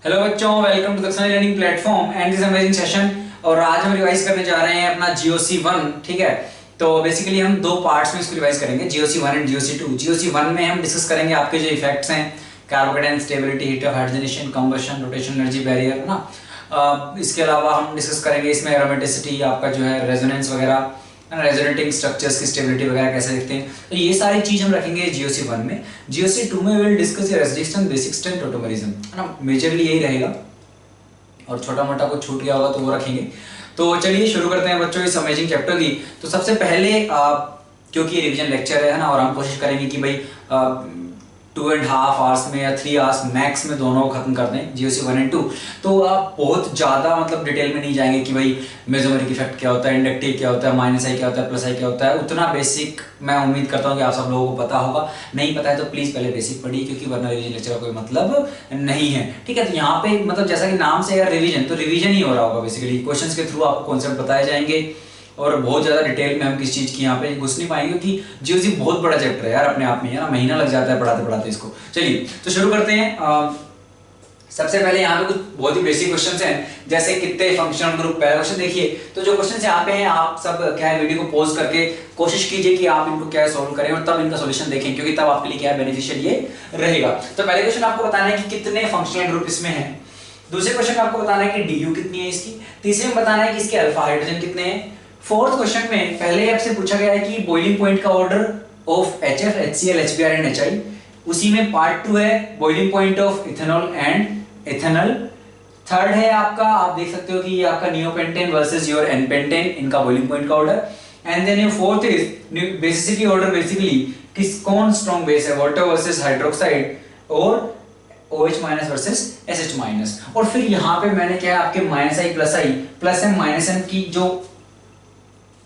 Hello बच्चों, welcome to दक्षिण learning platform and this amazing session. और आज हम रिवाइज करने जा रहे हैं अपना जीओसी 1। ठीक है, तो बेसिकली हम दो पार्ट्स में इसको रिवाइज करेंगे, जीओसी 1 एंड जीओसी 2। जीओसी 1 में हम डिस्कस करेंगे आपके जो इफेक्ट्स हैं, carbocation stability, heat of hydrogenation, combustion, rotation energy barrier, है ना। इसके अलावा हम डिस्कस करेंगे इसमें एरोमेटिसिटी, आपका जो है रेजोनेंस वगैरह, रेजोनेटिंग स्ट्रक्चर्स की स्टेबिलिटी वगैरह कैसे दिखते हैं। तो ये सारी चीज हम रखेंगे जीओसी 1 में। जीओसी 2 में will discuss resistance, basic strength, tautomerism, है ना। मेजरली यही रहेगा और छोटा मोटा कुछ छूट गया होगा तो वो रखेंगे। तो चलिए शुरू करते हैं बच्चों इस अमेजिंग चैप्टर की। तो सबसे पहले क्योंकि ये रिवीजन लेक्चर है ना, और हम कोशिश करेंगे कि भाई 2.5 आवर्स में या 3 आवर्स मैक्स में दोनों खत्म कर दें, जीओसी 1 एंड 2। तो आप बहुत ज़्यादा मतलब डिटेल में नहीं जाएंगे कि भाई मेसोमेरिक इफेक्ट क्या होता है, इंडक्टिव क्या होता है, माइनस आई क्या होता है, प्लस आई क्या होता है। उतना बेसिक मैं उम्मीद करता हूँ कि आप सब लोगों को पता होगा। नहीं पता है तो प्लीज़ पहले बेसिक पढ़िए, क्योंकि वरना रिवीजन लेक्चर का कोई मतलब नहीं है। ठीक है, तो यहाँ पे मतलब जैसा कि नाम से यार रिवीजन, तो रिवीजन ही हो रहा होगा। बेसिकली क्वेश्चन के थ्रू आपको कॉन्सेप्ट बताए जाएंगे और बहुत ज़्यादा डिटेल में हम किस चीज़ की यहाँ पे घुस नहीं पाएंगे, क्योंकि जीओसी बहुत बड़ा चैप्टर है यार अपने आप में, है ना। महीना लग जाता है पढ़ाते पढ़ाते इसको। चलिए तो शुरू करते हैं। सबसे पहले यहाँ पे कुछ बहुत ही बेसिक क्वेश्चंस हैं, जैसे कितने फंक्शनल ग्रुप। पहला क्वेश्चन देखिए, तो जो क्वेश्चंस यहाँ पे हैं आप सब क्या है वीडियो को पॉज करके कोशिश कीजिए कि आप इनको क्या सॉल्व करें और तब इनका सॉल्यूशन देखें, क्योंकि तब आपके लिए क्या है बेनिफिशियल ये रहेगा। तो पहले क्वेश्चन आपको बताना है कि कितने फंक्शनल ग्रुप इसमें है। दूसरे क्वेश्चन आपको बताना है कि डी कितनी है इसकी। तीसरे में बताना है कि इसके अल्फा हाइड्रोजन कितने हैं। फोर्थ क्वेश्चन में पहले आपसे पूछा गया है कि बॉइलिंग पॉइंट का order of HF, HCl, HBr and HI। उसी में पार्ट 2 है boiling point of ethanol and ethanol. Third है आपका, आप देख सकते हो कि ये आपका नियोपेंटेन वर्सेस योर एनपेंटेन, इनका बॉइलिंग पॉइंट का order. And then your fourth is basicity order, basically कौन स्ट्रॉन्ग बेस है, वाटर वर्सेस हाइड्रोक्साइड और OH minus versus SH minus. और फिर यहाँ पे मैंने क्या है आपके minus I plus M minus M की जो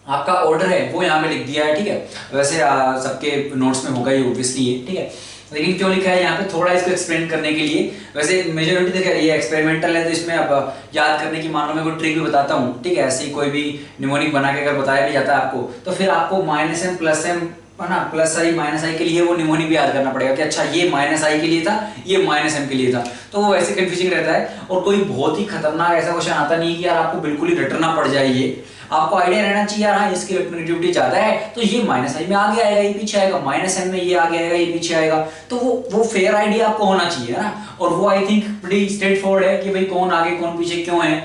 आपका ऑर्डर है वो यहाँ पे लिख दिया है। ठीक है, वैसे सबके नोट्स में होगा ये ऑब्वियसली है। ठीक है, लेकिन क्यों लिखा है यहाँ पे, थोड़ा इसको एक्सप्लेन करने के लिए। वैसे मेजॉरिटी देखिए ये एक्सपेरिमेंटल है, तो इसमें अब याद करने की मान लो मैं कोई ट्रिक भी बताता हूँ। ठीक है, ऐसे ही कोई भी निमोनिक बना के अगर बताया भी जाता है आपको, तो फिर आपको माइनस एम प्लस एम, है ना, प्लस आई माइनस आई के लिए वो निमोनिक भी याद करना पड़ेगा कि अच्छा ये माइनस आई के लिए था, ये माइनस एम के लिए था। तो वो वैसे कंफ्यूजिंग रहता है। और कोई बहुत ही खतरनाक ऐसा क्वेश्चन आता नहीं कि यार आपको बिल्कुल ही रटना पड़ जाए। ये आपको आइडिया रहना चाहिए यार, हाँ इसकी इलेक्ट्रोनेगेटिविटी ज्यादा है तो ये माइनस आई में आगे आएगा, ये पीछे आएगा, माइनस एम में ये आगे आएगा, ये पीछे आएगा। तो वो फेयर आइडिया आपको होना चाहिए, है ना। और वो I think pretty straight forward है कि भाई कौन आगे कौन पीछे क्यों है।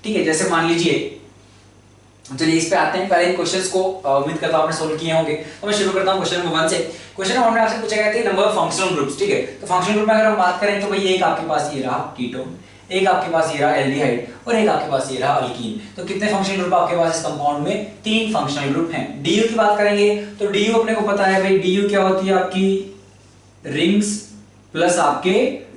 ठीक है, जैसे मान लीजिए, चलिए इस पे आते हैं। पहले इन क्वेश्चंस को उम्मीद करता हूं आपने सोल्व किए होंगे। तो मैं शुरू करता हूं क्वेश्चन नंबर 1 से। क्वेश्चन नंबर 1 में आपसे पूछा गया था नंबर ऑफ फंक्शनल ग्रुप्स। ठीक है, तो फंक्शनल ग्रुप में अगर हम बात करें तो भाई एक आपके पास ये रहा कीटोन, एक आपके पास ये रहा एल्डिहाइड और एक आपके पास ये रहा अल्कीन। तो कितने फंक्शनल ग्रुप आपके पास इस कंपाउंड में? 3 फंक्शनल ग्रुप हैं। डीयू की बात करेंगे तो डीयू अपने को पता है भाई, डीयू क्या होती है आपकी रिंग्स प्लस आपके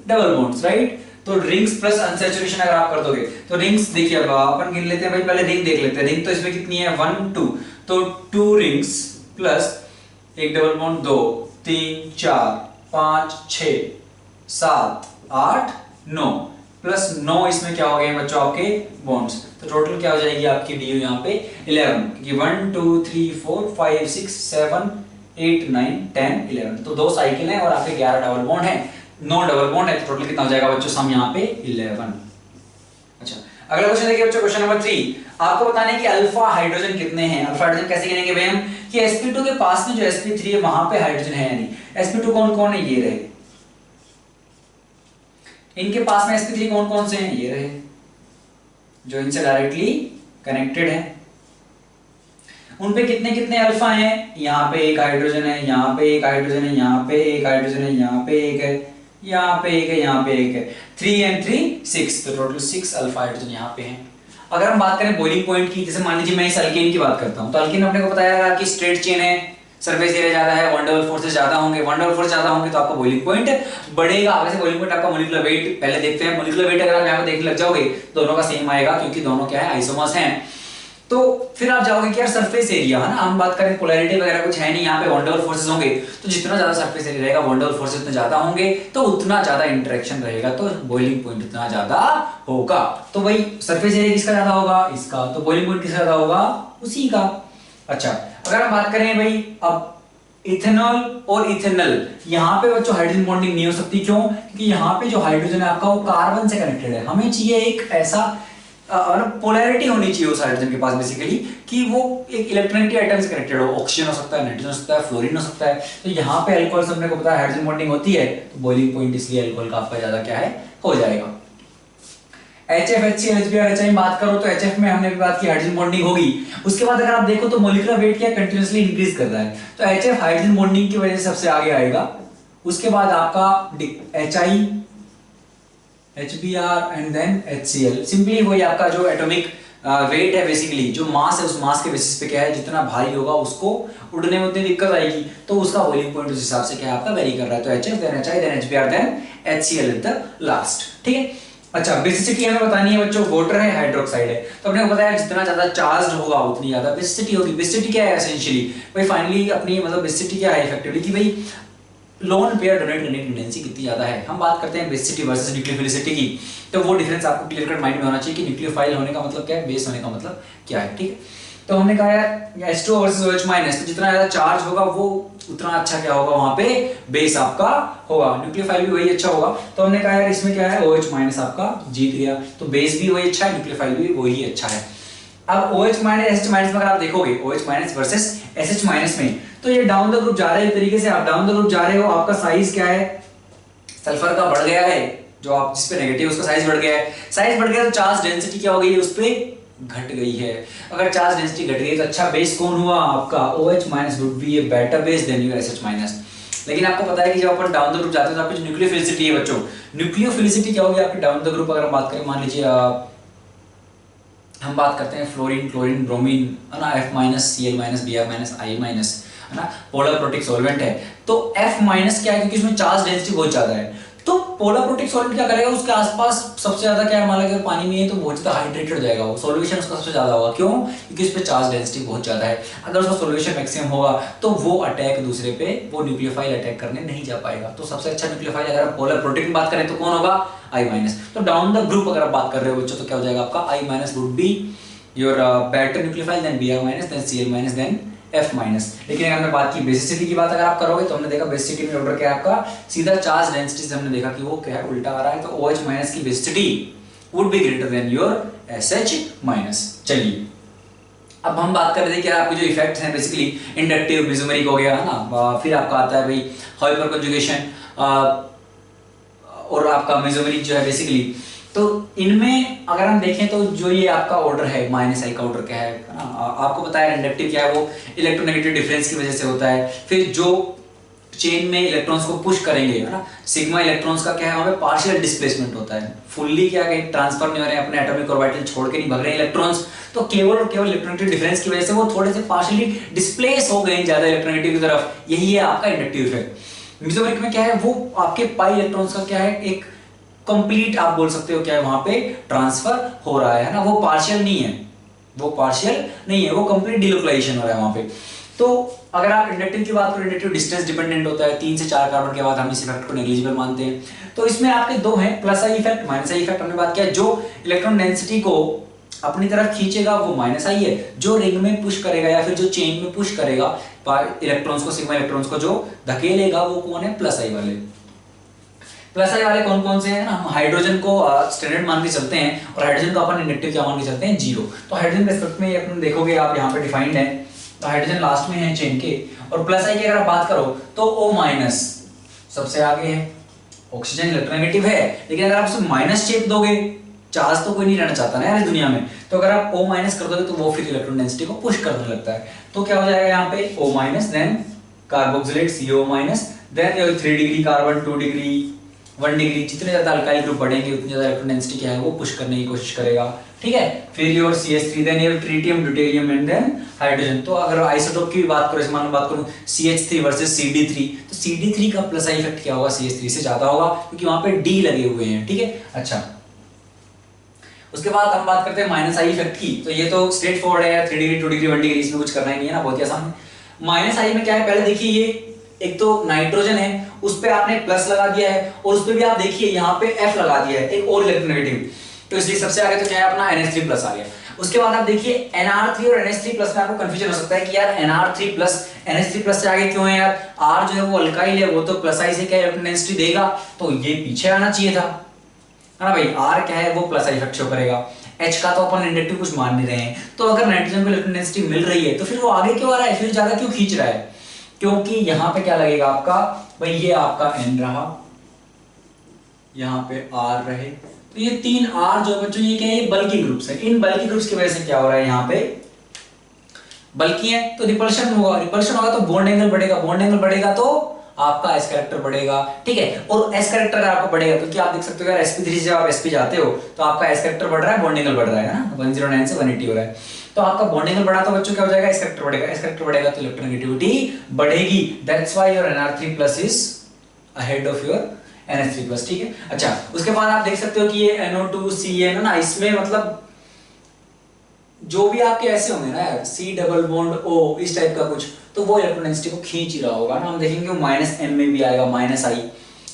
डबल बॉन्ड्स, राइट। तो रिंग्स प्लस अनसैचुरेशन अगर आप कर दोगे तो रिंग्स देखिए, अब अपन गिन लेते हैं भाई, पहले रिंग देख लेते हैं। रिंग तो इसमें कितनी है 1 2, तो 2 रिंग्स प्लस एक डबल बॉन्ड 2 3 4 5 6 7 8 9 प्लस 9 इसमें क्या हो गए बच्चों आपके बॉन्ड्स। तो टोटल क्या हो जाएगी आपकी डीयू यहाँ पे 11, क्योंकि 1 2 3 4 5 6 7 8 9 10 11। तो 2 साइकिल हैं और आपके 11 डबल बॉन्ड हैं, 9 डबल बॉन्ड है। तो टोटल कितना हो जाएगा बच्चों सम यहाँ पे 11। अच्छा, अगला क्वेश्चन देखिए बच्चों, क्वेश्चन नंबर 3। आपको बताना है कि अल्फा हाइड्रोजन कितने हैं। अल्फा हाइड्रोजन कैसे गिनेंगे भाई हम, कि sp2 के पास में जो sp3 है वहां पे हाइड्रोजन है या नहीं। sp2 कौन कौन है, ये रहे। इनके पास में sp3 कौन कौन से हैं, ये रहे, जो इनसे डायरेक्टली कनेक्टेड है। उन पे कितने कितने अल्फा हैं, यहाँ पे एक हाइड्रोजन है, यहाँ पे एक हाइड्रोजन है, यहाँ पे एक हाइड्रोजन है, यहाँ पे एक है, यहाँ पे एक है, यहाँ पे एक है। 3 and 3 6, तो टोटल 6 अल्फा हाइड्रोजन यहाँ पे हैं। अगर हम बात करें बॉइलिंग पॉइंट की, जैसे मान लीजिए मैं इस अल्केन की बात करता हूँ, तो अल्केन अपने को बताया कि स्ट्रेट चेन है, सरफेस एरिया ज्यादा है, वन डबल फोर्सेस ज्यादा होंगे। वन डबल फोर्स ज्यादा होंगे तो आपका बॉइलिंग पॉइंट बढ़ेगा। वैसे बॉइलिंग पॉइंट आपका मोलिकुलर वेट पहले देखते हैं। मोलिकुलर वेट अगर आप यहाँ पे देखने लग जाओगे दोनों का सेम आएगा, क्योंकि दोनों क्या है आइसोमर्स हैं। तो फिर आप जाओगे कि यार सरफेस एरिया, है ना, हम बात करें पोलैरिटी वगैरह कुछ है नहीं, यहाँ पे वन डबल फोर्सेस होंगे, तो जितना ज्यादा सरफेस एरिया रहेगा वन डबल फोर्सेस उतने ज्यादा होंगे, तो उतना ज्यादा इंटरेक्शन रहेगा, तो बॉइलिंग पॉइंट उतना ज्यादा होगा। तो भाई सरफेस एरिया किसका ज्यादा होगा, इसका, तो बॉइलिंग पॉइंट किसका ज्यादा होगा, उसी का। अच्छा, अगर हम बात करें भाई अब इथेनॉल और इथेनल, यहाँ पे बच्चों हाइड्रोजन बॉन्डिंग नहीं हो सकती। क्यों? क्योंकि यहाँ पे जो हाइड्रोजन है आपका वो कार्बन से कनेक्टेड है। हमें चाहिए एक ऐसा पोलैरिटी होनी चाहिए उस हाइड्रोजन के पास बेसिकली कि वो एक इलेक्ट्रोनेगेटिव आइटम से कनेक्टेड हो। ऑक्सीजन हो सकता है, नाइट्रोजन हो सकता है, फ्लोरीन हो सकता है। तो यहाँ पे अल्कोहल सबने को पता है हाइड्रोजन बॉन्डिंग होती है, तो बॉइलिंग पॉइंट इसलिए अल्कोहल का आपका ज्यादा क्या है हो जाएगा। HF, HCl, HBr, HI में बात करो तो HF में हमने भी बात की हाइड्रोजन बॉन्डिंग होगी। उसके बाद अगर आप देखो तो मॉलिक्यूलर वेट क्या कंटीन्यूअसली इंक्रीज कर रहा है, तो HF हाइड्रोजन बॉन्डिंग की वजह से सबसे आगे आएगा। उसके बाद आपका HI, HBr and then HCl। Simply वही आपका जो एटॉमिक वेट है बेसिकली, जो मास है उस मास के बेसिस पे क्या है, जितना भारी होगा उसको उड़ने में उतनी दिक्कत आएगी, तो उसका बॉइलिंग पॉइंट उस हिसाब से क्या है आपका वेरी कर रहा है। तो HF then HI then HBr then HCl at the last. ठीक है। अच्छा, बेसिसिटी हमें बतानी है बच्चों, वाटर है, हाइड्रोक्साइड है, तो अपने को पता है जितना ज्यादा चार्ज होगा उतनी ज्यादा बेसिसिटी होगी। बेसिसिटी क्या है एसेंशियली भाई, फाइनली अपनी मतलब बेसिसिटी क्या है इफेक्टिवली कि भाई लोन पेयर डोनेट करने की टेंडेंसी कितनी ज्यादा है। हम बात करते हैं बेसिसिटी वर्सेस न्यूक्लियोफिलिसिटी की, तो वो डिफरेंस आपको क्लियर कट माइंड में होना चाहिए कि न्यूक्लियोफाइल होने का मतलब क्या है, बेस होने का मतलब क्या है। ठीक है। तो हमने कहा यार H2 वर्सेस OH-, तो जितना ज्यादा चार्ज होगा वो उतना अच्छा क्या होगा वहां पे बेस आपका होगा। न्यूक्लियोफाइल भी वही अच्छा होगा, तो हमने कहा यार इसमें क्या है OH- आपका जीत गया, तो बेस भी वही अच्छा है, न्यूक्लियोफाइल भी वही अच्छा है। अब OH- SH- में अगर आप देखोगे OH- वर्सेस SH- में, तो ये डाउन द ग्रुप जा रहे हैं। एक तरीके से आप डाउन द ग्रुप जा रहे हो, आपका साइज क्या है सल्फर का बढ़ गया है, जो आप जिस पे नेगेटिव उसका साइज बढ़ गया है। साइज बढ़ गया तो चार्ज डेंसिटी क्या हो गई है उस पे घट गई है। अगर चार्ज डेंसिटी घट गई तो अच्छा बेस कौन हुआ आपका OH- would be a better base than your SH-। लेकिन आपको पता है कि जब अपन डाउन द ग्रुप जाते हैं तो आपकी जो न्यूक्लियोफिलिसिटी है बच्चों, न्यूक्लियोफिलिसिटी क्या होगी आपकी डाउन द ग्रुप। अगर हम बात करें, मान लीजिए हम बात करते हैं फ्लोरीन, क्लोरीन, ब्रोमीन है ना, F-, Cl-, Br-, I-, है ना, पोलर प्रोटिक सॉल्वेंट है। तो F- क्या है, क्योंकि इसमें चार्ज डेंसिटी बहुत ज्यादा है, तो पोलर प्रोटिक सॉल्वेंट क्या करेगा, उसके आसपास सबसे ज्यादा क्या है, मान लो पानी में है तो बहुत ज्यादा हाइड्रेटेड हो जाएगा, वो सॉल्यूशन उसका सबसे ज्यादा होगा। क्यों? क्योंकि उस पे चार्ज डेंसिटी बहुत ज्यादा है। अगर उसका सॉल्यूशन मैक्सिमम होगा तो वो अटैक दूसरे पे, वो न्यूक्लियोफाइल अटैक करने नहीं जा पाएगा। तो सबसे अच्छा न्यूक्लियोफाइल अगर आप पोलर प्रोटिक में बात करें तो कौन होगा, I-। तो डाउन द ग्रुप अगर आप बात कर रहे हो बच्चों तो क्या हो जाएगा आपका I- would be your better nucleophile than Br-, than Cl-, than F-। लेकिन अगर हमने बात की बेसिसिटी की बात अगर आप करोगे तो हमने देखा बेसिसिटी में ऑर्डर क्या है आपका, सीधा चार्ज डेंसिटी से हमने देखा कि वो क्या है उल्टा आ रहा है, तो OH- की basicity would be greater than your SH-। चलिए अब हम बात कर रहे थे कि आपके जो इफेक्ट्स हैं बेसिकली इंडक्टिव, मेसोमेरिक हो गया है ना, फिर आपका आता है भाई हाइपर कंजुगेशन और आपका मेसोमेरिक जो है बेसिकली। तो इनमें अगर हम देखें तो जो ये आपका ऑर्डर है -I का ऑर्डर क्या है ना, आपको पता है इंडक्टिव क्या है, वो इलेक्ट्रोनेगेटिव डिफरेंस की वजह से होता है। फिर जो चेन में इलेक्ट्रॉन्स को पुश करेंगे है ना, सिग्मा इलेक्ट्रॉन्स का क्या है, वहां पे पार्शियल डिस्प्लेसमेंट होता है, फुल्ली क्या कहीं ट्रांसफर नहीं हो रहे हैं, अपने एटॉमिक ऑर्बिटल छोड़ के नहीं भाग रहे हैं इलेक्ट्रॉन्स, तो केवल और केवल इलेक्ट्रोनेगेटिव डिफरेंस की वजह से वो थोड़े से पार्शियली डिस्प्लेस हो गए ज्यादा इलेक्ट्रोनेगेटिव की तरफ। यही है आपका इंडक्टिव इफेक्ट। मेसोमेरिक में क्या है, वो आपके पाई इलेक्ट्रॉन्स का क्या है, एक कंप्लीट आप बोल सकते हो क्या है, वहां पे ट्रांसफर हो रहा है ना, वो पार्शियल नहीं है, वो पार्शियल नहीं है, वो कंप्लीट डिलोकलाइजेशन हो रहा है वहां पे। तो अगर आप इंडक्टिव की बात करें, इंडक्टिव डिस्टेंस डिपेंडेंट होता है, 3 से 4 कार्बन के बाद हम इस इफेक्ट को नेग्लिजिबल मानते हैं। तो इसमें आपके दो हैं, plus I effect, minus I effect. हमने बात किया जो इलेक्ट्रॉन डेंसिटी को अपनी तरफ खींचेगा वो माइनस आई है, जो रिंग में पुश करेगा या फिर जो चेन में पुश करेगा इलेक्ट्रॉन्स को, सिग्मा इलेक्ट्रॉन्स को जो धकेलेगा वो कौन है, प्लस आई वाले। प्लस आई वाले कौन कौन से हैं ना, हम हाइड्रोजन को स्टैंडर्ड मान के चलते हैं, और हाइड्रोजन को अपन इंडक्टिव क्या मान के चलते हैं, 0। तो हाइड्रोजन के रिस्पेक्ट में अपन देखोगे आप यहाँ पे डिफाइंड है, तो हाइड्रोजन लास्ट में है चेन के, और प्लस आई की अगर आप बात करो तो O- सबसे आगे है। ऑक्सीजन इलेक्ट्रोनेगेटिव है, लेकिन अगर आप उसे माइनस शेप दोगे, चार्ज तो कोई नहीं रहना चाहता ना यार इस दुनिया में, तो अगर आप O- कर दोगे तो वो फिर इलेक्ट्रॉन डेंसिटी को पुश करने लगता है। तो क्या हो जाएगा यहाँ पे O-, then carboxylate CO-, then 3 degree carbon, 2 degree, 1 degree, जितने ज्यादा अल्काइल ग्रुप बढ़ेंगे उतनी ज्यादा इलेक्ट्रॉन डेंसिटी क्या है वो पुश करने की कोशिश करेगा। ठीक है। फिर your CH3, then your tritium, deuterium and then hydrogen. तो अगर आइसोटोप की भी बात करो, मान लो बात करूं CH3 वर्सेस CD3, तो CD3 का प्लस आई इफेक्ट क्या होगा, CH3 से ज्यादा होगा, क्योंकि वहां पे D लगे हुए हैं। ठीक है। अच्छा, उसके बाद हम बात करते हैं माइनस आई इफेक्ट की। तो ये तो स्ट्रेट फॉरवर्ड है, 3 डिग्री, 2 डिग्री, 1 डिग्री, इसमें कुछ करना ही नहीं है ना, बहुत ही आसान है। माइनस आई में क्या है, पहले देखिए ये एक तो नाइट्रोजन है, उस पे आपने प्लस लगा दिया है, और उस पे भी आप देखिए यहाँ पे F लगा दिया है, एक और इलेक्ट्रोनेगेटिव। तो इसलिए सबसे आगे तो क्या है अपना NH3+ आ गया। उसके बाद आप देखिए NR3 और NH3+ में आपको कंफ्यूजन हो सकता है कि यार NR3+ NH3+ से आगे क्यों है यार, R जो है वो अल्काइल है, वो तो प्लस आई से क्या इलेक्ट्रॉन डेंसिटी देगा, तो ये पीछे आना चाहिए था, है ना भाई। R क्या है वो प्लस आई इफेक्ट शो करेगा, H का तो अपन इंडक्टिव कुछ मान नहीं रहे हैं, तो अगर नाइट्रोजन को इलेक्ट्रॉन डेंसिटी मिल रही है तो फिर वो आगे क्यों आ रहा है, फिर ज्यादा क्यों खींच रहा है, क्योंकि यहाँ पे क्या लगेगा आपका भाई, ये आपका N रहा, यहाँ पे R रहे, तो ये 3 R जो बच्चों ये क्या है, ये बल्की ग्रुप्स है। इन बल्की ग्रुप्स की वजह से क्या हो रहा है, यहाँ पे बल्कि है तो रिपल्शन होगा, रिपल्शन होगा तो बॉन्ड एंगल बढ़ेगा, बॉन्ड एंगल बढ़ेगा तो आपका एस कैरेक्टर बढ़ेगा, ठीक है। और एस कैरेक्टर अगर आपको बढ़ेगा, क्योंकि आप देख सकते हो यार sp3 से जब आप sp जाते हो तो आपका एस कैरेक्टर बढ़ रहा है, बॉन्ड एंगल बढ़ रहा है ना, 109 से 180 हो रहा है, तो आपका बॉन्ड एंगल बढ़ा तो बच्चों क्या हो जाएगा, एस कैरेक्टर बढ़ेगा, एस कैरेक्टर बढ़ेगा तो इलेक्ट्रोनेगेटिविटी बढ़ेगी, that's why your NR3+ is ahead of your NH3+, ठीक है। अच्छा, उसके बाद आप देख सकते हो कि ये NO2 CN है ना, इसमें मतलब जो भी आपके ऐसे होंगे ना यार, C डबल बॉन्ड O इस टाइप का कुछ, तो वो इलेक्ट्रॉन डेंसिटी को खींच ही रहा होगा ना, हम देखेंगे वो -m में भी आएगा, -I,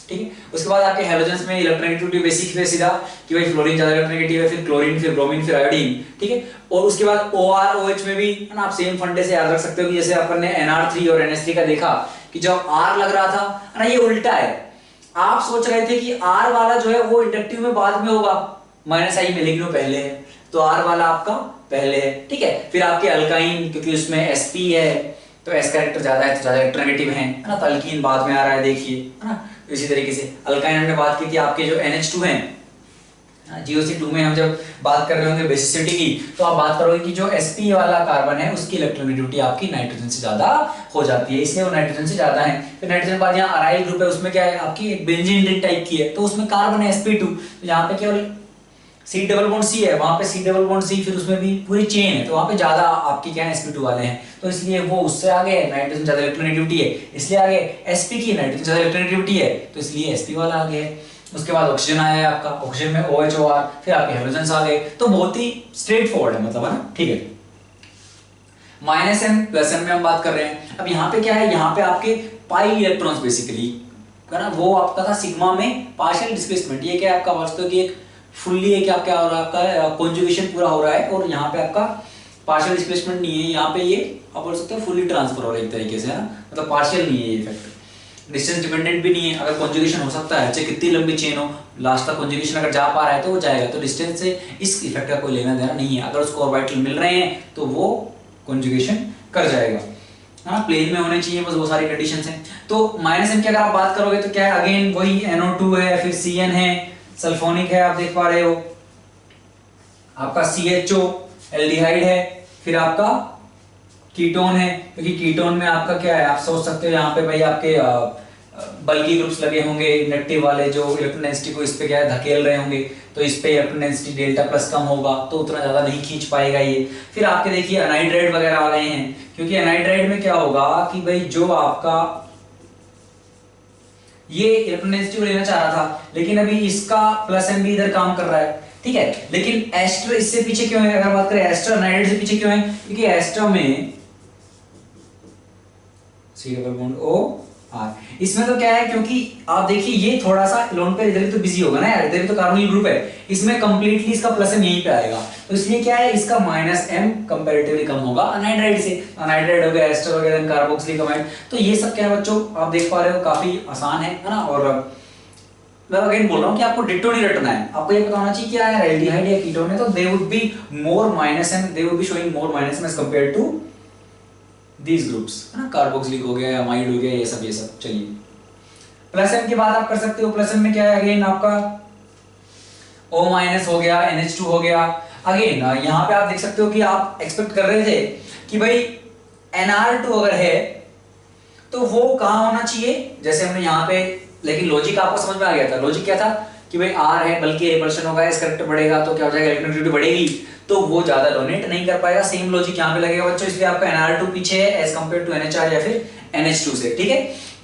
ठीक है। उसके बाद आपके हैलोजेंस में इलेक्ट्रोनेगेटिविटी बेसिक है सीधा कि भाई फ्लोरीन ज्यादा इलेक्ट्रोनेगेटिव है, फिर क्लोरीन, फिर ब्रोमीन, फिर आयोडीन, ठीक है। और उसके बाद OR OH में भी है ना, आप सेम फंडे से याद रख सकते हो कि जैसे अपन ने NR3 और NH3 का देखा कि जब R लग रहा था ना, ये उल्टा है, आप सोच रहे थे कि R वाला जो है वो इंडक्टिव में बाद में होगा -I में, लेकिन वो पहले है, तो R वाला आपका पहले है, ठीक है। फिर आपके अल्काइन, क्योंकि उसमें sp है तो s कैरेक्टर ज्यादा है तो ज्यादा इलेक्ट्रोनेगेटिव है ना, तो अल्कीन बाद में आ रहा है, देखिए, है ना। इसी तरीके से अल्काइन हमने बात की थी, आपके जो NH2 है, GOC2 में हम जब बात कर रहे होंगे बेसिसिटी की, तो आप बात करोगे कि जो sp वाला कार्बन है उसकी इलेक्ट्रोनेगेटिविटी आपकी नाइट्रोजन से ज्यादा हो जाती है, इसलिए वो नाइट्रोजन से ज्यादा है। फिर नाइट्रोजन के बाद यहाँ अराइल ग्रुप है, उसमें क्या है आपकी एक बेंजीन रिंग टाइप की है, तो उसमें कार्बन है sp2, तो यहाँ पे केवल C डबल बॉन्ड C है, वहां पे C डबल बॉन्ड C, फिर उसमें भी पूरी चेन है, तो वहां पे ज्यादा आपकी क्या है sp2 वाले हैं, तो इसलिए वो उससे आगे नाइट्रोजन ज्यादा इलेक्ट्रोनेगेटिविटी है, इसलिए आगे sp की नाइट्रोजन ज्यादा इलेक्ट्रोनेगेटिविटी है, तो इसलिए sp वाला आगे है। उसके बाद ऑक्सीजन आया है आपका, ऑक्सीजन में OH OR, फिर आपके हेलोजेंस आ गए, तो बहुत ही स्ट्रेट फॉरवर्ड है, मतलब, है ना, ठीक है। -m +m में हम बात कर रहे हैं। अब यहाँ पे क्या है, यहाँ पे आपके पाई इलेक्ट्रॉन्स बेसिकली, है ना, वो आपका था सिग्मा में पार्शियल डिस्प्लेसमेंट, ये क्या है आपका वास्तव की एक फुल्ली है, क्या क्या हो रहा है आपका कॉन्जुगेशन पूरा हो रहा है, और यहाँ पे आपका पार्शियल डिस्प्लेसमेंट नहीं है, यहाँ पे ये आप बोल सकते हो फुल्ली ट्रांसफर हो रहा है एक तरीके से, है ना, मतलब पार्शियल नहीं है ये इफेक्ट, डिस्टेंस डिपेंडेंट भी नहीं है, अगर कॉन्जुगेशन हो सकता है चाहे कितनी लंबी चेन हो, लास्ट तक कॉन्जुगेशन अगर जा पा रहा है तो वो जाएगा, तो डिस्टेंस से इस इफेक्ट का कोई लेना देना नहीं है, अगर उसको ऑर्बिटल मिल रहे हैं तो वो कॉन्जुगेशन कर जाएगा, हाँ, प्लेन में होने चाहिए, बस वो सारी कंडीशंस हैं। तो -m की अगर आप बात करोगे तो क्या है, अगेन वही NO2 है, फिर CN है, सल्फोनिक है, आप देख पा रहे हो, आपका CHO एल्डिहाइड है, फिर आपका कीटोन है, क्योंकि कीटोन में आपका क्या है, आप सोच सकते हो यहाँ पे भाई आपके बल्की ग्रुप्स लगे होंगे इंडक्टिव वाले, जो इलेक्ट्रॉन डेंसिटी को इस पे क्या है धकेल रहे होंगे, तो इस पे इलेक्ट्रॉन डेंसिटी डेल्टा प्लस कम होगा, तो उतना ज्यादा नहीं खींच पाएगा ये। फिर आपके देखिए अनाइड्राइड वगैरह आ गए हैं, क्योंकि अनाइड्राइड में क्या होगा कि भाई जो आपका ये इलेक्ट्रॉन डेंसिटी लेना चाह रहा था, लेकिन अभी इसका +m भी इधर काम कर रहा है, ठीक है, लेकिन एस्टर इससे पीछे क्यों है, अगर बात करें एस्टर अनाइड्राइड से पीछे क्यों है, क्योंकि एस्टर में C double bond O R, इसमें तो क्या है, क्योंकि आप देखिए ये थोड़ा सा लोन पे इधर भी तो बिजी होगा ना यार, इधर भी तो कार्बोनिल ग्रुप है, इसमें कंप्लीटली इसका +m यहीं पे आएगा, तो इसलिए क्या है इसका -m कंपैरेटिवली कम होगा अनाइड्राइड से, अनाइड्राइड हो गया, एस्टर हो गया, देन कार्बोक्सिलिक अमाइड, तो ये सब क्या है बच्चों आप देख पा रहे हो काफी आसान है ना। और मैं अगेन बोल रहा हूँ कि आपको डिट्टो नहीं रटना है, आपको ये पता होना चाहिए क्या है एल्डिहाइड या कीटोन है, तो they would be more -m, they would be showing more -m as compared to these groups, है ना, कार्बोक्सिलिक हो गया, अमाइड हो गया, ये सब। चलिए +m की बात आप कर सकते हो, +m में क्या है अगेन आपका O- हो गया, NH2 हो गया, अगेन यहाँ पे आप देख सकते हो कि आप एक्सपेक्ट कर रहे थे कि भाई NR2 अगर है तो वो कहाँ होना चाहिए, जैसे हमने यहाँ पे, लेकिन लॉजिक आपको समझ में आ गया था, लॉजिक क्या था कि भाई R है, बल्कि रिपल्शन होगा, इस करेक्टर बढ़ेगा तो क्या हो जाएगा, इलेक्ट्रोनेगेटिविटी बढ़ेगी, तो वो ज्यादा डोनेट नहीं कर पाएगा, सेम लॉजिक यहाँ पे लगेगा बच्चों, इसलिए आपका NR2 पीछे है एज कंपेयर टू NHR या फिर NH2 से, ठीक है।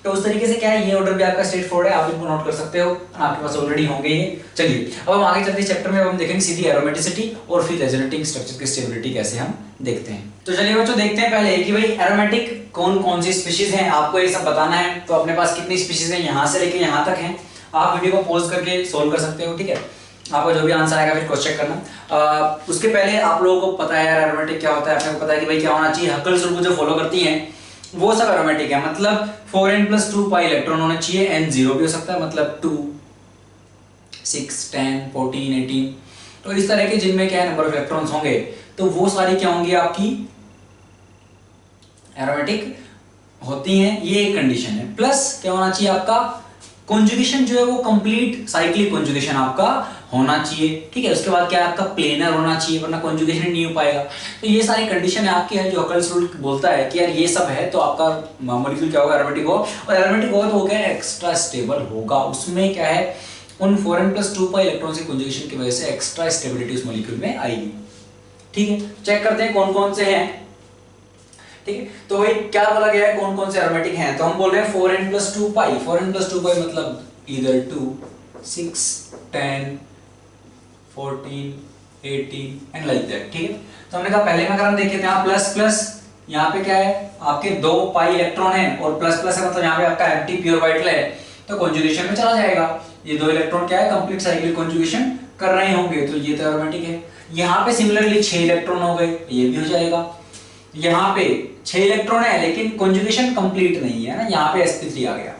तो उस तरीके से क्या है, ये ऑर्डर भी आपका स्ट्रेट फॉरवर्ड है, आप इनको नोट कर सकते हो, आपके पास ऑलरेडी होंगे ये। चलिए अब हम आगे चलते हैं चैप्टर में, अब हम देखेंगे सीधी एरोमेटिसिटी और फिर रेजोनेटिंग स्ट्रक्चर की स्टेबिलिटी कैसे हम देखते हैं। तो चलिए बच्चों देखते हैं पहले कि भाई एरोमेटिक कौन कौन सी स्पीशीज हैं, आपको ये सब बताना है, तो अपने पास कितनी स्पीशीज हैं यहाँ से लेके यहाँ तक हैं, आप वीडियो को पॉज करके सोल्व कर सकते हो, ठीक है। आपका जो भी आंसर आएगा फिर क्रॉस चेक करना। उसके पहले आप लोगों को पता है यार एरोमेटिक क्या होता है, आपको पता है कि भाई क्या होना चाहिए, हकल्स रूल को जो फॉलो करती हैं वो सब एरोमेटिक है। मतलब 4n+2 पाई इलेक्ट्रॉन होने चाहिए, n 0 भी हो सकता है, मतलब 2 6 10 14 18, तो इस तरह के जिनमें क्या है नंबर ऑफ इलेक्ट्रॉन्स होंगे तो वो सारी क्या होंगी आपकी एरोमेटिक होती हैं। ये एक कंडीशन है। प्लस क्या होना चाहिए आपका कॉन्जुगेशन जो है वो कंप्लीट साइक्लिक कॉन्जुगेशन आपका होना चाहिए, ठीक है। उसके बाद क्या है आपका प्लेनर होना चाहिए, वरना कॉन्जुगेशन नहीं हो पाएगा। तो ये सारी कंडीशन है आपकी है जो हकल्स रूल बोलता है कि यार ये सब है तो आपका मॉलिक्यूल क्या होगा एरोमेटिक होगा, और एरोमेटिक होगा तो वो क्या है एक्स्ट्रा स्टेबल होगा। उसमें क्या है उन 4n+2 पाई इलेक्ट्रॉन की कॉन्जुगेशन की वजह से एक्स्ट्रा स्टेबिलिटी उस मॉलिक्यूल में आएगी, ठीक है। चेक करते हैं कौन कौन से हैं, ठीक है। तो भाई क्या बोला गया है कौन कौन से एरोमेटिक हैं, तो हम बोल रहे हैं 4n+2 पाई। 4n+2 पाई मतलब इधर 2 6 10 14 18 एंड लाइक दैट, ठीक है। तो हमने कहा पहले में अगर हम देखें तो यहाँ प्लस प्लस, यहाँ पे क्या है आपके 2 पाई इलेक्ट्रॉन है और प्लस प्लस है, मतलब यहाँ पे आपका एम्प्टी प्योर वाइटल है तो कॉन्जुगेशन में चला जाएगा। ये 2 इलेक्ट्रॉन क्या है कंप्लीट साइक्लिक कॉन्जुगेशन कर रहे होंगे तो ये तो एरोमेटिक है। यहाँ पे सिमिलरली 6 इलेक्ट्रॉन हो गए, ये भी हो जाएगा। यहाँ पे 6 इलेक्ट्रॉन है लेकिन कॉन्जुगेशन कंप्लीट नहीं है ना, यहाँ पे sp3 आ गया,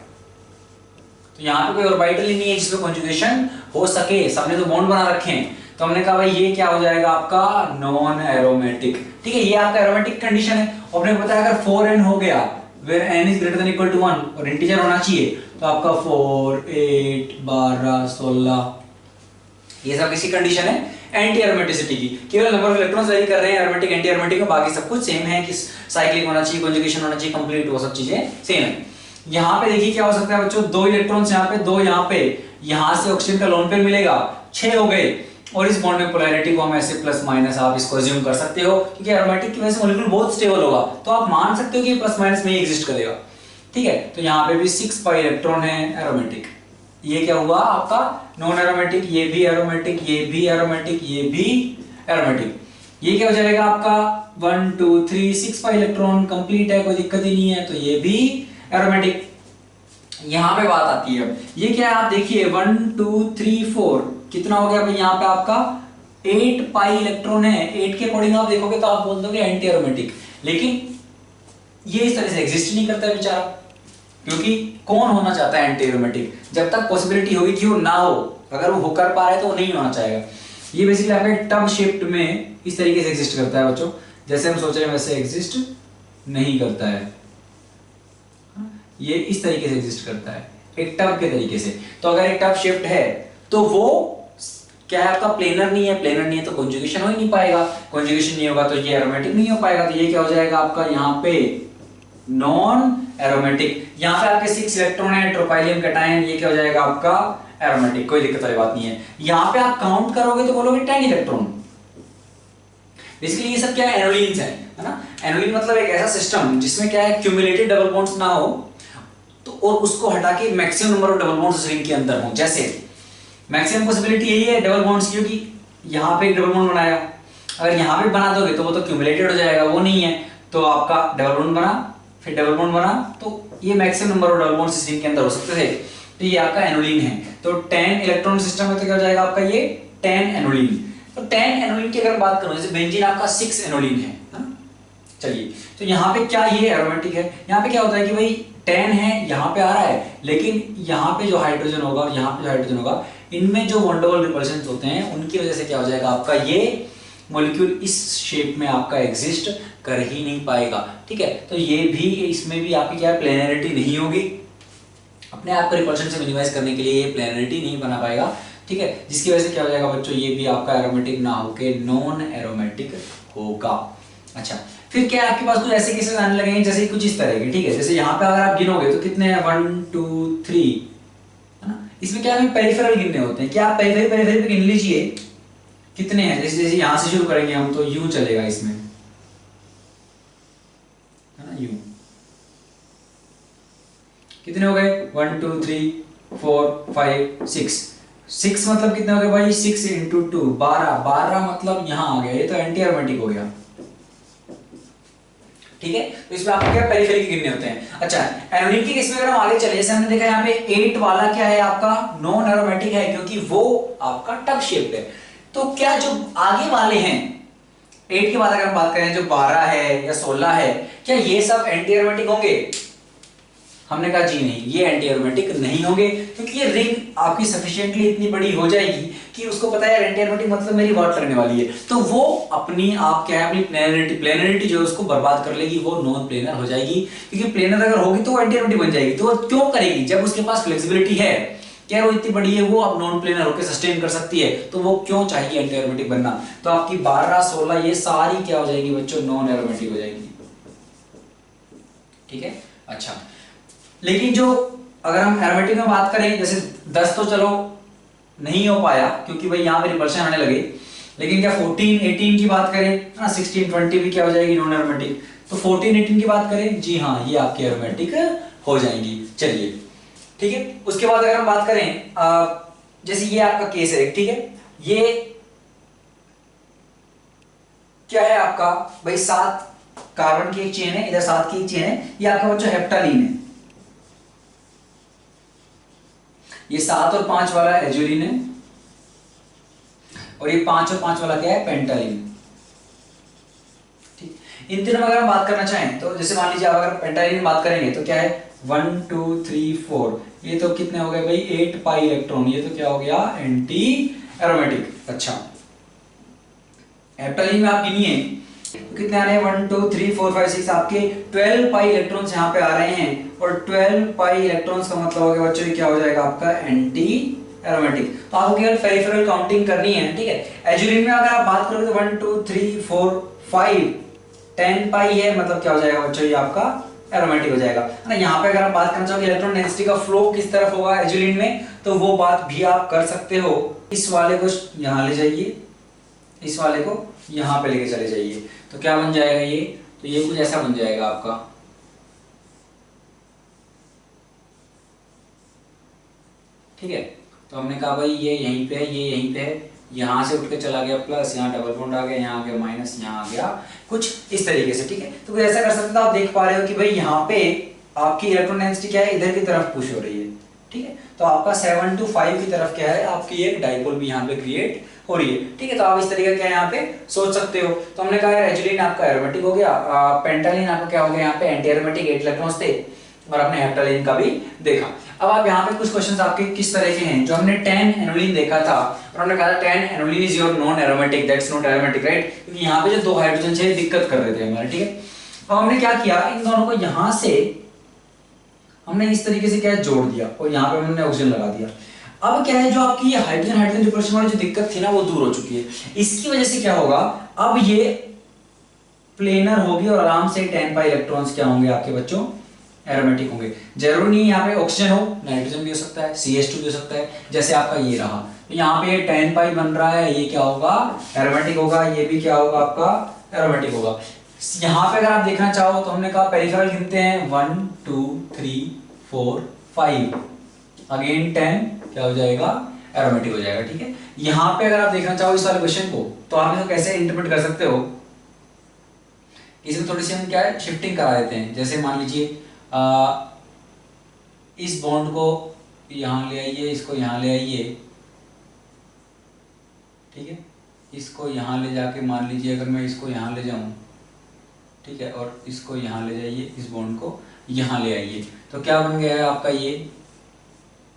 तो यहाँ पे कोई ऑर्बिटल ही नहीं है जिसमें कॉन्जुगेशन हो सके, सबने तो बॉन्ड बना रखे हैं। तो हमने कहा भाई ये क्या हो जाएगा आपका नॉन एरोमेटिक, ठीक है। ये आपका एरोमेटिक कंडीशन है। और आपने बताया अगर 4n हो गया where n is greater than equal to 1 और इंटीजर होना चाहिए तो आपका 4 8 12 16 ये सब किसी कंडीशन है एंटी एरोमेटिसिटी की, केवल नंबर ऑफ इलेक्ट्रॉन्स वेरी कर रहे हैं एरोमेटिक एंटी एरोमेटिक में, बाकी सब कुछ सेम है कि साइक्लिक होना चाहिए, कॉन्जुगेशन होना चाहिए कंप्लीट, वो सब चीजें सेम है। यहाँ पे देखिए क्या हो सकता है बच्चों, 2 इलेक्ट्रॉन्स यहाँ पे 2 यहाँ पे, यहाँ से ऑक्सीजन का लोन पेयर मिलेगा 6 हो गए, और इस बॉन्ड में पोलैरिटी को हम ऐसे प्लस माइनस आप इसको अज्यूम कर सकते हो क्योंकि एरोमेटिक की वजह से मॉलिक्यूल बहुत स्टेबल होगा तो आप मान सकते हो कि प्लस माइनस में ही एग्जिस्ट करेगा, ठीक है। तो यहाँ पे भी 6 पाई इलेक्ट्रॉन है एरोमेटिक। ये क्या हुआ आपका नॉन एरोमेटिक, ये भी एरोमेटिक, ये भी एरोमेटिक, ये भी एरोमेटिक। ये क्या हो जाएगा आपका 1 2 3 6 पाई इलेक्ट्रॉन कंप्लीट है, कोई दिक्कत ही नहीं है, तो ये भी एरोमेटिक। यहां पे बात आती है ये क्या है आप देखिए 1 2 3 4 कितना हो गया भाई, यहाँ पे आपका 8 पाई इलेक्ट्रॉन है। 8 के अकॉर्डिंग आप देखोगे तो आप बोल दोगे एंटी एरोमेटिक, लेकिन ये इस तरह से एग्जिस्ट नहीं करता है बेचारा, क्योंकि कौन होना चाहता है एंटी एरोमेटिक, जब तक पॉसिबिलिटी होगी कि वो ना हो, अगर वो होकर पा रहा है तो वो नहीं होना चाहेगा। ये बेसिकली आपके टब शेप्ड में इस तरीके से एग्जिस्ट करता है बच्चों, जैसे हम सोच रहे हैं वैसे एग्जिस्ट नहीं करता है, ये इस तरीके से एग्जिस्ट करता है एक टब के तरीके से। तो अगर एक टब शेप्ड है तो वो क्या है आपका प्लेनर नहीं है, प्लेनर नहीं है तो कॉन्जुगेशन हो ही नहीं पाएगा, कॉन्जुगेशन नहीं होगा तो ये एरोमेटिक नहीं हो पाएगा, तो ये क्या हो जाएगा आपका यहाँ पे नॉन एरोमेटिक। यहाँ पे आपके 6 इलेक्ट्रॉन है ट्रोपाइलियम कैटायन, ये क्या हो जाएगा आपका एरोमेटिक, कोई दिक्कत वाली बात नहीं है। यहाँ पे आप काउंट करोगे तो बोलोगे 10 इलेक्ट्रॉन। बेसिकली ये सब क्या है एनोलिन्स है ना। एनोलिन मतलब एक ऐसा सिस्टम जिसमें क्या है क्यूमुलेटेड डबल बॉन्ड्स ना हो तो, और उसको हटा के maximum number of double bonds ring के अंदर हो। जैसे मैक्सिमम पॉसिबिलिटी यही है डबल बॉन्ड्स की, क्योंकि यहाँ पे एक डबल बॉन्ड बनाया, अगर यहाँ पे बना दोगे तो वो तो क्यूमुलेटेड हो जाएगा, वो नहीं है तो आपका डबल बॉन्ड बना फिर डबल बॉन्ड बना, तो ये maximum number of double bonds इस रिंग के अंदर हो सकते थे। तो ये आपका एनोलिन है। तो 10 इलेक्ट्रॉन सिस्टम है तो क्या हो जाएगा आपका ये 10 एनोलिन। तो 10 एनोलिन की अगर बात करूं जैसे बेंजीन आपका 6 एनोलिन है ना। चलिए तो यहाँ पे क्या ये एरोमेटिक है, यहाँ पे क्या होता है कि भाई 10 है यहाँ पे आ रहा है, लेकिन यहाँ पे जो हाइड्रोजन होगा और यहाँ पे जो हाइड्रोजन होगा इनमें जो वंडरवल रिपल्शन होते हैं उनकी वजह से क्या हो जाएगा आपका ये मॉलिक्यूल इस शेप में आपका एग्जिस्ट कर ही नहीं पाएगा, ठीक है। तो ये भी इसमें भी आपकी क्या प्लेनरिटी नहीं होगी, अपने आप को रिपल्शन से मिनिमाइज करने के लिए ये प्लेनरिटी नहीं बना पाएगा, ठीक है। जिसकी वजह से क्या हो जाएगा बच्चों ये भी आपका एरोमेटिक ना होके नॉन एरोमेटिक होगा। अच्छा फिर क्या आपके पास कुछ ऐसे केसेस आने लगेंगे जैसे कुछ इस तरह के, ठीक है। जैसे यहाँ पे अगर आप गिनोगे तो कितने हैं 1 2 3 है ना। इसमें क्या हमें पेरिफेरल गिनने होते हैं, क्या आप पेरिफेरल पे गिन लीजिए कितने हैं। जैसे जैसे यहाँ से शुरू करेंगे हम तो यूं चलेगा इसमें है ना, यूं कितने हो गए 1 2 3 4 5 6 6 मतलब कितने हो गए भाई 6 इंटू 2 12 12 मतलब यहाँ आ गया, ये तो एंटी एरोमेटिक हो गया, ठीक है। तो इसमें आपको क्या पेरिफेरी के गिनने होते हैं। अच्छा, एनोनिन की केस में अगर हम आगे चले, जैसे हमने देखा यहाँ पे 8 वाला क्या है आपका नॉन एरोमेटिक है, क्योंकि वो आपका टब शेप्ड है। तो क्या जो आगे वाले हैं 8 के बाद अगर हम बात करें जो 12 है या 16 है, क्या ये सब एंटी एरोमेटिक होंगे? हमने कहा जी नहीं, ये एंटी एरोमेटिक नहीं होंगे, क्योंकि ये रिंग आपकी सफिशिएंटली इतनी बड़ी हो जाएगी कि उसको पता है एंटी एरोमेटिक मतलब मेरी व्हाट लगने वाली है, तो वो अपनी आप क्या है अपनी प्लेनरिटी जो है उसको बर्बाद कर लेगी, वो नॉन प्लेनर हो जाएगी। क्योंकि प्लेनर अगर होगी तो वो एंटी एरोमेटिक बन जाएगी, तो वो क्यों करेगी? जब उसके पास फ्लेक्सिबिलिटी है, क्या वो इतनी बड़ी है, वो अब नॉन प्लेनर होकर सस्टेन कर सकती है, तो वो क्यों चाहिए एंटी एरोमेटिक बनना? तो आपकी 12 16 ये सारी क्या हो जाएगी बच्चों, नॉन एरोमेटिक हो जाएगी। ठीक है। अच्छा, लेकिन जो अगर हम एरोमेटिक में बात करें, जैसे 10 तो चलो नहीं हो पाया क्योंकि भाई यहां पे रिपल्शन आने लगे, लेकिन क्या 14 18 की बात करें ना, 16 20 भी क्या हो जाएगी नॉन एरोमेटिक। तो 14 18 की बात करें, जी हाँ ये आपकी एरोमेटिक हो जाएंगी। चलिए ठीक है। उसके बाद अगर हम बात करें जैसे ये आपका केस है, ठीक है, ये क्या है आपका भाई 7 कार्बन की एक चेन है, इधर 7 की एक चेन है, ये आपका बच्चों हेप्टालीन है। ये 7 और 5 वाला एजुलिन है, और ये 5 और 5 वाला क्या है, पेंटालीन। ठीक, इन तीनों में अगर हम बात करना चाहें तो जैसे मान लीजिए अगर पेंटालीन में बात करेंगे तो क्या है 1 2 3 4, ये तो कितने हो गए भाई 8 पाई इलेक्ट्रॉन, ये तो क्या हो गया एंटी एरोमेटिक। अच्छा, हेप्टालीन में आप गिनिए तो कितने आ रहे हैं 1 2 3 4 5 6, आपके 12 पाई इलेक्ट्रॉन्स यहाँ पे आ रहे हैं, और 12 पाई इलेक्ट्रॉन्स का मतलब हो गया बच्चों क्या हो जाएगा आपका एंटी एरोमेटिक। तो आपको केवल पेरिफेरल काउंटिंग करनी है। ठीक है। एजुलिन में अगर आप बात करोगे तो 1 2 3 4 5 10 पाई है, मतलब क्या हो जाएगा बच्चों ये आपका एरोमेटिक हो जाएगा ना। यहाँ पे अगर आप बात करना चाहोगे इलेक्ट्रॉन डेंसिटी का फ्लो किस तरफ होगा एजुलिन में, तो वो बात भी आप कर सकते हो। इस वाले को यहाँ ले जाइए, इस वाले को यहाँ पे लेके चले जाइए, तो क्या बन जाएगा ये, तो ये कुछ ऐसा बन जाएगा आपका। ठीक है। तो हमने कहा भाई ये यहीं पे है, ये यहीं पे है, यहाँ से उठ के चला गया प्लस, यहाँ डबल बॉन्ड आ गया, यहाँ आ गया माइनस, यहाँ आ गया कुछ इस तरीके से। ठीक है। तो कुछ ऐसा कर सकते हो, आप देख पा रहे हो कि भाई यहाँ पे आपकी इलेक्ट्रॉन डेंसिटी क्या है, इधर की तरफ पुश हो रही है। ठीक है। तो आपका 7 to 5 की तरफ क्या है, आपकी एक डाइपोल भी यहाँ पे क्रिएट हो रही है। ठीक है। तो आप इस तरीके क्या यहाँ पे सोच सकते हो। तो हमने कहा एजुलिन आपका एरोमेटिक हो गया, पेंटालिन आपका क्या हो गया यहाँ पे एंटी एरोमेटिक 8 इलेक्ट्रॉन्स थे, और आपने हेप्टालिन का भी देखा। अब आप यहाँ पे कुछ क्वेश्चंस आपके किस तरह के हैं, जो हमने 10 एनोलिन देखा था और हमने कहा था 10 aniline is your non aromatic, that's not aromatic, right, क्योंकि यहाँ पे जो 2 हाइड्रोजन थे दिक्कत कर रहे थे हमारे। ठीक है। अब हमने क्या किया, इन दोनों को यहाँ से हमने इस तरीके से क्या जोड़ दिया और यहाँ पे हमने ऑक्सीजन लगा दिया। अब क्या है, जो आपकी ये हाइड्रोजन हाइड्रोजन रिपल्शन वाली जो दिक्कत थी ना वो दूर हो चुकी है। इसकी वजह से क्या होगा, अब ये प्लेनर होगी और आराम से 10 पाई इलेक्ट्रॉन्स क्या होंगे आपके बच्चों, एरोमेटिक होंगे। जरूर नहीं यहाँ पे ऑक्सीजन हो, नाइट्रोजन भी हो सकता है, CH2 भी हो सकता है, जैसे आपका ये रहा। तो यहाँ पे 10 पाई बन रहा है, ये क्या होगा एरोमेटिक होगा, ये भी क्या होगा आपका एरोमेटिक होगा। यहाँ पे अगर आप देखना चाहो तो हमने कहा पेरिफेरल गिनते हैं 1 2 3 4 5, अगेन 10 क्या हो जाएगा एरोमेटिक हो जाएगा। ठीक है। यहाँ पे अगर आप देखना चाहो इस वाले क्वेश्चन को, तो आप इसको कैसे इंटरप्रेट कर सकते हो, इसमें थोड़ी सी हम क्या है शिफ्टिंग करा देते हैं। जैसे मान लीजिए इस बॉन्ड को यहाँ ले आइए, इसको यहाँ ले आइए, ठीक है, इसको यहाँ ले जाके मान लीजिए अगर मैं इसको यहाँ ले जाऊँ, ठीक है, और इसको यहाँ ले जाइए, इस बॉन्ड को यहाँ ले आइए, तो क्या बन गया है आपका ये,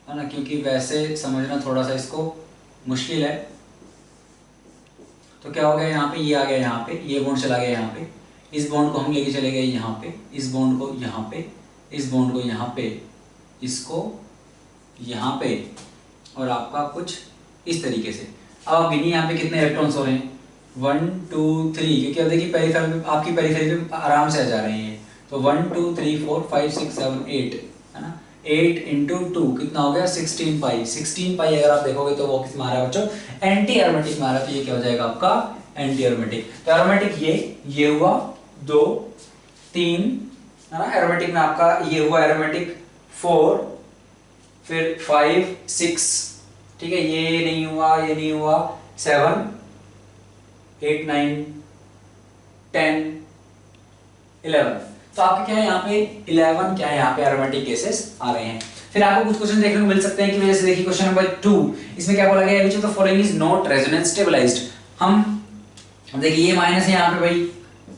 है ना, क्योंकि वैसे समझना थोड़ा सा इसको मुश्किल है। तो क्या हो गया यहाँ पे, ये आ गया यहाँ पे, ये बॉन्ड चला गया यहाँ पे, इस बॉन्ड को हम लेके चले गए यहाँ पे, इस बॉन्ड को यहाँ पे, इस बॉन्ड को यहाँ पे, इसको यहाँ पे, और आपका कुछ इस तरीके से। अब आप गिनिए यहाँ पे कितने इलेक्ट्रॉन्स हो रहे हैं, 1 2 3, क्योंकि अब देखिए पेरिफेरल आपकी पेरिफेरल पे आराम से आ जा रहे हैं। तो 1 2 3 4 5 6 7 8, है ना, 8 × 2 कितना हो गया 16 पाई। 16 पाई अगर आप देखोगे तो वो किस में आ रहा है बच्चों, एंटी एरोमेटिक में आ रहा है। तो ये क्या हो जाएगा आपका एंटी एरोमेटिक। तो एरोमेटिक ये हुआ 2 3, है ना, एरोमेटिक में आपका ये हुआ एरोमेटिक 4, फिर 5 6, ठीक है, ये नहीं हुआ, ये नहीं हुआ, 7 8 9 10 11। तो आपके क्या है यहाँ पे 11 क्या है यहाँ पे एरोमेटिक केसेस आ रहे हैं। फिर आपको कुछ क्वेश्चन देखने को मिल सकते हैं कि जैसे देखिए क्वेश्चन नंबर 2, इसमें क्या बोला गया है, which of the following is not resonance stabilised. हम देखिए ये माइनस है यहाँ पे भाई,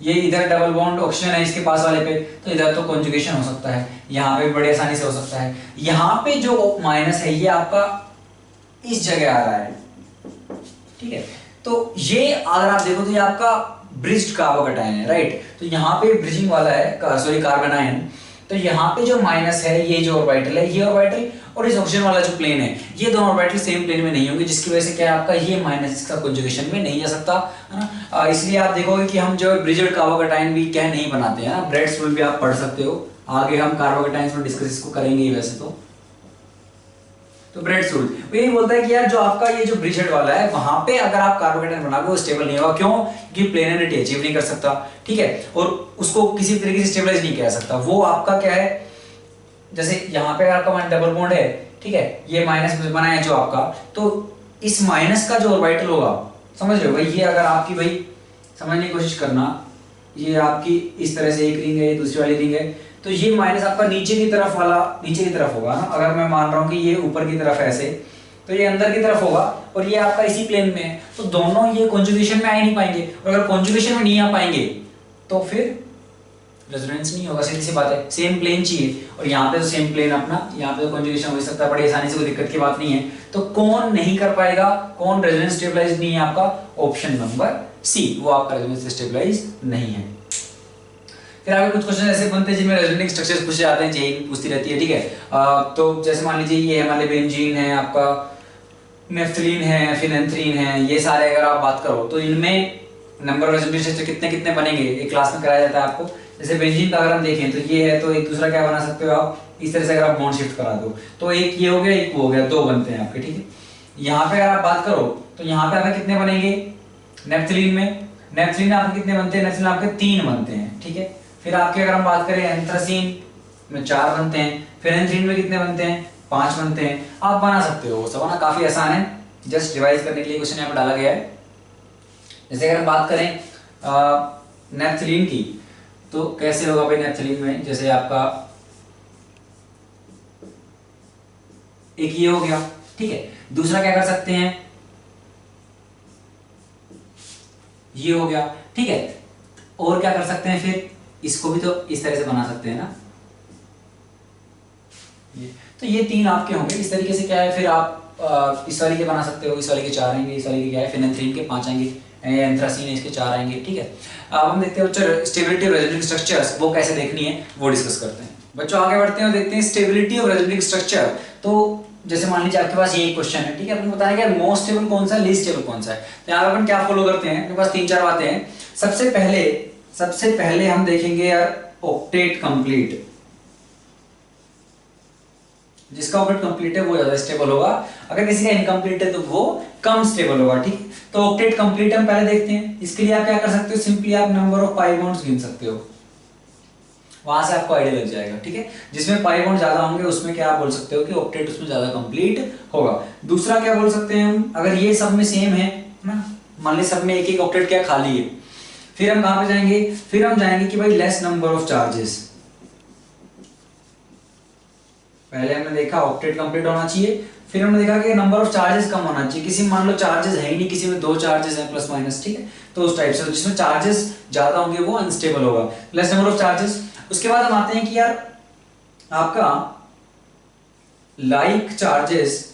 ये इधर डबल बॉन्ड ऑक्सीजन है इसके पास वाले पे, तो इधर तो कॉन्जुगेशन हो सकता है, यहाँ पे भी बड़ी आसानी से हो सकता है। यहाँ पे जो माइनस है ये आपका इस जगह आ रहा है, ठीक है। तो ये अगर आप देखो तो ये आपका ब्रिज्ड कार्बोकैटायन है, राइट। तो यहाँ पे ब्रिजिंग वाला है, सॉरी कार्बन आयन। तो यहाँ पे जो माइनस है, ये जो ऑर्बिटल है, ये ऑर्बिटल और इस ऑक्सीजन वाला जो प्लेन है, ये दोनों ऑर्बिटल सेम प्लेन में नहीं होंगे, जिसकी वजह से क्या है आपका ये माइनस इसका कंजुगेशन में नहीं जा सकता, है ना। इसलिए आप देखोगे कि हम जो ब्रिज्ड कार्बोकैटायन भी क्या नहीं बनाते हैं ना, ब्रेड्स रूल भी आप पढ़ सकते हो, आगे हम कार्बोकैटायंस में डिस्कस इसको करेंगे ही वैसे तो ब्रेड्स रूल यही बोलता है कि यार जो आपका ये जो ब्रिजहेड वाला है, वहां पे अगर आप कार्बोकैटायन बनाओगे वो स्टेबल नहीं होगा। क्यों? कि प्लेनरिटी अचीव नहीं कर सकता, ठीक है, और उसको किसी तरीके से स्टेबलाइज नहीं किया जा सकता। वो आपका क्या है, जैसे यहाँ पे आपका डबल बॉन्ड है, ठीक है, ये माइनस बना है जो आपका, तो इस माइनस का जो ऑर्बिटल होगा, समझ रहे हो भाई, ये अगर आपकी भाई समझने की कोशिश करना, ये आपकी इस तरह से एक रिंग है, ये दूसरी वाली रिंग है, तो ये माइनस आपका नीचे की तरफ वाला नीचे की तरफ होगा ना। अगर मैं मान रहा हूँ कि ये ऊपर की तरफ ऐसे, तो ये अंदर की तरफ होगा और ये आपका इसी प्लेन में है, तो दोनों ये कॉन्जुगेशन में आ ही नहीं पाएंगे, और अगर कॉन्जुगेशन में नहीं आ पाएंगे तो फिर रेजोनेंस नहीं होगा, सीधी सी बात है। सेम प्लेन चाहिए, और यहाँ पे तो सेम प्लेन अपना, यहाँ पे तो कॉन्जुगेशन हो सकता है बड़ी आसानी से, कोई दिक्कत की बात नहीं है। तो कौन नहीं कर पाएगा, कौन रेजोनेंस स्टेबलाइज नहीं है आपका? ऑप्शन नंबर सी, वो आपका रेजोनेंस स्टेबलाइज नहीं है। फिर आगे कुछ क्वेश्चन ऐसे बनते हैं जिनमें रेजोनेटिंग स्ट्रक्चर्स पूछे जाते हैं, जेई पूछती रहती है, ठीक है। तो जैसे मान लीजिए ये हमारे बेंजीन है, आपका नेफ्थलीन है, फिनेंथ्रीन है, ये सारे अगर आप बात करो तो इनमें नंबर ऑफ रेजोनेटिंग स्ट्रक्चर कितने कितने बनेंगे, एक क्लास में कराया जाता है आपको। जैसे बेंजीन का अगर हम देखें तो ये है, तो एक दूसरा क्या बना सकते हो आप, इस तरह से अगर आप बॉन्ड शिफ्ट करा दो तो एक ये हो गया, एक वो हो गया, दो बनते हैं आपके, ठीक है। यहाँ पे अगर आप बात करो तो यहाँ पे आपके कितने बनेंगे, नेफ्थलीन में आपके कितने बनते हैं, नेफ्थलीन आपके 3 बनते हैं, ठीक है। फिर आपके अगर हम बात करें एंथ्रासीन में 4 बनते हैं, फिनेंथ्रीन में कितने बनते हैं, 5 बनते हैं। आप बना सकते हो, सब ना काफी आसान है, जस्ट रिवाइज करने के लिए क्वेश्चन यहाँ पे डाला गया है। जैसे अगर हम बात करें नेफ्थलीन की, तो कैसे होगा भाई नेफ्थलीन में, जैसे आपका एक ये हो गया, ठीक है। दूसरा क्या कर सकते हैं, ये हो गया, ठीक है। और क्या कर सकते हैं, फिर इसको भी तो इस तरह से बना सकते हैं ना, तो ये 3 आपके होंगे इस तरीके से। क्या है, फिर आप इस वाली के बना सकते हो, इस वाली के 4 आएंगे, इस वाली के क्या है, फिनेंथ्रीन के 5 आएंगे, एंथ्रासीन है इसके 4 आएंगे, ठीक है। अब हम देखते हैं स्टेबिलिटी ऑफ रेजोनेटिंग स्ट्रक्चर्स, वो कैसे देखनी है वो डिस्कस करते हैं। बच्चों आगे बढ़ते हैं और देखते हैं स्टेबिलिटी ऑफ रेजोनेटिंग स्ट्रक्चर। तो जैसे मान लीजिए आपके पास ये क्वेश्चन है, ठीक है, अपन बताएंगे मोस्ट स्टेबल कौन सा है, लीस्ट स्टेबल कौन सा है। तो यहाँ अपन क्या फॉलो करते हैं, अपने पास 3-4 बातें हैं। सबसे पहले हम देखेंगे यार ऑक्टेट कंप्लीट, जिसका ऑक्टेट कंप्लीट है वो ज्यादा स्टेबल होगा, अगर किसी का इनकम्प्लीट है तो वो कम स्टेबल होगा, ठीक। तो ऑक्टेट कंप्लीट हम पहले देखते हैं। इसके लिए आप क्या कर सकते हो, सिंपली आप नंबर ऑफ पाई बॉन्ड्स गिन सकते हो, वहां से आपको आइडिया लग जाएगा, ठीक है। जिसमें पाई बॉन्ड ज्यादा होंगे उसमें क्या आप बोल सकते हो कि ऑक्टेट उसमें ज्यादा कंप्लीट होगा। दूसरा क्या बोल सकते हैं हम, अगर ये सब में सेम है ना, मान ली सब में एक एक ऑक्टेट क्या खाली है, फिर हम कहां पे जाएंगे, फिर हम जाएंगे कि भाई लेस नंबर ऑफ चार्जेस। पहले हमने देखा ऑक्टेट कंप्लीट होना चाहिए, फिर हमने देखा कि नंबर ऑफ चार्जेस कम होना चाहिए। किसी मान लो चार्जेस है ही नहीं, किसी में 2 चार्जेस हैं प्लस माइनस, ठीक है, तो उस टाइप से जिसमें चार्जेस ज्यादा होंगे वो अनस्टेबल होगा, लेस नंबर ऑफ चार्जेस। उसके बाद हम आते हैं कि यार आपका लाइक चार्जेस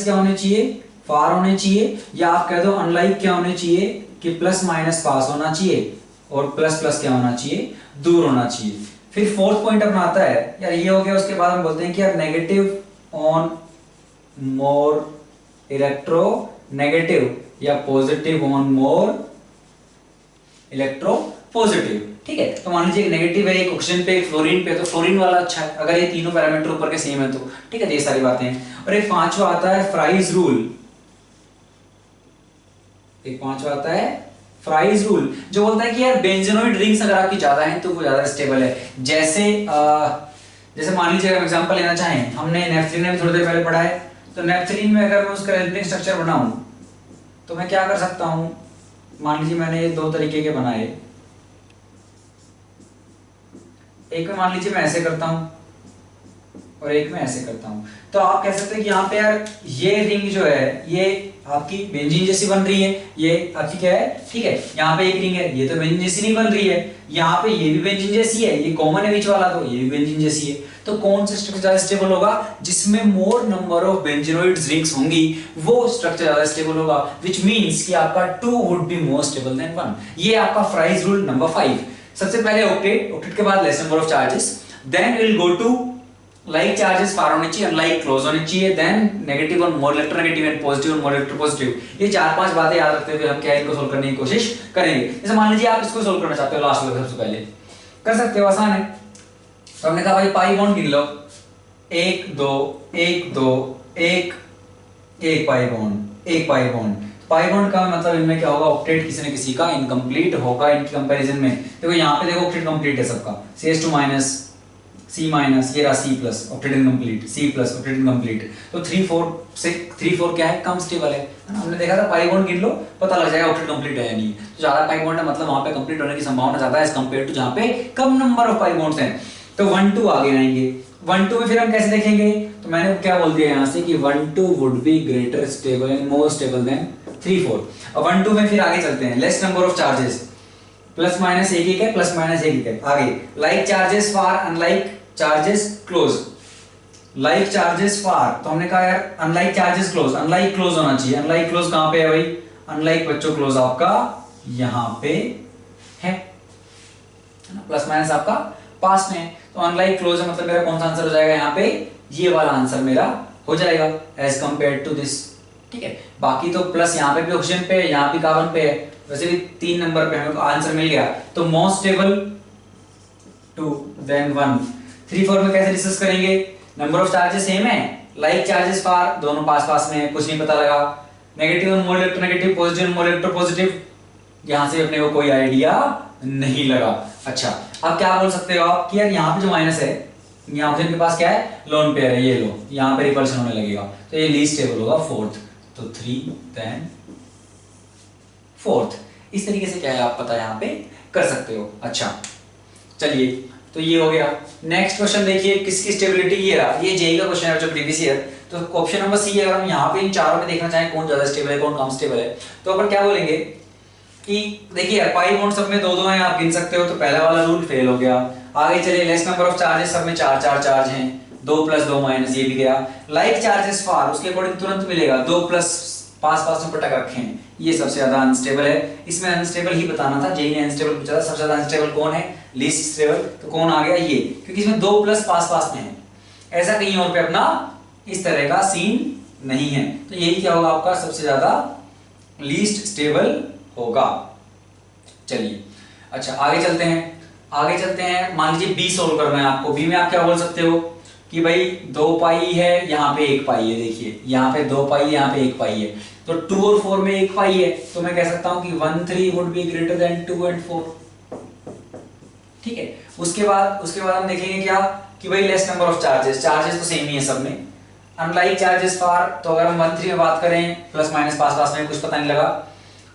क्या होने चाहिए, फार होने चाहिए, या आप कह दो अनलाइक क्या होने चाहिए कि प्लस माइनस पास होना चाहिए, और प्लस प्लस क्या होना चाहिए, दूर होना चाहिए। फिर 4th पॉइंट अपना आता है यार, ये हो गया। उसके बाद हम बोलते हैं कि यार negative on more electronegative, या positive on more electropositive, ठीक है। तो मान लीजिए एक नेगेटिव है, एक ऑक्सीजन पे, एक फ्लोरीन पे, तो फ्लोरीन वाला अच्छा है अगर ये तीनों पैरामीटर ऊपर के सेम है तो, ठीक है। ये सारी बातें हैं। और एक 5वां आता है फ्राइज रूल, फ्राइज रूल जो बोलता है कि यार बेंजोनोइड रिंग्स अगर आपकी ज्यादा हैं तो वो ज्यादा स्टेबल है। जैसे मान लीजिए अगर एग्जांपल लेना चाहें, हमने नेफ्थलीन में थोड़ी देर पहले पढ़ा है, तो नेफ्थलीन में अगर मैं उसका रेजोनेटिंग स्ट्रक्चर बनाऊं तो मैं क्या कर सकता हूं, मान लीजिए मैंने ये दो तरीके के बनाए, एक में मान लीजिए मैं ऐसे करता हूं और एक में ऐसे करता हूं, तो आप कह सकते हैं कि यहाँ पे यार ये रिंग जो है ये आपकी बेंजीन जैसी बन रही है, ये आपकी क्या है, ठीक है, यहाँ पे एक रिंग है, ये तो बेंजीन जैसी नहीं बन रही है, यहाँ पे ये भी बेंजीन जैसी है, ये कॉमन है बीच वाला, तो ये भी बेंजीन जैसी है। तो कौन सा स्ट्रक्चर ज्यादा स्टेबल होगा, जिसमें मोर नंबर ऑफ बेंजीनोइड्स रिंग्स होंगी वो स्ट्रक्चर ज्यादा स्टेबल होगा, व्हिच मींस कि आपका 2 would be more stable then 1। ये आपका फ्राइज रूल नंबर 5। सबसे पहले ऑक्टेट, ऑक्टेट के बाद less number of charges, then will go to like charges far होनी चाहिए, unlike close होनी चाहिए, then negative और more electronegative and positive और more electropositive। ये 4-5 बातें याद रखते हुए हम क्या इनको सोल्व करने की कोशिश करेंगे। जैसे मान लीजिए आप इसको सोल्व करना चाहते हो, लास्ट में सबसे पहले कर सकते हो, आसान है। तो हमने कहा भाई पाई बॉन्ड गिन लो, 1 2 1 2 1 1 pi bond, 1 pi bond. Pi bond का मतलब इनमें क्या होगा, ऑक्टेट किसी न किसी का इनकम्प्लीट होगा इनकी कंपैरिजन में। देखो यहाँ पे देखो ऑक्टेट कंप्लीट है सबका, CS2 माइनस C माइनस, ये रहा C plus, octet incomplete, C plus octet incomplete. तो 3 4 से 3 4 क्या है, कम स्टेबल है ना। हमने देखा था पाई बॉन्ड गिन लो, पता लग जाएगा ऑक्टेट कंप्लीट है या नहीं। तो ज्यादा पाई बॉन्ड है मतलब वहां पे कंप्लीट होने की संभावना ज्यादा है एज कंपेयर टू जहां पे कम नंबर ऑफ पाई बॉन्ड्स हैं। तो 1 2 आगे आएंगे, 1 2 में फिर हम कैसे देखेंगे, तो मैंने क्या बोल दिया यहां से कि 1 2 would be greater stable and more stable then 3 4। अब 1 2 में फिर आगे चलते हैं, less number of charges, plus minus एक एक है, प्लस माइनस एक एक है। आगे like charges far unlike charges close, like charges far, तो हमने कहा यार unlike charges close, unlike close होना चाहिए। अनलाइक क्लोज कहां पे है भाई, अनलाइक बच्चों क्लोज आपका यहां पे है ना, प्लस माइनस आपका पास में है। तो अनलाइक क्लोज है मतलब मेरा कौन सा आंसर हो जाएगा यहाँ पे, ये वाला आंसर मेरा हो जाएगा एज कंपेयर टू दिस, ठीक है। बाकी तो प्लस यहाँ पे भी ऑक्सीजन पे है, यहाँ भी कार्बन पे है, वैसे भी 3 नंबर पे हमें आंसर मिल गया। तो मोस्ट स्टेबल 2 देन 1। 3 4 में कैसे डिस्कस करेंगे, नंबर ऑफ चार्जेस सेम है, लाइक चार्जेस फार दोनों पास पास में है, कुछ नहीं पता लगा, नेगेटिव और मोर इलेक्ट्रोनेगेटिव, पॉजिटिव और मोर इलेक्ट्रोपॉजिटिव, यहां से अपने को कोई आइडिया नहीं लगा। अच्छा अब क्या बोल सकते हो आप कि यार यहाँ पे जो माइनस है, यहाँ ऑक्सीजन के पास क्या है, लोन पेयर है, ये लो यहाँ पे रिपल्शन होने लगेगा, तो ये लीस्ट स्टेबल होगा 4th, तो 3 देन 4th। इस तरीके से क्या है आप पता यहाँ पे कर सकते हो। अच्छा चलिए तो ये हो गया। नेक्स्ट क्वेश्चन देखिए, किसकी स्टेबिलिटी, ये रहा, ये जेई का क्वेश्चन है जो प्रीवियस ईयर। तो ऑप्शन नंबर सी, अगर हम यहाँ पे इन चारों में देखना चाहें कौन ज्यादा स्टेबल है कौन कम स्टेबल है, तो अपन क्या बोलेंगे कि देखिए पाई बॉन्ड सब में 2 2 हैं, आप गिन सकते हो, तो पहला वाला रूल फेल हो गया। आगे चलिए, लेस नंबर ऑफ चार्जेस सब में 4 4 चार्ज हैं, 2 + 2 - ये भी गया। लाइक चार्जेस फार, उसके अकॉर्डिंग तुरंत मिलेगा, 2 प्लस पास पास में पटक रखे हैं, ये सबसे ज्यादा अनस्टेबल है। इसमें अनस्टेबल ही बताना था, जेई ने अनस्टेबल पूछा था, सबसे ज्यादा अनस्टेबल कौन है, लीस्ट स्टेबल, तो कौन आ गया ये, क्योंकि इसमें 2 प्लस पास पास में है, ऐसा कहीं और पे अपना इस तरह का सीन नहीं है। तो यही क्या होगा आपका सबसे ज्यादा लीस्ट स्टेबल होगा। चलिए अच्छा आगे चलते हैं, मान लीजिए बी सोल्व करना है आपको। बी में आप क्या बोल सकते हो कि भाई 2 पाई है, यहाँ पे 1 पाई है, देखिए यहाँ पे 2 पाई है, यहाँ पे 1 पाई है, तो 2 और 4 में 1 पाई है, तो मैं कह सकता हूं कि 1 3 would be greater than 2 and 4, ठीक है। उसके बाद हम देखेंगे क्या कि भाई लेस नंबर ऑफ चार्जेस तो सेम ही है सब में, अनलाइक चार्जेस फार, तो अगर हम 1 3 में बात करें, प्लस माइनस पास पास में, कुछ पता नहीं लगा।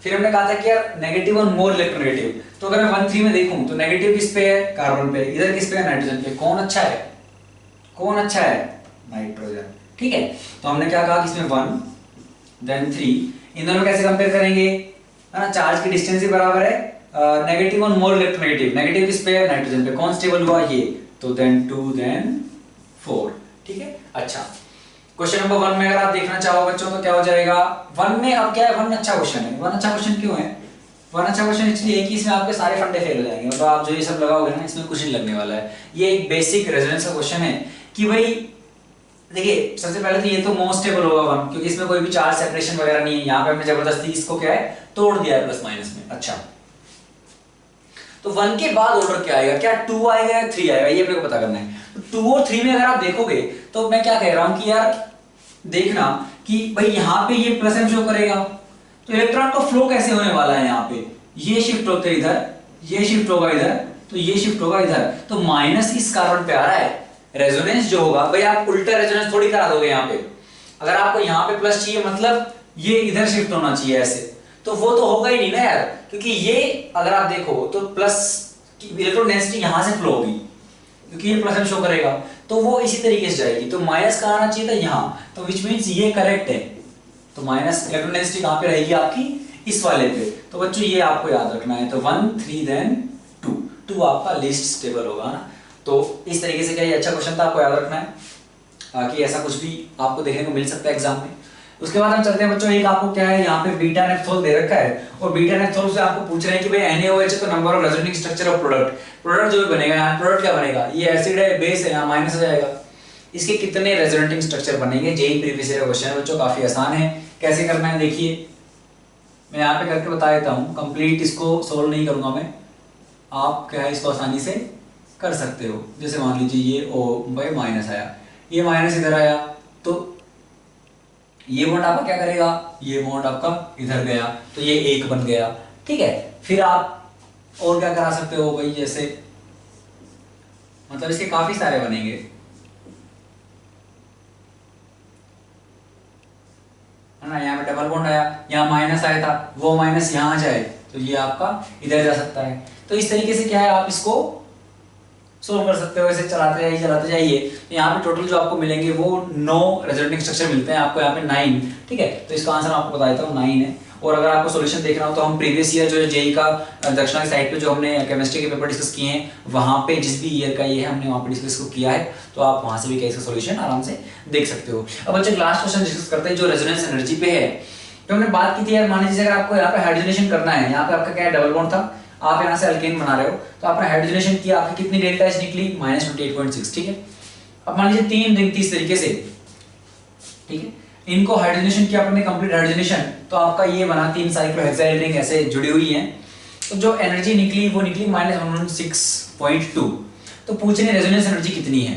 फिर हमने कहा था कि यार नेगेटिव और मोर इलेक्ट्रोनेगेटिव, तो अगर मैं 1 3 में देखूं तो नेगेटिव किस पे है, कार्बन पे, इधर किस पे है, नाइट्रोजन पे। कौन अच्छा है, नाइट्रोजन, ठीक है। तो हमने क्या कहा कि इसमें 1 देन 3, इन दोनों कैसे कंपेयर करेंगे, है ना, चार्ज की डिस्टेंस ही बराबर है, नेगेटिव और मोर इलेक्ट्रोनेगेटिव, नेगेटिव किस पे है, नाइट्रोजन पे, कौन स्टेबल हुआ ये, तो देन 2 देन 4, ठीक है। अच्छा क्वेश्चन नंबर 1 में अगर आप देखना चाहो बच्चों तो क्या हो जाएगा, 1 में अब क्या है, 1 अच्छा क्वेश्चन है। 1 अच्छा क्वेश्चन क्यों है, 1 अच्छा क्वेश्चन इसलिए है कि इसमें आपके सारे फंडे फेल हो जाएंगे, तो आप जो ये सब लगाओगे ना इसमें कुछ नहीं लगने वाला है। ये एक बेसिक रेजोनेंस का क्वेश्चन है कि भाई देखिए सबसे पहले तो ये तो मोस्ट स्टेबल होगा 1, क्योंकि इसमें कोई भी चार्ज सेपरेशन वगैरह नहीं है, यहाँ पे हमने जबरदस्ती इसको क्या है तोड़ दिया है प्लस माइनस में। अच्छा तो 1 के बाद ऑर्डर क्या आएगा, क्या 2 आएगा या 3 आएगा, ये अपने को पता करना है। तो 2 और 3 में अगर आप देखोगे तो मैं क्या कह रहा हूं कि यार देखना कि भाई यहाँ पे ये प्लस एम शो करेगा, तो इलेक्ट्रॉन का फ्लो कैसे होने वाला है, यहाँ पे ये शिफ्ट होते इधर, ये शिफ्ट होगा इधर, तो ये शिफ्ट होगा इधर, तो माइनस इस कार्बन पे आ रहा है। रेजोनेंस जो होगा भाई आप उल्टा रेजोनेंस थोड़ी करा दोगे, यहाँ पे अगर आपको यहाँ पे प्लस चाहिए मतलब ये इधर शिफ्ट होना चाहिए ऐसे, तो वो तो होगा ही नहीं ना यार, क्योंकि ये अगर आप देखो तो प्लस इलेक्ट्रॉन डेंसिटी यहां से फ्लो होगी, क्योंकि ये प्लस शो करेगा, तो वो इसी तरीके से जाएगी, तो माइनस कहाँ आना चाहिए था यहाँ, तो विच मीन्स ये करेक्ट है। तो माइनस इलेक्ट्रॉन डेंसिटी कहाँ पे रहेगी आपकी, इस वाले पे। तो बच्चों ये आपको याद रखना है। तो 1 3 देन 2, 2 आपका लीस्ट स्टेबल होगा ना। तो इस तरीके से क्या ये अच्छा क्वेश्चन था, आपको याद रखना है कि ऐसा कुछ भी आपको देखने को मिल सकता है एग्जाम में। उसके बाद हम चलते हैं बच्चों, एक आपको क्या है यहाँ पे बीटा नेप्थोल दे रखा है, और बीटा नेप्थोल से आपको पूछ रहे हैं कि भाई NaOH तो number of resonating structure of product जो भी बनेगा यहाँ, प्रोडक्ट क्या बनेगा, ये एसिड है बेस है, यहाँ माइनस हो जाएगा, इसके कितने रेजोनेटिंग स्ट्रक्चर बनेंगे। जेई प्रीवियस ईयर क्वेश्चन है बच्चों, काफी आसान है। कैसे करना है देखिए, मैं यहाँ पे करके बता देता हूँ, कंप्लीट इसको सोल्व नहीं करूंगा मैं, आप क्या है इसको आसानी से कर सकते हो। जैसे मान लीजिए ये ओ भाई माइनस आया, ये माइनस इधर आया, तो ये बॉन्ड आपका क्या करेगा, ये बॉन्ड आपका इधर गया, तो ये एक बन गया, ठीक है। फिर आप और क्या करा सकते हो भाई, जैसे मतलब इसके काफी सारे बनेंगे, है ना। यहाँ पे डबल बॉन्ड आया, यहाँ माइनस आया था, वो माइनस यहाँ आ जाए, तो ये आपका इधर जा सकता है। तो इस तरीके से क्या है आप इसको सोल्व कर सकते हो, ऐसे चलाते जाइए। तो यहाँ पे टोटल जो आपको मिलेंगे वो 9 रेजोनेटिंग स्ट्रक्चर मिलते हैं आपको, यहाँ पे 9, ठीक है। तो इसका आंसर आपको बता देता हूँ 9 है। और अगर आपको सॉल्यूशन देखना हो तो हम प्रीवियस ईयर जो जेई का दक्षिणा की साइड पे जो हमने केमिस्ट्री के पेपर डिस्कस किए हैं, वहाँ पे जिस भी ईयर का ये है हमने वहाँ पे डिस्कस किया है, तो आप वहाँ से भी इसका सॉल्यूशन आराम से देख सकते हो। अब बच्चे लास्ट क्वेश्चन डिस्कस करते हैं जो रेजोनेंस एनर्जी पे है। तो हमने बात की थी यार, मान लीजिए अगर आपको यहाँ पे हाइड्रोजनेशन करना है, यहाँ पे आपका क्या है डबल बॉन्ड था, आप यहाँ से अल्केन बना रहे हो, तो आपने हाइड्रोजनेशन किया, आपकी कितनी डेल्टा एच निकली, -28.6, ठीक है। अब मान लीजिए 3 रिंग थी इस तरीके से, ठीक है, इनको हाइड्रोजनेशन किया आपने, कंप्लीट हाइड्रोजनेशन, तो आपका ये बना 3 साइक्लोहेक्साइल रिंग ऐसे जुड़ी हुई हैं। तो जो एनर्जी निकली वो निकली -116.2। तो पूछ रहे रेजोनेंस एनर्जी कितनी है।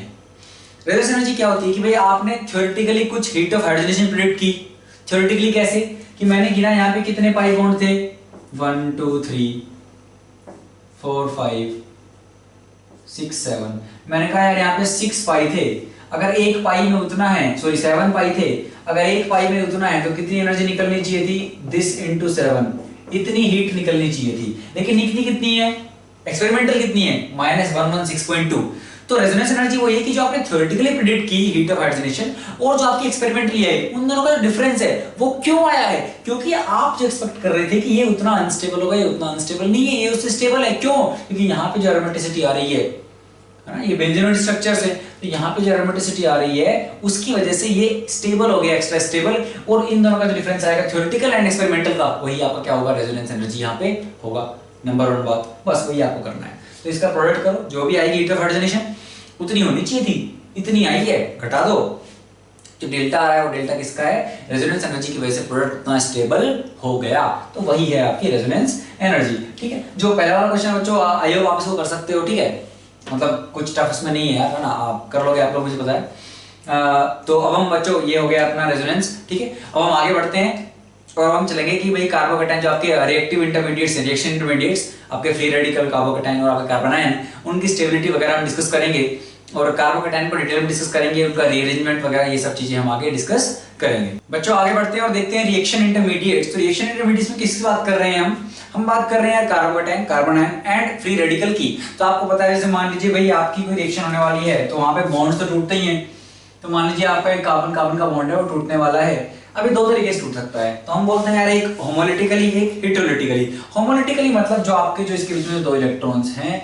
रेजोनेंस एनर्जी क्या होती है कि भाई आपने थ्योरेटिकली कुछ हीट ऑफ हाइड्रोजनेशन प्रेडिक्ट की। थ्योरेटिकली कैसे, कि मैंने गिना यहाँ पे कितने पाई बॉन्ड थे, 1 2 3 4 5 6 7, मैंने कहा यार यहाँ पे 6 पाई थे, अगर एक पाई में उतना है, सॉरी 7 पाई थे, अगर एक पाई में उतना है तो कितनी एनर्जी निकलनी चाहिए थी, दिस इंटू 7, इतनी हीट निकलनी चाहिए थी। लेकिन निकली कितनी है, एक्सपेरिमेंटल कितनी है, -116.2। तो रेजोनेंस एनर्जी वो है कि जो आपने थ्योरेटिकली प्रेडिक्ट की हीट ऑफ हाइड्रोजनेशन और जो आपकी एक्सपेरिमेंटली है, उन दोनों का जो डिफरेंस है वो क्यों आया है, क्योंकि आप जो एक्सपेक्ट कर रहे थे कि ये उतना अनस्टेबल होगा, ये उतना अनस्टेबल नहीं है, ये उससे स्टेबल है। क्यों, क्योंकि यहाँ पे जो एरोमेटिसिटी आ रही है ना, ये बेंजीनोइड स्ट्रक्चर से, तो यहाँ पे जो एरोमेटिसिटी आ रही है उसकी वजह से ये स्टेबल हो गया, एक्स्ट्रा स्टेबल। और इन दोनों का जो डिफरेंस आएगा थ्योरेटिकल एंड एक्सपेरिमेंटल का, वही आपका क्या होगा, रेजोनेंस एनर्जी यहाँ पे होगा। नंबर 1 बात, बस वही आपको करना है। तो इसका प्रोडक्ट करो, जो भी आएगी हीट ऑफ हाइड्रोजनेशन उतनी होनी चाहिए थी, इतनी आई है, घटा दो, जो डेल्टा आ रहा है वो डेल्टा किसका है, रेजोनेंस एनर्जी की वजह से प्रोडक्ट उतना स्टेबल हो गया, तो वही है आपकी रेजोनेंस एनर्जी, ठीक है। जो पहला वाला क्वेश्चन बच्चों आई होप आप इसको कर सकते हो, ठीक है, मतलब कुछ टफ इसमें नहीं है यार, है ना, आप कर लोगे, आप लोग मुझे पता है। तो अब हम बच्चों ये हो गया अपना रेजोनेंस, ठीक है। अब हम आगे बढ़ते हैं और हम चलेंगे कि भाई कार्बोकैटायन जो आपके रिएक्टिव इंटरमीडिएट्स हैं, रिएक्शन इंटरमीडिएट्स, आपके फ्री रेडिकल कार्बोकैटायन और आपके कार्बन आयन, उनकी स्टेबिलिटी वगैरह हम डिस्कस करेंगे, और कार्बोकैटायन को डिटेल में डिस्कस करेंगे, उनका रीअरेंजमेंट वगैरह ये सब चीजें हम आगे डिस्कस करेंगे। बच्चों आगे बढ़ते हैं और देखते हैं रिएक्शन इंटरमीडिएट्स। तो रिएक्शन इंटरमीडिएट्स में किसकी बात कर रहे हैं हम बात कर रहे हैं carbocation, carbon ion and free radical की। तो आपको पता है, जैसे मान लीजिए भाई आपकी कोई रिएक्शन होने वाली है, तो वहां पे बॉन्ड्स तो टूटते ही हैं। तो मान लीजिए आपका एक कार्बन कार्बन का बॉन्ड है, वो टूटने वाला है। अभी 2 तरीके से टूट सकता है, तो हम बोलते हैं यार एक होमोलिटिकली, एक हेटेरोलिटिकली। होमोलिटिकली मतलब जो आपके जो इसके बीच में 2 इलेक्ट्रॉन्स हैं,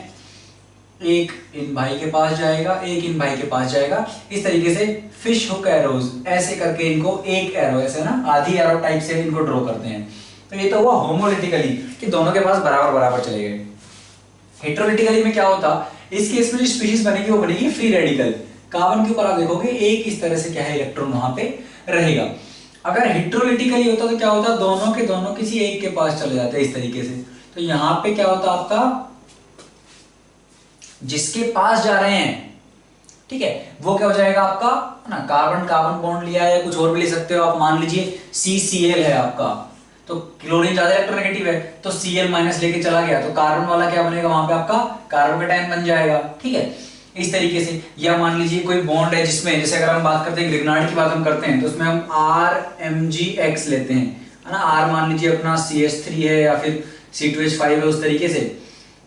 एक इन भाई के पास जाएगा, एक इन भाई के पास जाएगा, इस तरीके से फिश हुक एरोज ऐसे करके इनको एक एरो ऐसे ना आधी एरो टाइप से इनको ड्रॉ करते हैं। तो ये तो हुआ होमोलिटिकली कि दोनों के पास बराबर बराबर चले गए। हेटेरोलिटिकली में क्या होता, इस केस में जो स्पीशीज बनेगी वो बनेगी फ्री रेडिकल। कार्बन के ऊपर आप देखोगे एक इस तरह से क्या है इलेक्ट्रॉन वहां पे रहेगा। अगर हेटेरोलिटिकली होता तो क्या होता, दोनों के दोनों किसी एक के पास चले जाते इस तरीके से। तो यहाँ पे क्या होता आपका, जिसके पास जा रहे हैं, ठीक है, वो क्या हो जाएगा आपका, है ना, कार्बन कार्बन बॉन्ड लिया है, कुछ और भी ले सकते हो आप। मान लीजिए CCl है आपका, तो क्लोरीन ज्यादा इलेक्ट्रोनेगेटिव है, तो Cl माइनस लेके चला गया, तो कार्बन वाला क्या बनेगा वहां पे आपका कार्बोकैटायन बन जाएगा, ठीक है, इस तरीके से। या मान लीजिए कोई बॉन्ड है जिसमें, जैसे अगर हम बात करते हैं ग्रिग्नार्ड की बात हम करते हैं, तो उसमें हम RMgX लेते हैं, है ना। R मान लीजिए अपना CH3 है या फिर C2H5 है उस तरीके से,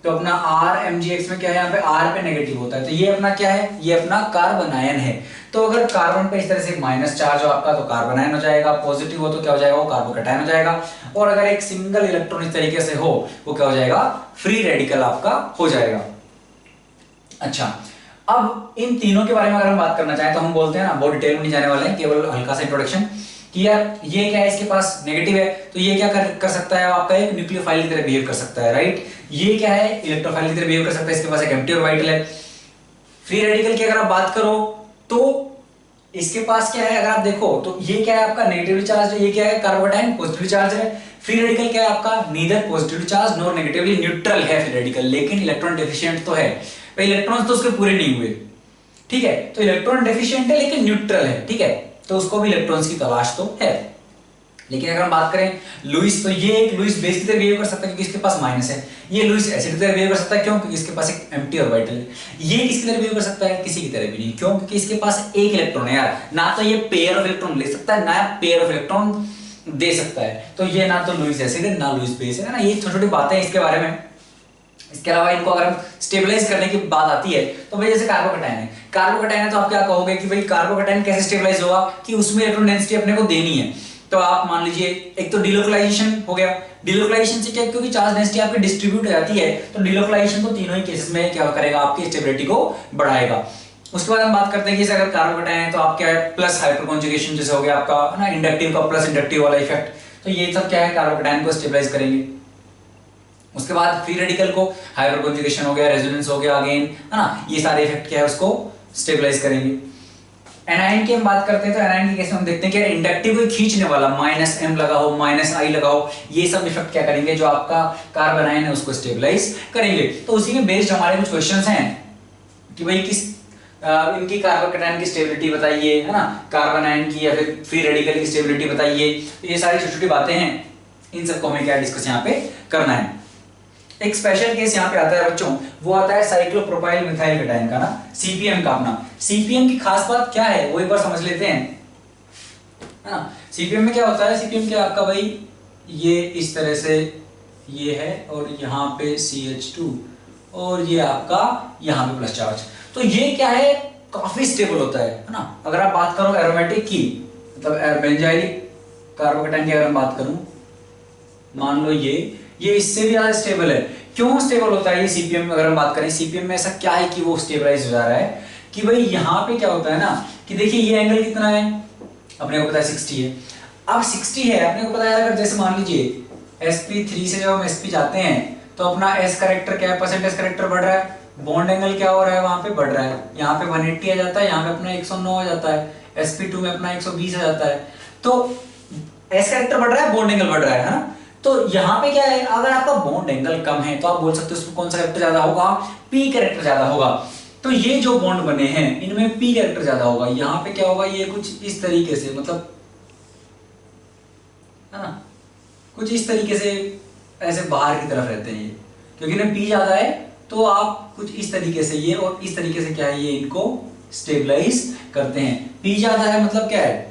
तो अपना RMgx में क्या है, यहाँ पे R पे नेगेटिव होता है, तो ये अपना क्या है, ये अपना कार्बन आयन है। तो अगर कार्बन पे इस तरह से माइनस चार्ज हो आपका तो कार्बन आयन हो जाएगा, पॉजिटिव हो तो क्या हो जाएगा, वो कार्बोकैटायन हो जाएगा, और अगर एक सिंगल इलेक्ट्रॉन इस तरीके से हो वो क्या हो जाएगा, फ्री रेडिकल आपका हो जाएगा। अच्छा, अब इन तीनों के बारे में अगर हम बात करना चाहें तो हम बोलते हैं ना, बहुत डिटेल में नहीं जाने वाले हैं, केवल हल्का सा इंट्रोडक्शन कि यार ये क्या है, इसके पास नेगेटिव है तो ये क्या कर सकता है, आपका एक न्यूक्लियोफाइल की तरह बिहेव कर सकता है, राइट। ये क्या है, इलेक्ट्रोफाइल की तरह बिहेव कर सकता है, इसके पास एक एम्प्टी ऑर्बिटल है। फ्री रेडिकल की अगर आप बात करो तो इसके पास क्या है, अगर आप देखो तो ये क्या है आपका नेगेटिवली चार्ज है, ये क्या है कार्बोकैटायन पॉजिटिवली चार्ज है। फ्री रेडिकल क्या है आपका, neither positively charge nor negatively neutral है फ्री रेडिकल, लेकिन इलेक्ट्रॉन डेफिशिएंट तो है, इलेक्ट्रॉन्स तो उसके पूरे नहीं हुए, ठीक है। तो इलेक्ट्रॉन डेफिशिएंट है लेकिन न्यूट्रल है, ठीक है, तो उसको भी इलेक्ट्रॉन्स की तलाश तो है। लेकिन अगर हम बात करें लुईस, तो ये एक लुईस बेस की तरह बिहेव कर सकता है क्योंकि इसके पास माइनस है। ये लुईस एसिड की तरह बिहेव कर सकता है, क्यों, क्योंकि इसके पास एक एम्प्टी ऑर्बिटल है। ये किसकी तरह बिहेव कर सकता है, किसी की तरह भी नहीं, क्यों, क्योंकि इसके पास एक इलेक्ट्रॉन है यार, ना तो ये पेयर ऑफ इलेक्ट्रॉन ले सकता है, ना पेयर ऑफ इलेक्ट्रॉन दे सकता है, तो ये ना तो लुईस एसिड है ना लुईस बेस है ना। ये छोटी छोटी बातें हैं इसके बारे में। इसके अलावा इनको अगर हम स्टेबलाइज करने की बात आती है तो भाई जैसे कार्बोकैटायन है, कार्बोकैटायन है तो आप क्या कहोगे कि भाई कार्बोकैटायन कैसे स्टेबलाइज होगा, कि उसमें इलेक्ट्रॉन डेंसिटी अपने को देनी है। तो आप मान लीजिए एक तो डिलोकलाइजेशन हो गया, डिलोकलाइजेशन से क्या, क्योंकि चार्ज डेंसिटी आपकी डिस्ट्रीब्यूट हो जाती है, तो डिलोकलाइजेशन तो तीनों ही केसेस में क्या करेगा, आपकी स्टेबिलिटी को बढ़ाएगा। उसके बाद हम बात करते हैं कि अगर कार्बोकैटायन है तो आप क्या है, प्लस हाइपरकॉन्जुगेशन जैसे हो गया आपका ना, इंडक्टिव का प्लस इंडक्टिव वाला इफेक्ट, तो ये सब क्या है कार्बोकैटायन को स्टेबलाइज करेंगे। उसके बाद फ्री रेडिकल को हाइपरकॉन्जुगेशन हो गया, रेजोनेंस हो गया अगेन, है ना, ये सारे इफेक्ट क्या है उसको स्टेबलाइज करेंगे। एनायन की हम बात करते हैं तो एनायन के केस में हम देखते हैं कि इंडक्टिव को खींचने वाला -m लगा हो, -I लगा हो, ये सब इफेक्ट क्या करेंगे, जो आपका कार्बन आयन है उसको स्टेबलाइज करेंगे। तो उसी में बेस्ड हमारे कुछ क्वेश्चंस हैं कि भाई किस इनकी कार्बोकैटायन की स्टेबिलिटी बताइए, है ना, कार्बन आयन की या फिर फ्री रेडिकल की स्टेबिलिटी बताइए। ये सारी छोटी छोटी बातें हैं, इन सबको हमें क्या डिस्कस यहाँ पे करना है। एक स्पेशल केस यहाँ पे आता है बच्चों, वो आता है साइक्लोप्रोपाइल मिथाइल कैटायन का ना, सीपीएम का अपना। सीपीएम की खास बात क्या है वो एक बार समझ लेते हैं, है ना। सीपीएम में क्या होता है, सीपीएम क्या आपका भाई, ये इस तरह से ये है और यहाँ पे CH2 और ये आपका यहाँ पे प्लस चार्ज, तो ये क्या है काफी स्टेबल होता है ना। अगर आप बात करो एरोमेटिक की, मतलब बेंजाइलिक कार्बोकैटायन की अगर हम बात करूं, मान लो ये इससे भी ज्यादा स्टेबल है। क्यों स्टेबल होता है ये सीपीएम में, अगर हम बात करें सीपीएम में ऐसा क्या है कि वो स्टेबलाइज हो जा रहा है, कि भाई यहाँ पे क्या होता है ना कि देखिए ये एंगल कितना है, अपने को पता है 60 है। अब 60 है अपने को पता है, अगर जैसे मान लीजिए sp3 से जब हम sp जाते हैं तो अपना s करेक्टर क्या है, परसेंटेज करेक्टर बढ़ रहा है, बॉन्ड एंगल क्या हो रहा है, वहां पे बढ़ रहा है, यहाँ पे 180 आ जाता है, यहाँ पे अपना 109 आ जाता है, sp2 में अपना 120 आ जाता है। तो s करेक्टर बढ़ रहा है, बॉन्ड एंगल बढ़ रहा है ना। तो यहाँ पे क्या है, अगर आपका बॉन्ड एंगल कम है तो आप बोल सकते हो उसमें कौन सा कैरेक्टर ज्यादा होगा, p कैरेक्टर ज्यादा होगा। तो ये जो बॉन्ड बने हैं इनमें p कैरेक्टर ज्यादा होगा। यहाँ पे क्या होगा, ये कुछ इस तरीके से, मतलब है ना, कुछ इस तरीके से ऐसे बाहर की तरफ रहते हैं ये, क्योंकि इनमें p ज्यादा है तो आप कुछ इस तरीके से ये और इस तरीके से क्या है, ये इनको स्टेबलाइज करते हैं। p ज्यादा है मतलब क्या है,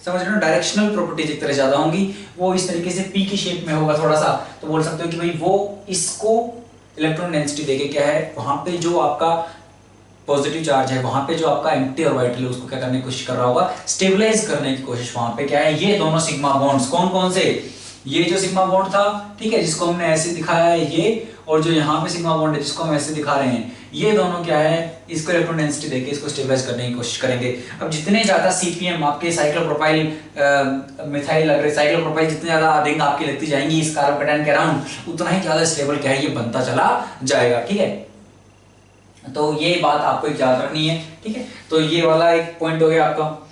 समझ रहे हो, डायरेक्शनल प्रॉपर्टीज एक तरह ज्यादा होंगी, वो इस तरीके से p की शेप में होगा थोड़ा सा, तो बोल सकते हो कि भाई वो इसको इलेक्ट्रॉन डेंसिटी देके क्या है, वहां पे जो आपका पॉजिटिव चार्ज है, वहां पे जो आपका एम्प्टी ऑर्बिटल है उसको क्या करने की कोशिश कर रहा होगा, स्टेबलाइज करने की कोशिश वहां पे क्या है, ये दोनों सिग्मा बॉन्ड्स कौन कौन से, ये जो सिग्मा बॉन्ड था, ठीक है, जिसको हमने ऐसे दिखाया है ये, और जो यहाँ पे सिग्मा बॉन्ड है जिसको हम ऐसे दिखा रहे हैं, ये दोनों क्या है, इसको इलेक्ट्रॉन डेंसिटी देके इसको स्टेबलाइज करने की कोशिश करेंगे। अब जितने ज्यादा सीपीएम आपके साइक्लोप्रोपाइल मिथाइल लग रहे, साइक्लोप्रोपाइल जितने ज्यादा रिंग आपकी लगती जाएंगी इस कार्बोकैटायन के अराउंड, उतना ही ज्यादा स्टेबल क्या है ये बनता चला जाएगा, ठीक है। तो ये बात आपको याद रखनी है, ठीक है। तो ये वाला एक पॉइंट हो गया आपका।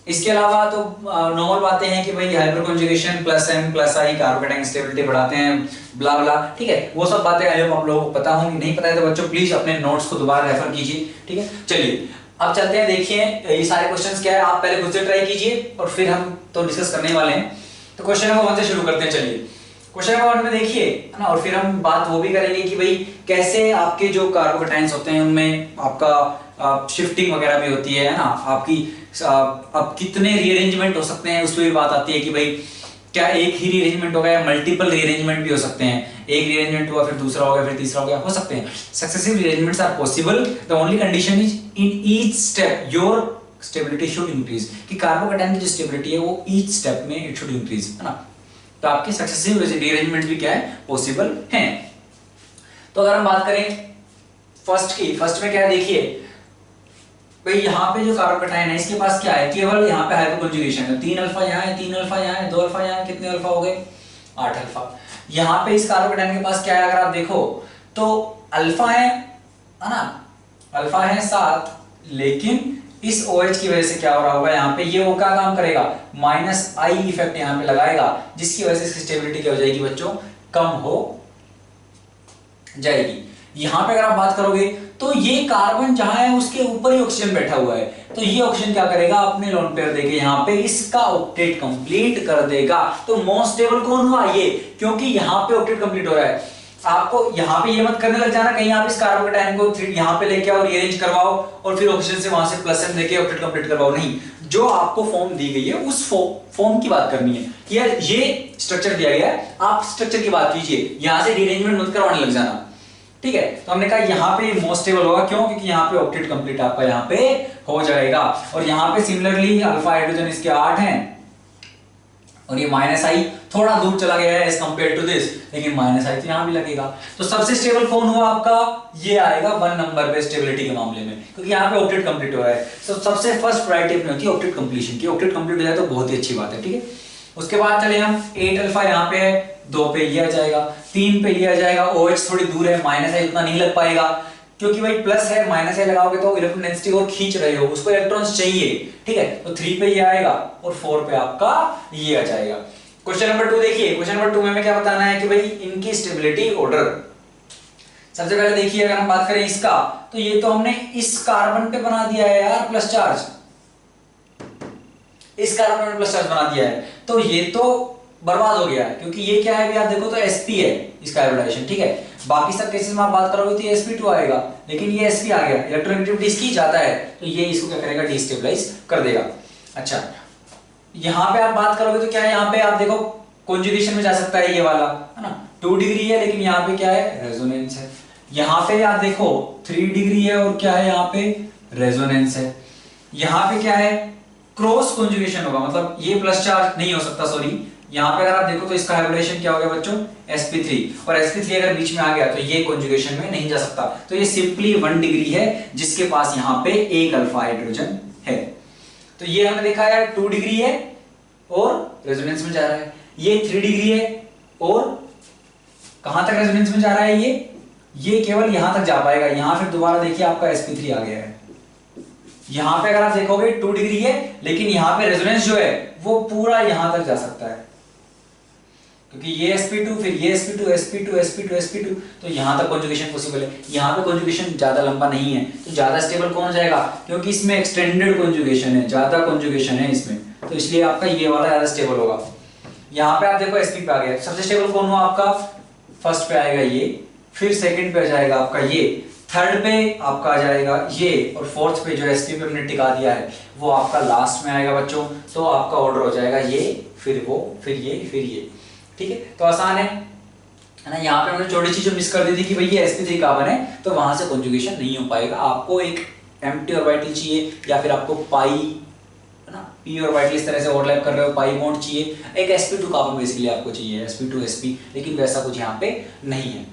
इसके अलावा तो नॉर्मल बातें हैं कि भाई hyper conjugation +m +I carbocation stability बढ़ाते हैं, ब्ला ब्ला, ठीक है, वो सब बातें आई होप आप लोगों को पता होंगी। नहीं पता है तो बच्चों प्लीज अपने नोट्स को दोबारा रेफर कीजिए, ठीक है। चलिए अब चलते हैं, देखिए ये सारे क्वेश्चंस क्या है, आप पहले खुद से ट्राई कीजिए और फिर हम तो डिस्कस करने वाले हैं। तो क्वेश्चन नंबर 1 से शुरू करते हैं। चलिए क्वेश्चन नंबर 1 में देखिए, है ना, और फिर हम बात वो भी करेंगे कि भाई कैसे आपके जो कार्बोकैटायंस होते हैं उनमें आपका शिफ्टिंग वगैरह भी होती है ना, आपकी अब कितने रीअरेंजमेंट हो सकते हैं उस पर भी बात आती है कि भाई क्या एक ही रीअरेंजमेंट होगा या मल्टीपल रीअरेंजमेंट भी हो सकते हैं? एक रीअरेंजमेंट हुआ, फिर दूसरा हो गया, फिर तीसरा हो गया, हो सकते हैं। Successive rearrangements are possible, the only condition is in each step your stability should increase, कि कार्बोकैटायन की जो स्टेबिलिटी है वो ईच स्टेप में इट शुड इंक्रीज, है ना। तो आपके सक्सेसिव रीअरेंजमेंट भी क्या है, पॉसिबल हैं। तो अगर हम बात करें फर्स्ट में क्या है, देखिए भाई यहाँ पे जो कार्बोकैटायन है इसके पास क्या है, केवल यहाँ पे हाइपोकंजुगेशन है। 3 अल्फा यहाँ है, 3 अल्फा यहाँ है, 2 अल्फा यहाँ है, कितने अल्फा हो गए, 8 अल्फा। यहाँ पे इस कार्बोकैटायन के पास क्या है, अगर आप देखो तो अल्फा है ना, अल्फा है 7, लेकिन इस OH की वजह से क्या हो रहा होगा यहाँ पे, ये वो क्या काम करेगा, -I इफेक्ट यहाँ पे लगाएगा, जिसकी वजह से इसकी स्टेबिलिटी क्या हो जाएगी बच्चों, कम हो जाएगी। यहां पे अगर आप बात करोगे तो ये कार्बन जहां है उसके ऊपर ही ऑक्सीजन बैठा हुआ है, तो ये ऑक्सीजन क्या करेगा, अपने लोन पेयर देके यहां पे इसका ऑक्टेट कंप्लीट कर देगा। तो मोस्ट स्टेबल कौन हुआ, ये, क्योंकि यहां पे ऑक्टेट कंप्लीट हो रहा है। आपको यहां पे ये मत करने लग जाना कहीं आप इस कार्बोकैटायन को यहां पे लेके आओ, रीअरेंज करवाओ और फिर ऑक्सीजन से वहां से प्लस M देके ऑक्टेट कंप्लीट करवाओ, नहीं। जो आपको फॉर्म दी गई है उस फॉर्म की बात करनी है, यार ये स्ट्रक्चर दिया गया है, आप स्ट्रक्चर की बात कीजिए, यहां से रीअरेंजमेंट मत करवाने लग जाना, ठीक है। तो हमने कहा यहाँ पे मोस्ट स्टेबल होगा, क्यों, क्योंकि यहाँ पे ऑक्टेट कंप्लीट आपका यहाँ पे हो जाएगा। और यहाँ पे सिमिलरली अल्फा हाइड्रोजन इसके 8 हैं और ये -I थोड़ा दूर चला गया है एज कंपेयर टू दिस, लेकिन -I तो यहाँ भी लगेगा। तो सबसे स्टेबल कौन हुआ आपका, ये आएगा 1 नंबर पे स्टेबिलिटी के मामले में, क्योंकि यहाँ पे ऑक्टेट कंप्लीट हो रहा है। तो सबसे फर्स्ट प्रायोरिटी अपनी होती है ऑक्टेट कंप्लीशन की, ऑक्टेट कंप्लीट हो जाए तो बहुत ही अच्छी बात है, ठीक है। उसके बाद चले हम 8 अल्फा यहाँ पे है, 2 पे ये आ जाएगा, 3 पे ये आ जाएगा, OH थोड़ी दूर है, -I उतना नहीं लग पाएगा, क्योंकि भाई प्लस है, -I लगाओगे तो इलेक्ट्रॉन डेंसिटी को खींच रहे हो, उसको इलेक्ट्रॉन्स चाहिए, ठीक है। तो 3 पे ये आएगा और 4 पे आपका ये आ जाएगा। क्वेश्चन नंबर 2 देखिए, क्वेश्चन नंबर 2 में हमें क्या बताना है कि भाई इनकी स्टेबिलिटी ऑर्डर। सबसे पहले देखिए अगर हम बात करें इसका, तो ये तो हमने इस कार्बन पे बना दिया है यार प्लस चार्ज, इस कार्बन में प्लस चार्ज बना दिया है, तो ये तो बर्बाद हो गया है, क्योंकि ये क्या है भी आप देखो तो sp है इसका हाइब्रिडाइजेशन, ठीक है। बाकी सब केसेस में आप बात करोगे तो ये sp2 आएगा, लेकिन ये sp आ गया, इलेक्ट्रोनेगेटिविटी इसकी ज्यादा है, तो ये इसको क्या करेगा, डिस्टेबलाइज कर देगा। अच्छा, यहां पे आप बात करोगे तो क्या है, यहां पे आप देखो कॉन्जुगेशन में जा सकता है ये वाला, है ना, 2 डिग्री है, लेकिन यहाँ पे क्या है, रेजोनेंस है। यहाँ पे आप देखो 3 डिग्री है और क्या है, यहाँ पे रेजोनेंस है। यहाँ पे क्या है, क्रॉस कॉन्जुगेशन होगा, मतलब ये प्लस चार्ज नहीं हो सकता, सॉरी। यहाँ पे अगर आप देखो तो इसका हाइब्रिडेशन क्या हो गया बच्चों, sp3, और sp3 अगर बीच में आ गया तो ये कॉन्जुगेशन में नहीं जा सकता, तो ये सिंपली 1 डिग्री है जिसके पास यहाँ पे 1 अल्फा हाइड्रोजन है। तो ये हमने देखा है 2 डिग्री है और रेजोनेंस में जा रहा है, ये 3 डिग्री है और कहां तक रेजोनेंस में जा रहा है, ये केवल यहां तक जा पाएगा। यहां फिर दोबारा देखिए आपका sp3 आ गया है, यहां पे अगर आप देखोगे 2 डिग्री है, लेकिन यहां पे रेजोनेंस जो है वो पूरा यहां तक जा सकता है, क्योंकि ये sp2 फिर ये sp2 sp2 sp2 sp2, तो यहां तक कॉन्जुगेशन पॉसिबल है। यहां पे कॉन्जुगेशन ज्यादा लंबा नहीं है, तो ज्यादा स्टेबल कौन हो जाएगा, क्योंकि इसमें एक्सटेंडेड कॉन्जुगेशन है, ज्यादा कॉन्जुगेशन है इसमें, तो इसलिए आपका ये वाला ज्यादा स्टेबल होगा। यहां पे आप देखो sp पे आ गया, सबसे स्टेबल कौन हुआ आपका, फर्स्ट पे आएगा ये, फिर सेकंड पे आ जाएगा आपका ये, थर्ड पे आपका आ जाएगा ये, और फोर्थ पे जो sp पे हमने टिका दिया है वो आपका लास्ट में आएगा बच्चों। तो आपका ऑर्डर हो जाएगा ये, फिर वो, फिर ये, फिर ये, ठीक है। तो आसान है ना। यहाँ पे हमने छोटी चीज मिस कर दी थी कि भाई ये sp3 कार्बन है, तो वहां से कॉन्जुगेशन नहीं हो पाएगा, आपको एक एम्प्टी ऑर्बिटल चाहिए, या फिर आपको पाई, है ना, p ऑर्बिटल इस तरह से ओवरलैप कर रहे हो, पाई बॉन्ड चाहिए, एक sp2 कार्बन बेसिकली आपको चाहिए, sp2 sp, लेकिन वैसा कुछ यहाँ पे नहीं है।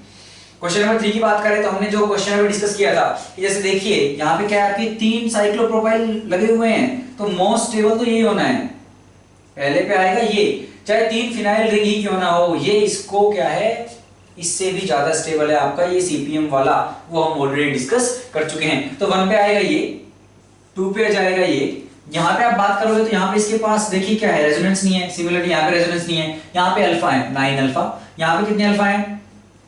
क्वेश्चन नंबर 3 की बात करें तो हमने जो क्वेश्चन में डिस्कस किया था कि जैसे देखिए यहाँ पे क्या है, आपके 3 साइक्लोप्रोपाइल लगे हुए हैं, तो मोस्ट स्टेबल तो यही होना है, पहले पे आएगा ये, चाहे 3 फिनाइल रिंग ही क्यों ना हो, ये इसको क्या है, इससे भी ज्यादा स्टेबल है आपका ये CPM वाला, वो हम ऑलरेडी डिस्कस कर चुके हैं। तो 1 पे आएगा ये, 2 पे जाएगा ये। यहाँ पे आप बात करोगे तो यहाँ पे इसके पास देखिए क्या है, रेजोनेंस नहीं है, सिमिलरली यहाँ पे रेजोनेंस नहीं है, यहाँ पे अल्फा है 9 अल्फा, यहाँ पे कितने अल्फा है,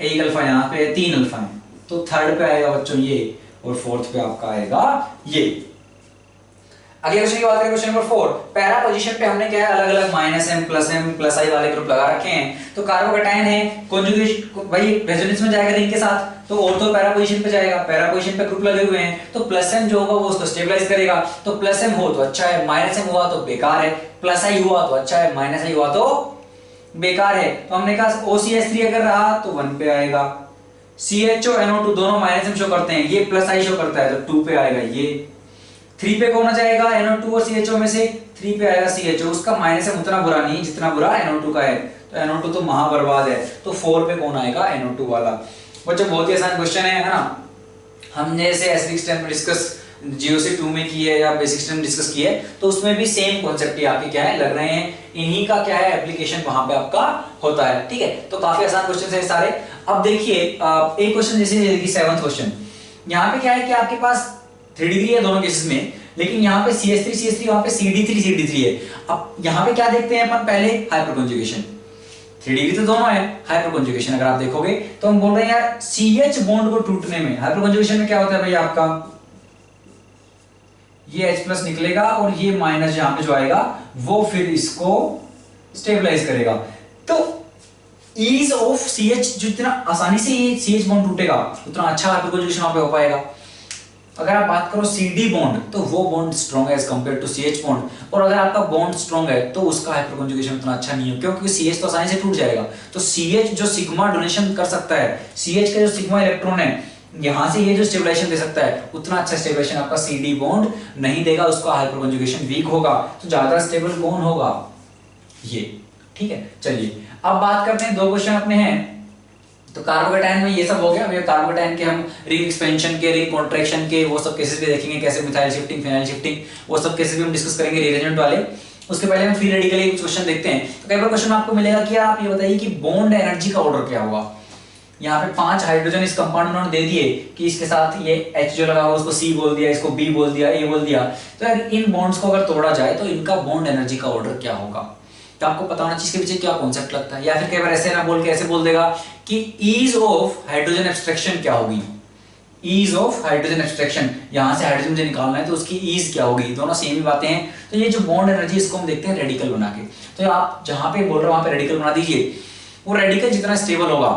1 अल्फा, यहाँ पे 3 अल्फा है, तो थर्ड पे आएगा बच्चों ये, और फोर्थ पे आपका आएगा ये। अगले क्वेश्चन की बात करें, क्वेश्चन नंबर 4, पैरा पोजीशन पे हमने क्या है, अलग अलग -M प्लस I वाले ग्रुप लगा रखे हैं। तो कार्बोकैटायन है, कॉन्जुगेशन भाई रेजोनेंस में जाएगा रिंग के साथ, तो ऑर्थो पैरा पोजीशन पे जाएगा, पैरा पोजीशन पे ग्रुप लगे हुए हैं, तो +M जो होगा वो उसको स्टेबलाइज करेगा। तो +M हो तो अच्छा है, -M हुआ तो बेकार है, +I हुआ तो अच्छा है, -I हुआ तो बेकार है, तो हमने कहा OCH3 अगर रहा तो 1 पे आएगा, CHO NO2 दोनों माइनस में शो करते हैं, ये प्लस आई शो करता है तो 2 पे आएगा, ये 3 पे कौन आ जाएगा NO2 और CHO में से 3 पे आएगा CHO, उसका माइनस है उतना बुरा नहीं जितना बुरा NO2 का है, तो NO2 तो महा बर्बाद है, तो 4 पे कौन आएगा NO2 वाला। बच्चों बहुत ही आसान क्वेश्चन है ना, हमने जैसे एसिडिक स्ट्रेंथ डिस्कस GOC2 में की है या बेसिक स्ट्रेंथ डिस्कस की है, तो उसमें भी सेम कॉन्सेप्ट ही आपके क्या है लग रहे हैं, इन्हीं का क्या है एप्लीकेशन वहां पे आपका होता है, ठीक है। तो काफी आसान क्वेश्चन है सारे। अब देखिए एक क्वेश्चन जैसे 7th क्वेश्चन, यहाँ पे क्या है कि आपके पास 3 डिग्री है दोनों केसेस में, लेकिन यहाँ पे CH3 वहां पे CD3 है। अब यहाँ पे क्या देखते हैं अपन, पहले हाइपर कॉन्जुगेशन, 3 डिग्री तो दोनों है, हाइपर कॉन्जुगेशन अगर आप देखोगे तो हम बोल रहे हैं यार CH बॉन्ड को टूटने में, हाइपर कॉन्जुगेशन में क्या होता है भाई आपका, ये H प्लस निकलेगा और ये माइनस यहां पे जो आएगा वो फिर इसको स्टेबलाइज करेगा। तो ईज ऑफ CH, जितना आसानी से ये CH बॉन्ड टूटेगा उतना अच्छा हाइपर कॉन्जुगेशन वहां पे हो पाएगा। अगर आप बात करो CD बॉन्ड, तो वो बॉन्ड स्ट्रॉन्ग है as compare to CH bond, और अगर आपका बॉन्ड स्ट्रॉन्ग है तो उसका हाइपर कॉन्जुगेशन उतना अच्छा नहीं है, क्योंकि CH तो आसानी से टूट जाएगा। तो CH जो सिग्मा डोनेशन कर सकता है, CH का जो सिग्मा इलेक्ट्रॉन है यहां से ये जो स्टेबलाइजेशन दे सकता है, उतना अच्छा स्टेबलाइजेशन आपका CD बॉन्ड नहीं देगा, उसका हाइपर कॉन्जुगेशन वीक होगा। तो ज्यादा स्टेबल कौन होगा, ये, ठीक है। चलिए अब बात करते हैं, 2 क्वेश्चन अपने हैं। तो कार्बोकेटायन में ये सब हो गया, अभी कार्बोकेटायन के हम रिंग एक्सपेंशन के, रिंग कॉन्ट्रैक्शन के वो सब केसेस भी देखेंगे, कैसे मिथाइल शिफ्टिंग, फिनाइल शिफ्टिंग, वो सब केसेस भी हम डिस्कस करेंगे रिएरेंजेंट वाले। उसके पहले हम फ्री रेडिकल कुछ क्वेश्चन देखते हैं। तो कई बार क्वेश्चन आपको मिलेगा कि आप ये बताइए कि बॉन्ड एनर्जी का ऑर्डर क्या होगा। यहाँ पे 5 हाइड्रोजन इस कंपाउंड उन्होंने दे दिए कि इसके साथ ये H जो लगा हुआ उसको C बोल दिया, इसको B बोल दिया, A बोल दिया। तो यार इन बॉन्ड्स को अगर तोड़ा जाए तो इनका बॉन्ड एनर्जी का ऑर्डर क्या होगा, तो आपको पता होना चाहिए इसके पीछे क्या कॉन्सेप्ट लगता है। या फिर कई बार ऐसे ना बोल के ऐसे बोल देगा कि ईज ऑफ हाइड्रोजन एब्स्ट्रैक्शन क्या होगी, ईज ऑफ हाइड्रोजन एब्स्ट्रैक्शन, यहां से हाइड्रोजन मुझे निकालना है तो उसकी ईज क्या होगी, दोनों सेम ही बातें हैं। तो ये जो बॉन्ड एनर्जी इसको हम देखते हैं रेडिकल बना के। तो आप जहां पे बोल रहे हो वहां पे रेडिकल बना दीजिए, वो रेडिकल जितना स्टेबल होगा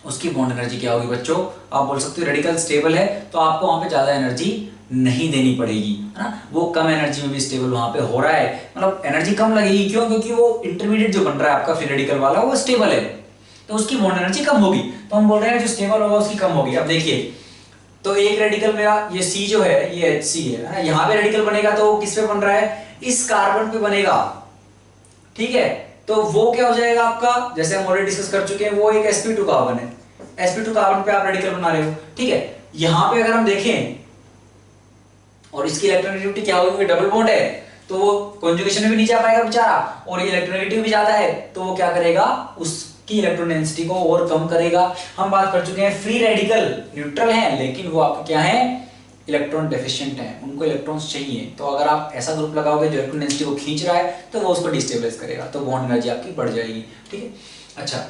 उसकी बॉन्ड एनर्जी क्या होगी बच्चों, आप बोल सकते हो रेडिकल स्टेबल है तो आपको वहां पे ज्यादा एनर्जी नहीं देनी पड़ेगी, है ना, वो कम एनर्जी में भी स्टेबल वहां पे हो रहा है, मतलब एनर्जी कम लगेगी। क्यों, क्योंकि वो इंटरमीडिएट जो बन रहा है आपका फ्री रेडिकल वाला वो स्टेबल है, तो उसकी बॉन्ड एनर्जी कम होगी। तो हम बोल रहे हैं जो स्टेबल होगा उसकी कम होगी। अब देखिए तो एक रेडिकल मेरा ये C जो है ये HC है, यहाँ पे रेडिकल बनेगा तो किस पे बन रहा है, इस कार्बन पे बनेगा, ठीक है। तो वो क्या हो जाएगा आपका, जैसे हम ऑलरेडी डिस्कस कर चुके हैं, वो एक sp2 कार्बन है, sp2 कार्बन पे आप रेडिकल बना रहे हो, ठीक है। यहां पे अगर हम देखें और इसकी इलेक्ट्रोनेगेटिविटी क्या होगी, डबल बॉन्ड है तो वो कॉन्जुगेशन में भी नहीं जा पाएगा बेचारा, और ये इलेक्ट्रोनेगेटिव भी ज्यादा है तो वो क्या करेगा, उसकी इलेक्ट्रॉन डेंसिटी को और कम करेगा। हम बात कर चुके हैं फ्री रेडिकल न्यूट्रल है, लेकिन वो आपका क्या है, इलेक्ट्रॉन डेफिशिएंट है, उनको इलेक्ट्रॉन्स चाहिए। तो अगर आप ऐसा ग्रुप लगाओगे जो इलेक्ट्रॉन डेंसिटी को खींच रहा है तो वो उसको डिस्टेबलाइज करेगा, तो बॉन्ड एनर्जी आपकी बढ़ जाएगी, ठीक है। अच्छा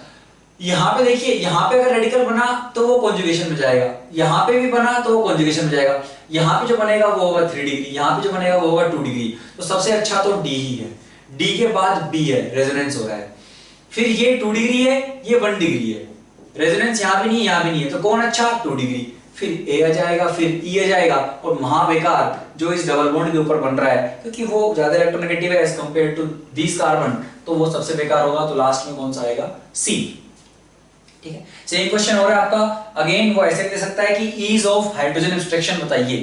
यहाँ पे देखिए, यहाँ पे अगर रेडिकल बना तो वो कॉन्जुगेशन में जाएगा, यहाँ पे भी बना तो वो कॉन्जुगेशन में जाएगा। यहाँ पे जो बनेगा वो होगा 3 डिग्री, यहाँ पे जो बनेगा वो होगा 2 डिग्री। तो सबसे अच्छा तो D ही है, D के बाद B है, रेजोनेंस हो रहा है। फिर ये 2 डिग्री है, ये 1 डिग्री है, रेजोनेंस यहाँ भी नहीं है, यहाँ भी नहीं है, तो कौन अच्छा, 2 डिग्री। फिर A आ जाएगा, फिर E आ जाएगा, और महाबेकार जो इस डबल बॉन्ड के ऊपर बन रहा है, क्योंकि वो ज्यादा इलेक्ट्रोनेगेटिव है as compare to this carbon, तो वो सबसे बेकार होगा। तो लास्ट में कौन सा आएगा, C, ठीक है। सेम क्वेश्चन हो रहा है आपका, अगेन वो ऐसे दे सकता है कि ईज ऑफ हाइड्रोजन एब्स्ट्रैक्शन बताइए,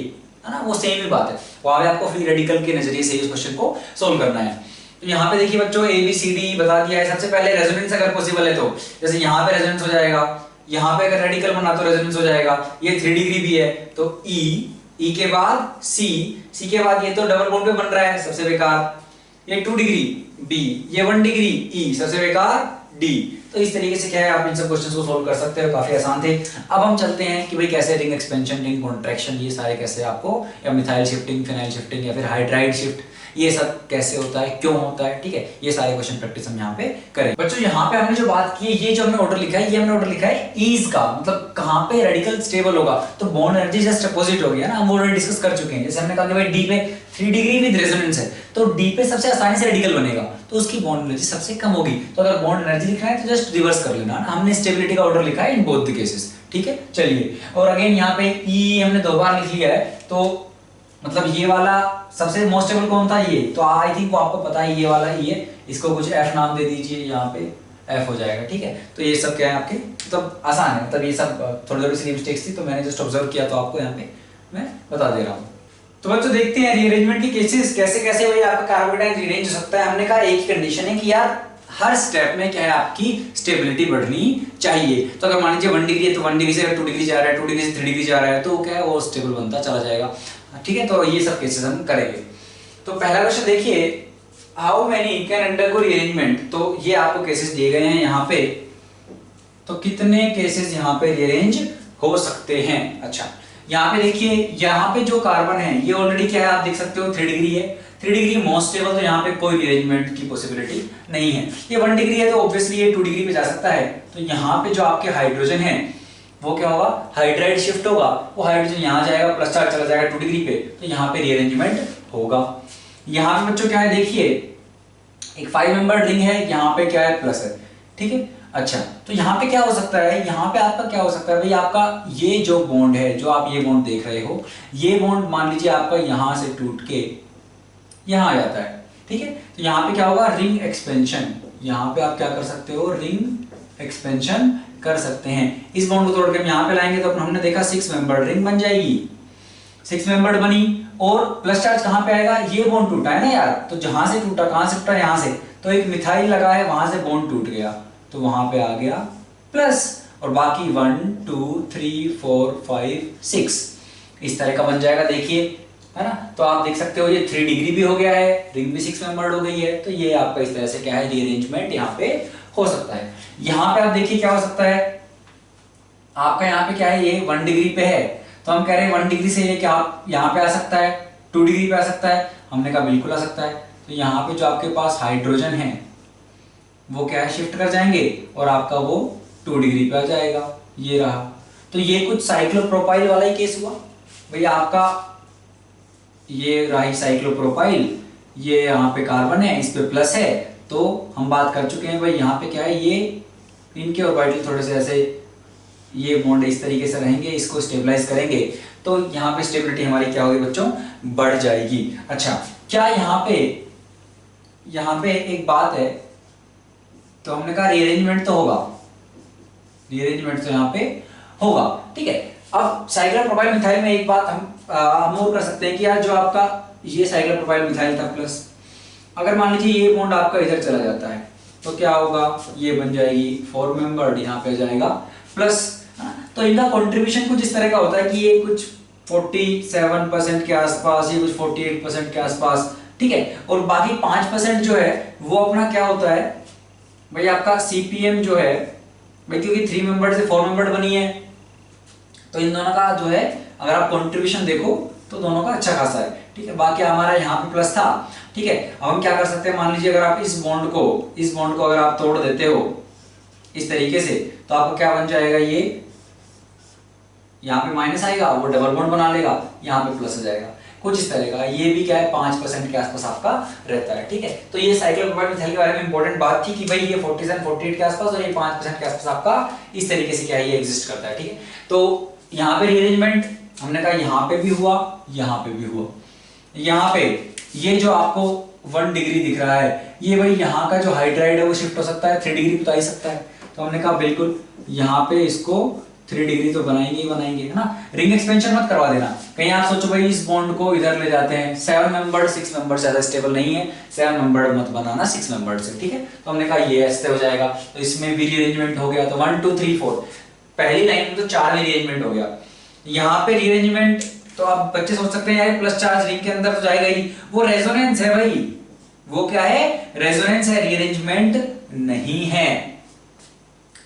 है ना, वो सेम ही बात है, वहां पे आपको फ्री रेडिकल के नजरिए से इस क्वेश्चन को सोल्व करना है। तो यहाँ पे देखिए बच्चों ABCD बता दिया है। सबसे पहले रेजोनेंस अगर पॉसिबल है तो जैसे यहाँ पे रेजोनेंस हो जाएगा, यहाँ पे अगर रेडिकल बना तो रेजोनेंस हो जाएगा, ये 3 डिग्री भी है तो E के बाद C के बाद ये तो डबल बॉन्ड पे बन रहा है, सबसे बेकार, ये 2 डिग्री B, ये 1 डिग्री E, सबसे बेकार D। तो इस तरीके से क्या है, आप इन सब क्वेश्चंस को सोल्व कर सकते हो, काफी आसान थे। अब हम चलते हैं कि भाई कैसे रिंग एक्सपेंशन, रिंग कॉन्ट्रैक्शन, ये सारे कैसे आपको, या मिथाइल शिफ्टिंग, फिनाइल शिफ्टिंग, या फिर हाइड्राइड शिफ्ट, ये सब कैसे होता है, क्यों होता है, ठीक है। ये सारे क्वेश्चन प्रैक्टिस हम यहाँ पे करें। बच्चों यहाँ पे हमने जो बात की है, ये जो हमने ऑर्डर लिखा है, ये हमने ऑर्डर लिखा है ईज का, मतलब कहाँ पे रेडिकल स्टेबल होगा, तो बॉन्ड एनर्जी जस्ट अपोजिट होगी, है ना, हम ऑलरेडी डिस्कस कर चुके हैं। जैसे हमने कहा कि भाई D पे 3 डिग्री विद रेजोनेंस है, तो D पे सबसे आसानी से रेडिकल बनेगा, तो उसकी बॉन्ड एनर्जी सबसे कम होगी। तो अगर बॉन्ड एनर्जी लिखना है तो जस्ट रिवर्स कर लेना, हमने स्टेबिलिटी का ऑर्डर लिखा है इन बोथ द केसेस, ठीक है। चलिए, और अगेन यहाँ पे E हमने 2 बार लिख लिया है, तो मतलब ये वाला सबसे मोस्ट स्टेबल कौन था, ये तो आई थिंक वो आपको पता है, ये वाला ये इसको कुछ F नाम दे दीजिए, यहाँ पे F हो जाएगा, ठीक है। तो ये सब क्या है आपके मतलब आसान है, मतलब ये सब थोड़ी थोड़ी सी मिस्टेक्स थी तो मैंने जस्ट ऑब्जर्व किया तो आपको यहाँ पे मैं बता दे रहा हूँ। तो बच्चों देखते हैं रीअरेंजमेंट के केसेस कैसे कैसे भाई आपका कार्बोकेटायन रीअरेंज हो सकता है। हमने कहा एक ही कंडीशन है कि यार हर स्टेप में क्या है आपकी स्टेबिलिटी बढ़नी चाहिए। तो अगर मान लीजिए 1 डिग्री है तो 1 डिग्री से 2 डिग्री जा रहा है, 2 डिग्री से 3 डिग्री जा रहा है तो क्या है वो स्टेबल बनता चला जाएगा, ठीक है। तो ये सब केसेस हम करेंगे। तो पहला क्वेश्चन देखिए, how many can undergo rearrangement. तो ये आपको केसेस दिए गए हैं यहाँ पे, तो कितने केसेस यहाँ पे रीअरेंज हो सकते हैं। अच्छा यहाँ पे देखिए, यहाँ पे जो कार्बन है ये ऑलरेडी क्या है आप देख सकते हो 3 डिग्री है, 3 डिग्री मोस्ट स्टेबल, तो यहाँ पे कोई रीअरेंजमेंट की पॉसिबिलिटी नहीं है। ये 1 डिग्री है तो ऑब्वियसली ये 2 डिग्री पे जा सकता है। तो यहाँ पे जो आपके हाइड्रोजन है वो क्या होगा, हाइड्राइड शिफ्ट होगा, वो हाइड्रोजन यहाँ जाएगा, प्लस चार्ज चला जाएगा 2 डिग्री पे, तो यहाँ पे रीअरेंजमेंट होगा। यहाँ पे बच्चों क्या है देखिए, एक 5 मेंबर रिंग है, यहाँ पे क्या है प्लस है, ठीक है। अच्छा तो यहाँ पे क्या हो सकता है, यहाँ पे आपका क्या हो सकता है भाई, आपका ये जो बॉन्ड है, जो आप ये बॉन्ड देख रहे हो, ये बॉन्ड मान लीजिए आपका यहाँ से टूट के यहाँ आ जाता है, ठीक है। तो यहाँ पे क्या होगा, रिंग एक्सपेंशन, यहाँ पे आप क्या कर सकते हो, रिंग एक्सपेंशन कर सकते हैं। इस बॉन्ड को तोड़ के हम यहाँ पे लाएंगे तो हमने देखा 6 मेंबर रिंग बन जाएगी, 6 मेंबर बनी, और प्लस चार्ज कहाँ पे आएगा, ये बॉन्ड टूटा है ना यार, तो जहां से टूटा, कहां से टूटा, यहाँ से, तो एक मिथाइल लगा है वहां से बॉन्ड टूट गया, तो वहां पे आ गया प्लस, और बाकी 1 2 3 4 5 6 इस तरह का बन जाएगा, देखिए है ना। तो आप देख सकते हो ये 3 डिग्री भी हो गया है, रिंग भी 6 मेंबर्ड हो गई है, तो ये आपका इस तरह से क्या है रीअरेंजमेंट यहाँ पे हो सकता है। यहाँ पे आप देखिए क्या हो सकता है, आपका यहाँ पे क्या है, ये 1 डिग्री पे है, तो हम कह रहे हैं 1 डिग्री से ये क्या यहाँ पे आ सकता है, 2 डिग्री पे आ सकता है, हमने कहा बिल्कुल आ सकता है। तो यहाँ पे जो आपके पास हाइड्रोजन है वो क्या है, शिफ्ट कर जाएंगे और आपका वो 2 डिग्री पे आ जाएगा, ये रहा। तो ये कुछ साइक्लोप्रोपाइल वाला ही केस हुआ भैया, आपका ये रही साइक्लोप्रोपाइल, ये यहाँ पे कार्बन है, इस पे प्लस है, तो हम बात कर चुके हैं भाई यहाँ पे क्या है, ये इनके ऑर्बिटल थोड़े से ऐसे ये बॉन्ड इस तरीके से रहेंगे, इसको स्टेबलाइज करेंगे तो यहाँ पे स्टेबिलिटी हमारी क्या होगी बच्चों, बढ़ जाएगी। अच्छा क्या यहाँ पे एक बात है, तो हमने कहा रीअरेंजमेंट तो होगा, रीअरेंजमेंट तो यहाँ पे होगा, ठीक है। अब साइक्लोप्रोपाइल मिथाइल में एक बात हम और कर सकते हैं कि यार जो आपका ये साइक्लोप्रोपाइल मिथाइल था प्लस, अगर मान लीजिए ये बॉन्ड आपका इधर चला जाता है तो क्या होगा, ये बन जाएगी 4 मेंबर्ड, यहाँ पे जाएगा प्लस। तो इनका कंट्रीब्यूशन कुछ इस तरह का होता है कि ये कुछ 47% के आसपास, ये कुछ 48% के आसपास, ठीक है। और बाकी 5% जो है वो अपना क्या होता है भाई, आपका CPM जो है भाई, क्योंकि 3 मेंबर से 4 मेंबर बनी है, तो इन दोनों का जो है अगर आप कंट्रीब्यूशन देखो तो दोनों का अच्छा खासा है, ठीक है। बाकी हमारा यहाँ पे प्लस था, ठीक है। अब हम क्या कर सकते हैं, मान लीजिए अगर आप इस बॉन्ड को अगर आप तोड़ देते हो इस तरीके से, तो आपको क्या बन जाएगा, ये यहाँ पे माइनस आएगा, वो डबल बॉन्ड बना लेगा, यहाँ पे प्लस हो जाएगा, कुछ इस तरह का। ये भी क्या है 5% के आसपास आपका रहता है, ठीक है। तो ये साइक्लोप्रोपाइल मिथाइल के बारे में इंपॉर्टेंट बात थी कि भाई ये 47-48 के आसपास और ये 5% के आसपास आपका इस तरीके से क्या है ये एग्जिस्ट करता है, ठीक है। तो यहाँ पे रीअरेंजमेंट हमने कहा यहाँ पे भी हुआ, यहाँ पे भी हुआ। यहाँ पे ये जो आपको 1 डिग्री दिख रहा है, ये भाई यहाँ का जो हाइड्राइड है वो शिफ्ट हो सकता है, 3 डिग्री पे तो आ ही सकता है। तो हमने कहा बिल्कुल यहाँ पे इसको 3 डिग्री तो बनाएंगे ही बनाएंगे, है ना। रिंग एक्सपेंशन मत करवा देना, कहीं आप सोचो भाई इस बॉन्ड को इधर ले जाते हैं, 7 मेंबर 6 मेंबर ज्यादा स्टेबल नहीं है, 7 मेंबर मत बनाना 6 मेंबर से, ठीक है। तो हमने कहा ये ऐसे हो जाएगा, तो इसमें भी रीअरेंजमेंट हो गया। तो 1 2 3 4 पहली लाइन में तो 4 में रीअरेंजमेंट हो गया। यहाँ पे रीअरेंजमेंट तो आप बच्चे सोच सकते हैं यार प्लस चार्ज रिंग के अंदर तो जाएगा ही, वो रेजोनेंस है भाई, वो क्या है, रेजोनेंस है, रीअरेंजमेंट नहीं है।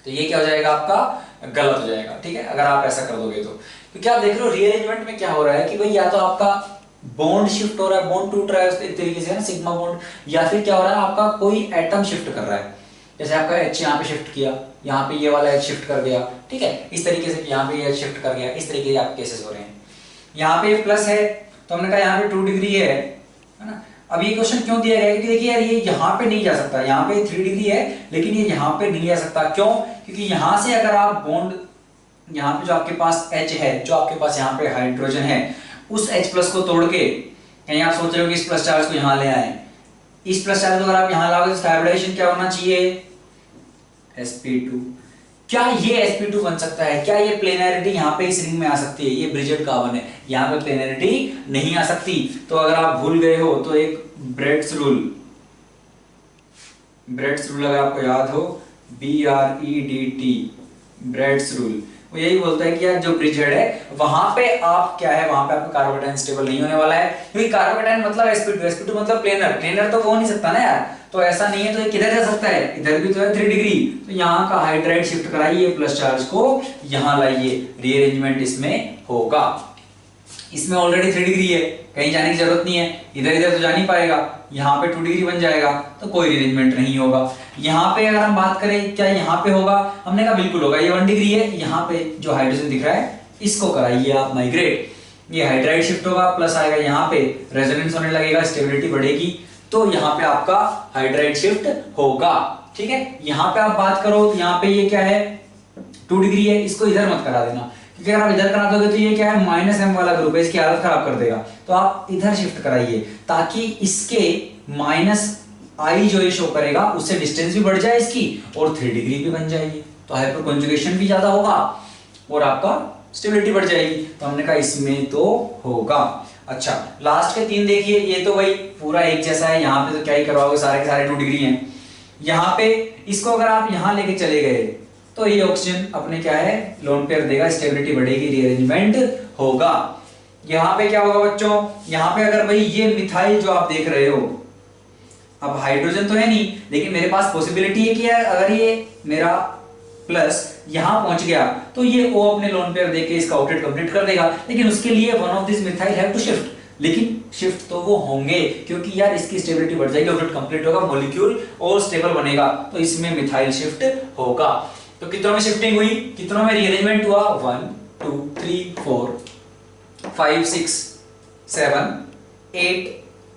तो ये क्या हो जाएगा आपका, गलत हो जाएगा, ठीक है, अगर आप ऐसा कर दोगे तो। क्योंकि आप देख रहे हो रीअरेंजमेंट में क्या हो रहा है कि भाई या तो आपका बॉन्ड शिफ्ट हो रहा है, बॉन्ड टूट रहा है उस तरीके से ना सिग्मा बॉन्ड, या फिर क्या हो रहा है आपका कोई एटम शिफ्ट कर रहा है, जैसे आपका H यहाँ पे शिफ्ट किया, यहाँ पे ये वाला H शिफ्ट कर गया, ठीक है, इस तरीके से यहाँ पे H शिफ्ट कर गया, इस तरीके से आपके केसेस हो रहे हैं। यहाँ पे प्लस है तो हमने कहा यहाँ पे 2 डिग्री है ना। अब ये क्वेश्चन क्यों दिया गया, क्योंकि देखिए यार ये यहाँ पे नहीं जा सकता, यहाँ पे 3 डिग्री है लेकिन ये यहाँ पे नहीं जा सकता, क्यों, क्योंकि यहाँ से अगर आप बॉन्ड, यहाँ पे जो आपके पास H है, जो आपके पास यहाँ पे हाइड्रोजन है, उस H प्लस को तोड़ के, कहीं आप सोच रहे हो कि इस प्लस चार्ज को यहाँ ले आए, इस प्लस चार्ज को अगर आप यहां लाओगे तो हाइब्रिडाइजेशन क्या होना चाहिए, sp2। क्या ये sp2 बन सकता है? क्या ये प्लेनैरिटी यहाँ पे इस रिंग में आ सकती है? ये ब्रिजेड कार्बन है, यहाँ पे प्लेनैरिटी नहीं आ सकती। तो अगर आप भूल गए हो तो एक ब्रेड्स रूल अगर आपको याद हो, BREDT, ब्रेड्स रूल, वो यही बोलता है कि यार जो ब्रिजेड है वहां पे आप क्या है, वहां पे आपका कार्बोकेटायन स्टेबल नहीं होने वाला है, क्योंकि कार्बोकेटायन मतलब sp2 मतलब प्लेनर तो वो नहीं सकता ना यार। तो ऐसा नहीं है, तो ये किधर जा सकता है, इधर भी तो है 3 डिग्री, तो यहाँ का हाइड्राइड शिफ्ट कराइए, प्लस चार्ज को यहाँ लाइए, रीअरेंजमेंट इसमें होगा। इसमें ऑलरेडी 3 डिग्री है, कहीं जाने की जरूरत नहीं है, इधर इधर तो जा नहीं पाएगा, यहाँ पे 2 डिग्री बन जाएगा, तो कोई रीअरेंजमेंट नहीं होगा। यहाँ पे अगर हम बात करें क्या यहाँ पे होगा, हमने कहा बिल्कुल होगा, ये 1 डिग्री है, यहाँ पे जो हाइड्रोजन दिख रहा है इसको कराइए आप माइग्रेट, ये हाइड्राइड शिफ्ट होगा, प्लस आएगा यहाँ पे, रेजोनेंस होने लगेगा, स्टेबिलिटी बढ़ेगी, तो यहाँ पे आपका हाइड्राइड शिफ्ट होगा। ठीक है, यहाँ पे आप बात करो तो यहाँ पे ये क्या है, 2 डिग्री है, इसको इधर मत करा देना, क्योंकि अगर आप इधर करा दोगे तो ये क्या है, -m वाला ग्रुप है, इसकी हालत खराब कर देगा। तो आप इधर शिफ्ट कराइए ताकि इसके -I जो ये शो करेगा उससे डिस्टेंस भी बढ़ जाए इसकी, और 3 डिग्री भी बन जाएगी, तो हाइपर कॉन्जुगेशन भी ज्यादा होगा और आपका स्टेबिलिटी बढ़ जाएगी। तो हमने कहा इसमें तो होगा। अच्छा, लास्ट के 3 देखिए, ये तो भाई पूरा एक जैसा है, यहाँ पे तो क्या ही करवाओगे, सारे के सारे 2 डिग्री हैं। यहाँ पे इसको अगर आप यहाँ लेके चले गए तो ये ऑक्सीजन अपने क्या है, लोन पेयर देगा, स्टेबिलिटी बढ़ेगी, रीअरेंजमेंट होगा। यहाँ पे क्या होगा बच्चों, यहाँ पे अगर भाई ये मिथाइल जो आप देख रहे हो, अब हाइड्रोजन तो है नहीं, लेकिन मेरे पास पॉसिबिलिटी है कि यार अगर ये मेरा प्लस यहां पहुंच गया तो ये O अपने लोन पेयर देके इसका आउटलेट कंप्लीट कर देगा, लेकिन उसके लिए one of this methyl have to shift, लेकिन शिफ्ट तो वो होंगे क्योंकि यार इसकी स्टेबिलिटी बढ़ जाएगी, आउटलेट कंप्लीट होगा, मॉलिक्यूल और स्टेबल बनेगा, तो इसमें मिथाइल शिफ्ट होगा। तो कितनों में शिफ्टिंग हुई, कितनों में रीअरेंजमेंट हुआ, 1 2 3 4 5 6 7 8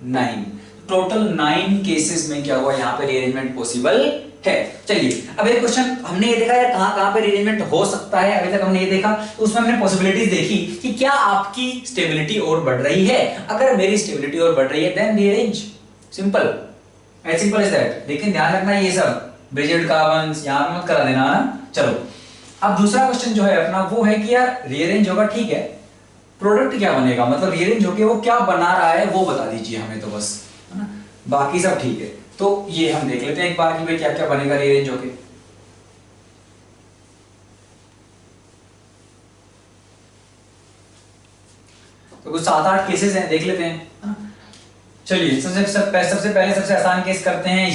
9, टोटल 9 केसेस में क्या हुआ, यहाँ पे रीअरेंजमेंट पॉसिबल है। चलिए अब एक क्वेश्चन हमने ये देखा यार कहां पे रीअरेंजमेंट हो सकता है, अभी तक हमने ये देखा, तो उसमें हमने पॉसिबिलिटीज देखी कि क्या आपकी स्टेबिलिटी और बढ़ रही है, अगर मेरी स्टेबिलिटी और बढ़ रही है then rearrange, simple, as simple as that. लेकिन ध्यान रखना ये सब ब्रिजेड कार्बन्स यहां पे मत करा देना ना। चलो अब दूसरा क्वेश्चन जो है अपना वो है कि यार रीअरेंज होगा, ठीक है, प्रोडक्ट क्या बनेगा, मतलब रीअरेंज होके वो क्या बना रहा है वो बता दीजिए हमें, तो बस, है ना, बाकी सब ठीक है। तो ये हम देख लेते हैं एक बार कि भाई क्या क्या बनेगा रीअरेंज होके। तो कुछ 7-8 केसेस हैं, देख लेते हैं। चलिए सबसे पहले सबसे आसान केस करते हैं,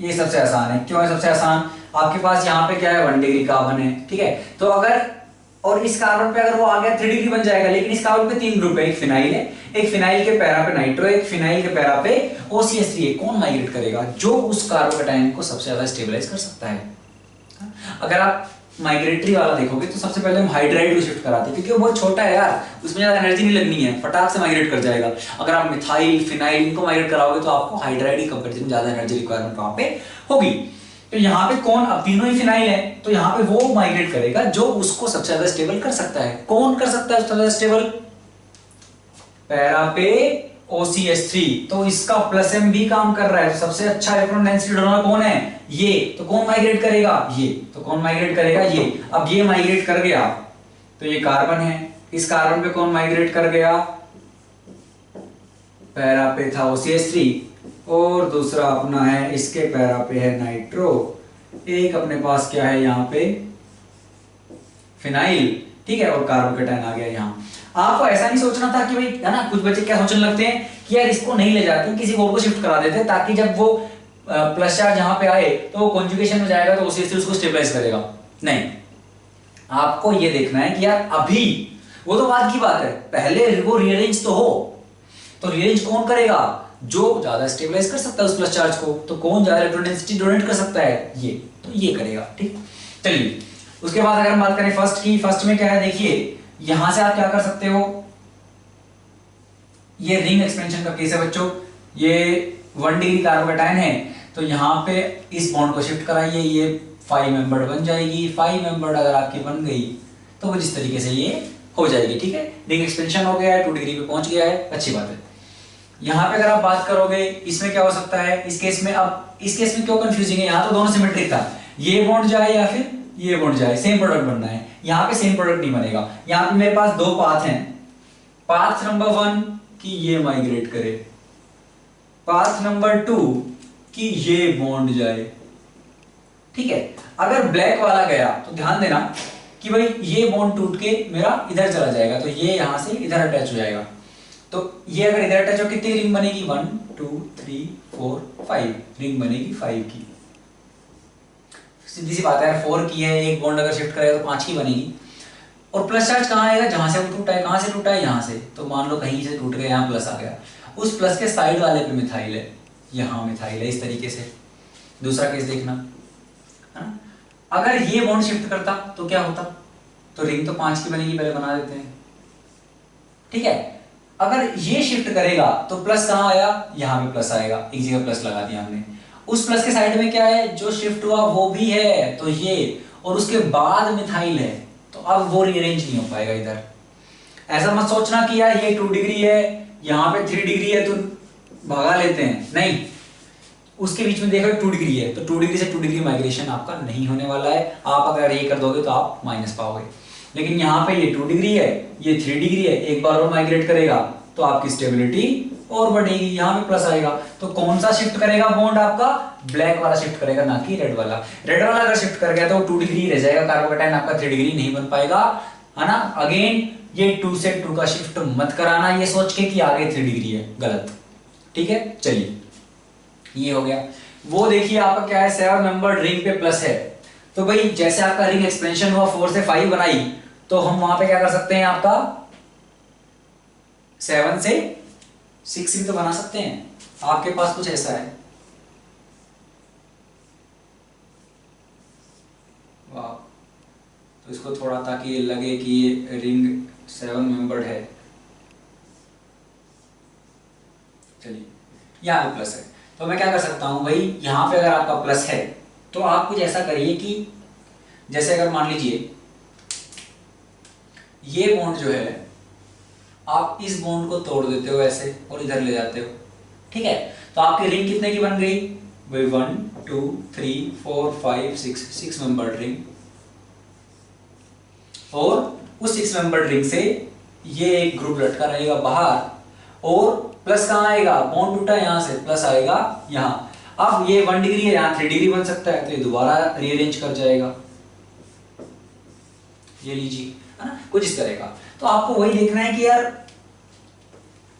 ये सबसे आसान है। क्यों है सबसे आसान, आपके पास यहाँ पे क्या है, 1 डिग्री कार्बन है, ठीक है, तो अगर और इस कार्बन पे अगर वो आ गया 3 डिग्री बन जाएगा, लेकिन इस कार्बन पे 3 ग्रुप है, एक फिनाइल है, एक फिनाइल के पैरा पे नाइट्रो, एक फिनाइल के पैरा पे OCH3 है, कौन माइग्रेट करेगा, जो उस कार्बोकेटायन को सबसे ज्यादा स्टेबलाइज कर सकता है। अगर आप माइग्रेटरी वाला देखोगे तो सबसे पहले हम हाइड्राइड को शिफ्ट कराते हैं, क्योंकि वो बहुत छोटा है यार, उसमें ज्यादा एनर्जी नहीं लगनी है, फटाक से माइग्रेट कर जाएगा। अगर आप मिथाइल फिनाइल इनको माइग्रेट कराओगे तो आपको हाइड्राइड की कंपैरिजन ज्यादा एनर्जी रिक्वायरमेंट वहां पे होगी। तो यहाँ पे कौन, अब तीनों ही फिनाइल है, तो यहाँ पे वो माइग्रेट करेगा जो उसको सबसे ज्यादा स्टेबल कर सकता है। कौन कर सकता है सबसे ज्यादा स्टेबल, पैरा पे OCH3, तो इसका प्लस M भी काम कर रहा है, सबसे अच्छा इलेक्ट्रॉन डेंसिटी डोनर कौन है, ये, तो कौन माइग्रेट करेगा, ये, तो कौन माइग्रेट करेगा, ये। अब ये माइग्रेट कर गया तो ये कार्बन है, इस कार्बन पे कौन माइग्रेट कर गया, पैरा पे था OCH3, और दूसरा अपना है इसके पैरा पे है नाइट्रो, एक अपने पास क्या है यहाँ पे फिनाइल, ठीक है, और कार्बोकेटायन आ गया यहाँ। आपको ऐसा नहीं सोचना था कि भाई, है ना, कुछ बच्चे क्या सोचने लगते हैं कि यार इसको नहीं ले जाते, किसी और को शिफ्ट करा देते ताकि जब वो प्लस चार्ज यहाँ पे आए तो वो कॉन्जुगेशन में जाएगा तो OCH3 उसको स्टेबलाइज करेगा। नहीं, आपको ये देखना है कि यार अभी वो तो बाद की बात है, पहले वो रीअरेंज तो हो, तो रीअरेंज कौन करेगा, जो ज्यादा स्टेबलाइज कर सकता है उस प्लस चार्ज को, तो कौन ज्यादा इलेक्ट्रॉन डेंसिटी डोनेट कर सकता है, ये, तो ये करेगा। ठीक, चलिए उसके बाद अगर हम बात करें फर्स्ट की, फर्स्ट में क्या है, देखिए यहां से आप क्या कर सकते हो, ये रिंग एक्सपेंशन का केस है बच्चों, ये 1 डिग्री कार्बोकेटायन है, तो यहाँ पे इस बॉन्ड को शिफ्ट कराइए, ये 5 मेंबर्ड बन जाएगी। 5 मेंबर्ड अगर आपकी बन गई तो वो जिस तरीके से ये हो जाएगी, ठीक है, रिंग एक्सपेंशन हो गया है, 2 डिग्री पे पहुंच गया है, अच्छी बात है। यहाँ पे अगर आप बात करोगे इसमें क्या हो सकता है, इस केस में, अब इस केस में क्यों कंफ्यूजिंग है, यहाँ तो दोनों सिमेट्रिक था, ये बॉन्ड जाए या फिर ये बॉन्ड जाए, सेम प्रोडक्ट बनना है, यहाँ पे सेम प्रोडक्ट नहीं बनेगा। यहाँ पे मेरे पास दो पाथ हैं, पाथ नंबर 1 कि ये माइग्रेट करे, पाथ नंबर 2 कि ये बॉन्ड जाए, ठीक है। अगर ब्लैक वाला गया तो ध्यान देना कि भाई ये बॉन्ड टूट के मेरा इधर चला जाएगा, तो ये यहां से इधर अटैच हो जाएगा, तो ये अगर इधर अटैच हो कितनी रिंग बनेगी, 1 2 3 4 5 रिंग बनेगी 5 की। सीधी सी बात है, 4 की है, एक बॉन्ड अगर शिफ्ट करेगा तो 5 की बनेगी। और प्लस चार्ज कहाँ आएगा, जहां से वो टूटा है, कहां से टूटा है, यहां से, तो मान लो कहीं से टूट गया, यहाँ प्लस आ गया, उस प्लस के साइड वाले पे मिथाइल है, यहाँ मिथाइल है, इस तरीके से। दूसरा केस देखना है ना, अगर ये बॉन्ड शिफ्ट करता तो क्या होता, तो रिंग तो 5 की बनेगी, पहले बना देते हैं, ठीक है। अगर ये शिफ्ट करेगा तो प्लस कहाँ आया, यहाँ पे प्लस आएगा, एक जगह प्लस लगा दिया हमने, उस प्लस के साइड में क्या है, जो शिफ्ट हुआ वो भी है, तो ये, और उसके बाद मिथाइल है, तो अब वो रीअरेंज नहीं हो पाएगा इधर। ऐसा मत सोचना कि यार ये 2 डिग्री है, यहाँ पे 3 डिग्री है तो भगा लेते हैं, नहीं, उसके बीच में देखो 2 डिग्री है, तो 2 डिग्री से 2 डिग्री माइग्रेशन आपका नहीं होने वाला है। आप अगर ये कर दोगे तो आप माइनस पाओगे, लेकिन यहाँ पे ये 2 डिग्री है, ये 3 डिग्री है, एक बार और माइग्रेट करेगा तो आपकी स्टेबिलिटी और बढ़ेगी, यहाँ पे प्लस आएगा। तो कौन सा शिफ्ट करेगा बॉन्ड, आपका ब्लैक वाला शिफ्ट करेगा, ना कि रेड वाला। रेड वाला अगर शिफ्ट कर गया तो 2 डिग्री रह जाएगा, कार्बोकेटाइन आपका 3 डिग्री नहीं बन पाएगा, है ना। अगेन ये 2 से 2 का शिफ्ट मत कराना ये सोच के कि आगे 3 डिग्री है, गलत, ठीक है। चलिए ये हो गया। वो देखिए आपका क्या है, 7 मेंबर्ड रिंग पे प्लस है, तो भाई जैसे आपका रिंग एक्सपेंशन हुआ 4 से 5 बनाई, तो हम वहां पे क्या कर सकते हैं, आपका 7 से 6 भी तो बना सकते हैं। आपके पास कुछ ऐसा है, वाह, तो इसको थोड़ा ताकि ये लगे कि ये रिंग 7 मेंबर्ड है। चलिए यहाँ पे प्लस है, तो मैं क्या कर सकता हूं भाई, यहां पे अगर आपका प्लस है तो आप कुछ ऐसा करिए कि जैसे अगर मान लीजिए ये बॉन्ड जो है, आप इस बॉन्ड को तोड़ देते हो ऐसे और इधर ले जाते हो, ठीक है, तो आपकी रिंग कितने की बन गई भाई, 1 2 3 4 5 6 मेंबर्ड रिंग, और उस 6 मेंबर्ड रिंग से ये एक ग्रुप लटका रहेगा बाहर, और प्लस कहाँ आएगा, बॉन्ड टूटा यहां से, प्लस आएगा यहाँ। अब ये 1 डिग्री है, यहाँ 3 डिग्री बन सकता है, तो ये दोबारा रीअरेंज कर जाएगा, ये लीजिए, है ना, कुछ इस तरह का। तो आपको वही देखना है कि यार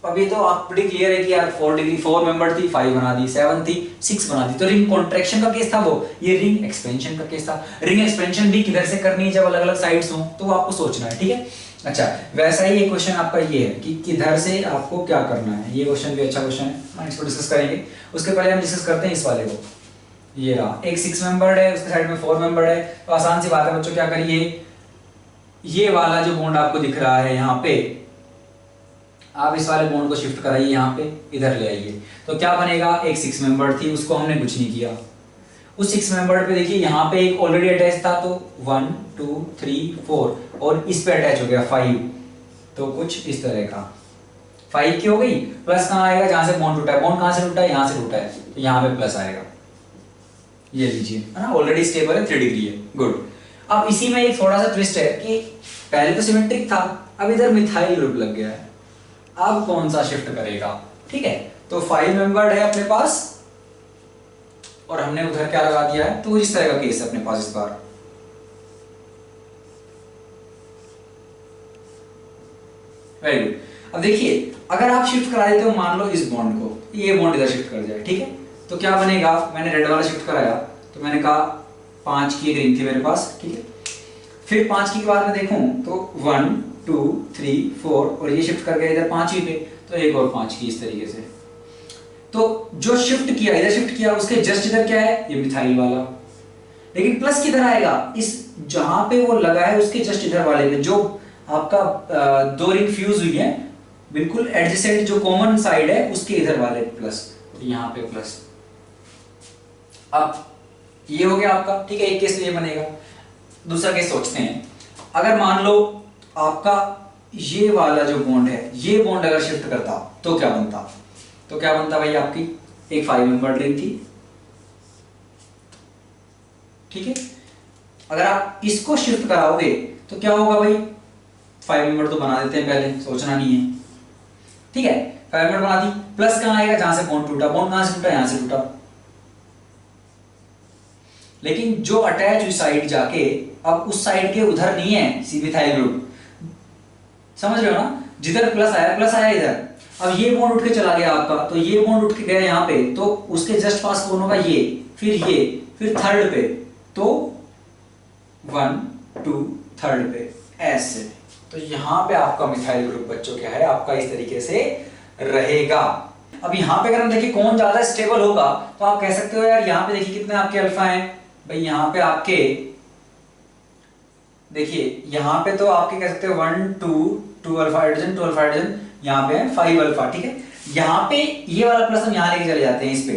अभी तो आप बड़ी क्लियर है कि यार 4 डिग्री 4 मेंबर थी, 5 बना दी, 7 थी, 6 बना दी, तो रिंग कॉन्ट्रैक्शन का केस था वो, ये रिंग एक्सपेंशन का केस था। रिंग एक्सपेंशन भी किधर से करनी है, जब अलग अलग साइड्स हो, तो वो आपको सोचना है, ठीक है। अच्छा, वैसा ही एक क्वेश्चन आपका ये है कि किधर से आपको क्या करना है, ये क्वेश्चन भी अच्छा क्वेश्चन है, हम इसको डिस्कस करेंगे। उसके पहले हम डिस्कस करते हैं इस वाले को, ये रहा, एक 6 मेंबर्ड है, उसके साइड में 4 मेंबर्ड है, तो आसान सी बात है बच्चों, क्या करिए, ये वाला जो बॉन्ड आपको दिख रहा है यहाँ पे, आप इस वाले बॉन्ड को शिफ्ट कराइए यहाँ पे, इधर ले आइए, तो क्या बनेगा, एक 6 मेंबर्ड थी, उसको हमने कुछ नहीं किया, उस 6 मेंबर्ड पे देखिए यहाँ पे एक ऑलरेडी अटैच था, तो 1 2 3 4, और इस पे अटैच हो गया 5, तो कुछ इस तरह का 5 की हो गई, प्लस कहाँ आएगा, जहां से बॉन्ड टूटा है, बॉन्ड कहां से टूटा है, यहाँ से टूटा है, तो यहाँ पे प्लस आएगा, ये लीजिए, है ना, ऑलरेडी स्टेबल है, 3 डिग्री है, गुड। अब इसी में एक थोड़ा सा ट्विस्ट है कि पहले तो सिमेट्रिक था, अब इधर मिथाइल ग्रुप लग गया है, अब कौन सा शिफ्ट करेगा, ठीक है। तो 5 मेंबर्ड है अपने पास, और हमने उधर क्या लगा दिया है, तो इस तरह का केस है अपने पास इस बार। Very good. अब देखिए अगर आप शिफ्ट करा देते हो, मान लो इस बॉन्ड को, ये बॉन्ड इधर शिफ्ट कर जाए, ठीक है, तो क्या बनेगा, मैंने रेड वाला शिफ्ट कराया, तो मैंने कहा 5 की एक रिंग थी मेरे पास, ठीक है, फिर 5 की बाद में देखूं तो 1 2 3 4, और ये शिफ्ट कर गया इधर 5 ही पे, तो एक और 5 की, इस तरीके से। तो जो शिफ्ट किया, इधर शिफ्ट किया, उसके जस्ट इधर क्या है, ये मिथाइल वाला, लेकिन प्लस किधर आएगा, इस जहां पे वो लगा है उसके जस्ट इधर वाले पे, जो आपका 2 रिंग फ्यूज हुई है, बिल्कुल एडजेसेंट जो कॉमन साइड है उसके इधर वाले प्लस, तो यहाँ पे प्लस। अब ये हो गया आपका, ठीक है, एक केस तो ये बनेगा। दूसरा केस सोचते हैं, अगर मान लो आपका ये वाला जो बॉन्ड है, ये बॉन्ड अगर शिफ्ट करता तो क्या बनता, तो क्या बनता भाई, आपकी एक 5 मेंबर रिंग थी, ठीक है। अगर आप इसको शिफ्ट कराओगे तो क्या होगा भाई, 5 मेंबर तो बना देते हैं पहले, सोचना नहीं है, ठीक है। 5 मेंबर बना दी, प्लस कहां आएगा, जहां से बॉन्ड टूटा, बॉन्ड कहां से टूटा, यहां से टूटा। लेकिन जो अटैच हुई साइड जाके अब उस साइड के उधर नहीं है सी मिथाइल ग्रुप, समझ रहे हो ना, जिधर प्लस आया इधर। अब ये बॉन्ड उठ के चला गया आपका, तो ये बॉन्ड उठ के गया यहाँ पे, तो उसके जस्ट पास कौन होगा, ये, फिर थर्ड पे, तो 1 2 थर्ड पे, ऐसे। तो यहाँ पे आपका मिथाइल ग्रुप बच्चों क्या है, आपका इस तरीके से रहेगा। अब यहाँ पे अगर हम देखिए कौन ज्यादा स्टेबल होगा, तो आप कह सकते हो यार यहाँ पे देखिए कितने आपके अल्फा हैं भाई, यहाँ पे आपके देखिए, यहाँ पे तो आपके कह सकते हो 1 2 अल्फा हाइड्रोजन, 2 अल्फा हाइड्रोजन, यहाँ पे है 5 अल्फा, ठीक है। यहाँ पे ये वाला प्लस हम यहाँ लेके चले जाते हैं, इस पे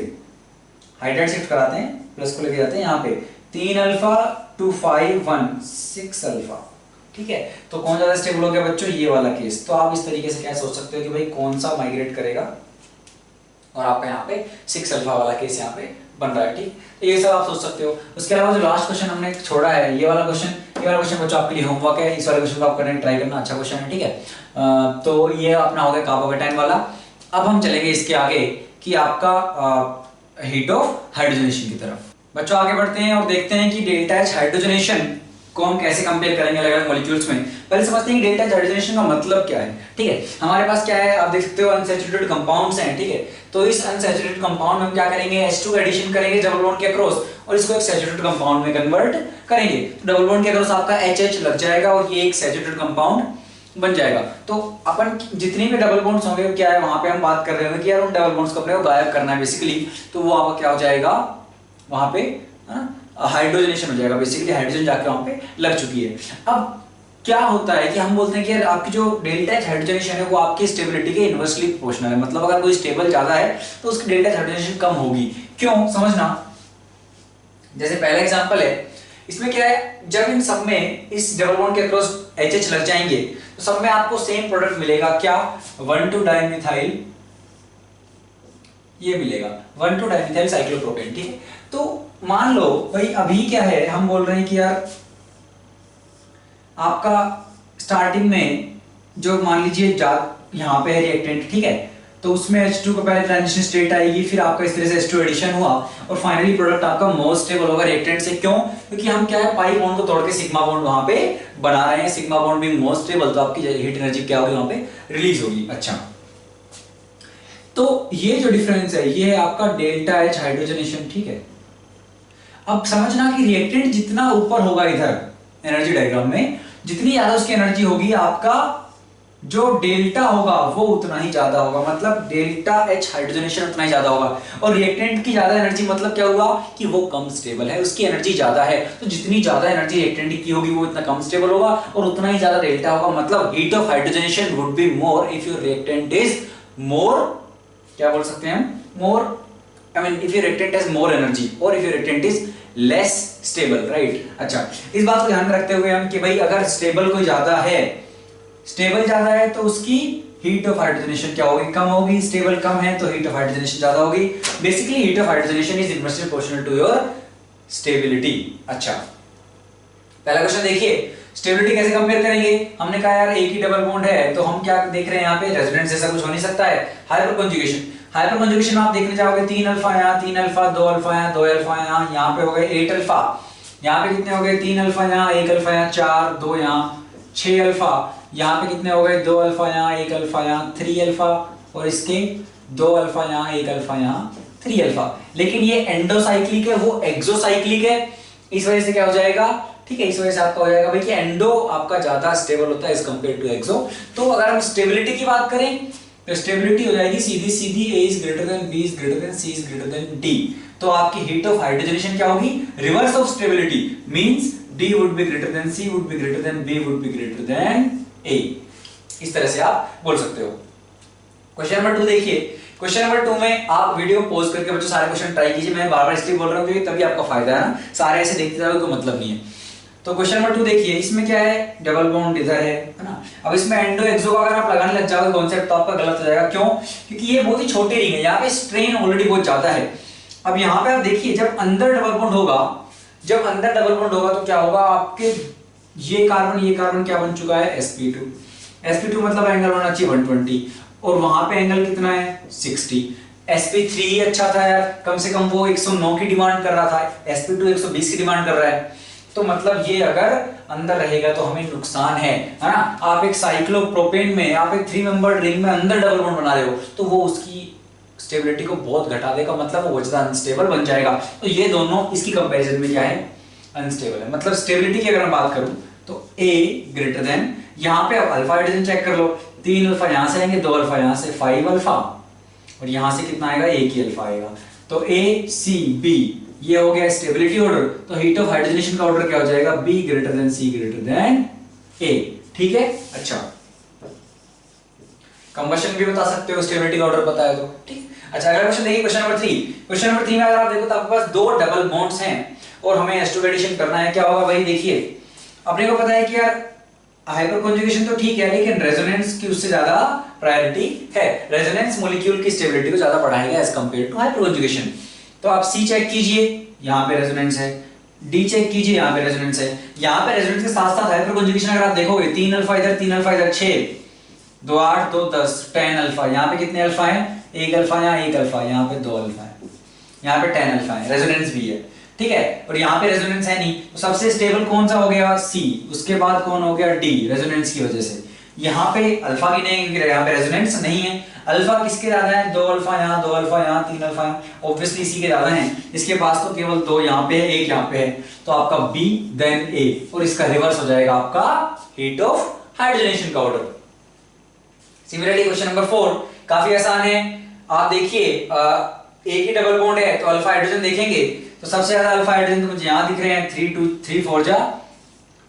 हाइड्राइड शिफ्ट कराते हैं, प्लस को लेके जाते हैं यहाँ पे 3 अल्फा 2 5 1 6 अल्फा, ठीक है। तो कौन ज्यादा स्टेबल हो गया बच्चों, ये वाला केस। तो आप इस तरीके से क्या सोच सकते हो कि भाई कौन सा माइग्रेट करेगा, और आपका यहाँ पे 6 अल्फा वाला केस यहाँ पे बन रहा है, ठीक। तो ये सब आप सोच सकते हो। उसके अलावा जो लास्ट क्वेश्चन हमने छोड़ा है, ये वाला क्वेश्चन बच्चों आपके लिए होमवर्क है, इस वाले क्वेश्चन को आप करने ट्राई करना, अच्छा क्वेश्चन है, ठीक है। तो ये अपना हो गया कार्बोकेटाइन वाला। अब हम चलेंगे इसके आगे कि आपका हीट ऑफ हाइड्रोजनेशन की तरफ। बच्चों आगे बढ़ते हैं और देखते हैं कि डेल्टा एच हाइड्रोजनेशन को हम कैसे कंपेयर करेंगे अलग अलग मॉलिक्यूल्स में। पहले समझते हैं कि डेल्टा एच हाइड्रोजनेशन का मतलब क्या है, ठीक है। हमारे पास क्या है, आप देख सकते हो अनसैचुरेटेड कंपाउंड्स हैं, ठीक है। तो इस अनसैचुरेटेड कंपाउंड में हम क्या करेंगे, H2 का एडिशन करेंगे डबल बॉन्ड के अक्रॉस, और इसको एक सैचुरेटेड कंपाउंड में कन्वर्ट करेंगे। तो डबल बॉन्ड के अक्रॉस आपका HH लग जाएगा और ये एक सैचुरेटेड कंपाउंड बन जाएगा। तो अपन जितनी भी डबल बॉन्ड्स होंगे, क्या है वहां पे हम बात कर रहे होंगे कि यार उन डबल बॉन्ड्स को अपने को गायब करना है बेसिकली, तो वो आपका क्या हो जाएगा, वहां पे हाइड्रोजनेशन हो जाएगा, बेसिकली हाइड्रोजन जाके वहां पे लग चुकी है। अब क्या होता है कि हम बोलते हैं कि यार आपकी जो डेल्टा एच हाइड्रोजनेशन है वो आपकी स्टेबिलिटी के इनवर्सली प्रोपोर्शनल है, मतलब अगर कोई स्टेबल ज्यादा है तो उसकी डेल्टा एच हाइड्रोजनेशन कम होगी। क्यों, समझना। जैसे पहला एग्जांपल है, इसमें क्या है, जब इन सब में इस डबल बॉन्ड के अक्रॉस HH लग जाएंगे तो सब में आपको सेम प्रोडक्ट मिलेगा, क्या, 1 2 डाइमिथाइल, ये मिलेगा 1 2 डाइमिथाइल साइक्लोप्रोपेन, ठीक है। तो मान लो भाई अभी क्या है, हम बोल रहे हैं कि यार आपका स्टार्टिंग में जो मान लीजिए यहाँ पे है रिएक्टेंट, ठीक है। तो उसमें H2 को पहले ट्रांजिशन स्टेट आएगी, फिर आपका इस तरह से H2 एडिशन हुआ और फाइनली प्रोडक्ट आपका मोस्ट स्टेबल होगा रिएक्टेंट से। क्यों, क्योंकि हम क्या है, पाई बॉन्ड को तोड़ के सिग्मा बॉन्ड वहां पे बना रहे हैं, सिग्मा बॉन्ड भी मोस्ट स्टेबल, तो आपकी हीट एनर्जी क्या होगी, वहां पे रिलीज होगी। अच्छा, तो ये जो डिफरेंस है ये है आपका डेल्टा एच हाइड्रोजनेशन, ठीक है। अब समझना कि रिएक्टेंट जितना ऊपर होगा इधर एनर्जी डायग्राम में, जितनी ज्यादा उसकी एनर्जी होगी, आपका जो डेल्टा होगा वो उतना ही ज्यादा होगा, मतलब डेल्टा एच हाइड्रोजनेशन उतना ही ज्यादा होगा। और रिएक्टेंट की ज्यादा एनर्जी मतलब क्या हुआ कि वो कम स्टेबल है, उसकी एनर्जी ज्यादा है, तो जितनी ज्यादा एनर्जी रिएक्टेंट की होगी वो इतना कम स्टेबल होगा और उतना ही ज्यादा डेल्टा होगा। मतलब heat of hydrogenation would be more if your reactant is more, क्या बोल सकते हैं हम, more, I mean if your reactant has more energy और if your reactant is less stable, right. अच्छा, इस बात को ध्यान में रखते हुए हम कि भाई अगर स्टेबल कोई ज्यादा है, स्टेबल ज्यादा है तो उसकी हीट ऑफ हाइड्रोजनेशन क्या होगी, कम होगी। स्टेबल कम है तो हीट ऑफ हाइड्रोजनेशन ज्यादा होगी। Basically heat of hydrogenation is inversely proportional to your stability. अच्छा, पहला क्वेश्चन देखिए, स्टेबिलिटी कैसे कंपेयर करेंगे। हमने कहा यार एक ही डबल बॉन्ड है, तो हम क्या देख रहे हैं यहाँ पे, रेजोनेंस जैसा कुछ हो नहीं सकता है। हाइपर कंजुगेशन, हाइपर कंजुगेशन आप देखने जाओगे 3 अल्फा यहाँ, 3 अल्फा, 2 अल्फा यहाँ, 2 अल्फा यहाँ पे हो गए 8 अल्फा, यहाँ पे कितने हो गए, 3 अल्फा यहाँ, 1 अल्फा यहाँ, 4 2 यहाँ, 6 अल्फा, यहाँ पे कितने हो गए, 2 अल्फा यहाँ, 1 अल्फा यहाँ, 3 अल्फा, और इसके 2 अल्फा यहाँ, 1 अल्फा यहाँ, 3 अल्फा। लेकिन ये एंडोसाइक्लिक है, वो एक्सोसाइक्लिक है, इस वजह से क्या हो जाएगा, ठीक है, इस वजह से आपका हो जाएगा भाई कि एंडो आपका ज्यादा स्टेबल होता है एज कंपेयर टू एक्सो। तो अगर हम स्टेबिलिटी की बात करें तो स्टेबिलिटी हो जाएगी सीधी सीधी, A is greater than B is greater then C is greater then D। तो आपकी हीट ऑफ हाइड्रोजनेशन क्या होगी, reverse of stability, means D would be greater than C would be greater than B would be greater than A। इस तरह से आप बोल सकते हो। क्वेश्चन नंबर 2 देखिए, क्वेश्चन नंबर 2 में आप वीडियो पॉज करके बच्चों सारे क्वेश्चन ट्राई कीजिए। मैं बार बार इसलिए बोल रहा हूँ क्योंकि तभी आपका फायदा है ना, सारे ऐसे देखते जाओगे कोई मतलब नहीं है। तो क्वेश्चन नंबर 2 देखिए, इसमें क्या है, डबल बॉन्ड इधर है ना। अब इसमें एंडो एक्सो का अगर आप लगाने लग जाओगे कॉन्सेप्ट तो आपका गलत हो जाएगा। क्यों? क्योंकि ये बहुत ही छोटे रिंग है, यहाँ पे स्ट्रेन ऑलरेडी बहुत ज्यादा है। अब यहाँ पे आप देखिए, जब अंदर डबल बॉन्ड होगा, जब अंदर डबल बॉन्ड होगा तो क्या होगा, आपके ये कार्बन क्या बन चुका है, sp2। sp2 मतलब एंगल होना चाहिए 120, और वहां पे एंगल कितना है, 60। sp3 ही अच्छा था यार, कम से कम वो 109 की डिमांड कर रहा था, sp2 120 की डिमांड कर रहा है। तो मतलब ये अगर अंदर रहेगा तो हमें नुकसान है ना। आप एक साइक्लोप्रोपेन में, आप एक 3 मेंबर्ड रिंग में अंदर डबल बॉन्ड बना रहे हो तो वो उसकी स्टेबिलिटी को बहुत घटा देगा, मतलब वो ज्यादा अनस्टेबल बन जाएगा। तो ये दोनों इसकी कंपैरिजन में क्या है, अनस्टेबल है। मतलब स्टेबिलिटी की अगर मैं बात करूं तो A ग्रेटर देन, यहां पे आप अल्फा हाइड्रोजन चेक कर लो, 3 अल्फा यहां से आएंगे, 2 अल्फा यहां से, 5 अल्फा, और यहां से कितना आएगा, एक ही अल्फा आएगा। तो A C B ये हो गया स्टेबिलिटी ऑर्डर। तो हीट ऑफ हाइड्रोजनेशन का ऑर्डर क्या हो जाएगा, B greater than C greater than A। ठीक है, अच्छा कंबशन भी बता सकते हो, स्टेबिलिटी का ऑर्डर पता है तो ठीक। अच्छा अगला क्वेश्चन देखिए, क्वेश्चन नंबर 3। क्वेश्चन नंबर 3 में अगर आप देखो तो आपके पास दो डबल बॉन्ड्स हैं और हमें s2 एडिशन करना है। क्या होगा भाई, देखिए अपने को पता है कि यार हाइपर कंजुगेशन तो ठीक है, लेकिन रेजोनेंस की उससे ज्यादा प्रायोरिटी है। रेजोनेंस मॉलिक्यूल की स्टेबिलिटी को ज्यादा बढ़ाएगा as compare to hyper conjugation. तो आप C चेक कीजिए, यहाँ पे रेजोनेंस है, D चेक कीजिए, यहाँ पे रेजोनेंस है। यहाँ पे रेजोनेंस के साथ साथ हाइपर कंजुगेशन अगर आप देखोगे, 3 अल्फा इधर, 3 अल्फा इधर, 6 2 8 2 10 10 अल्फा। यहाँ पे कितने अल्फा है, एक अल्फा, यहाँ एक अल्फा, यहाँ पे 2 अल्फा है, यहाँ पे 10 अल्फा है, रेजोनेंस भी है। ठीक है, और यहाँ पे रेजोनेंस है नहीं, तो सबसे स्टेबल कौन सा हो गया, C। उसके बाद कौन हो गया, D, रेजोनेंस की वजह से। यहाँ पे अल्फा की नहीं, क्योंकि यहाँ पे रेजोनेंस नहीं है। अल्फा किसके ज्यादा है, 2 अल्फा यहाँ, 2 अल्फा यहाँ, 3 अल्फा यहाँ, ऑब्वियसली C के ज्यादा है। इसके पास तो केवल 2 यहाँ पे है, 1 यहाँ पे है, तो आपका B देन A, और इसका रिवर्स हो जाएगा आपका हीट ऑफ हाइड्रोजनेशन का ऑर्डर। सिमिलरली क्वेश्चन नंबर 4 काफी आसान है। आप देखिए एक ही डबल बॉन्ड है तो अल्फा हाइड्रोजन देखेंगे तो सबसे ज्यादा अल्फा हाइड्रोजन तो मुझे यहां दिख रहे हैं, 3 4 जा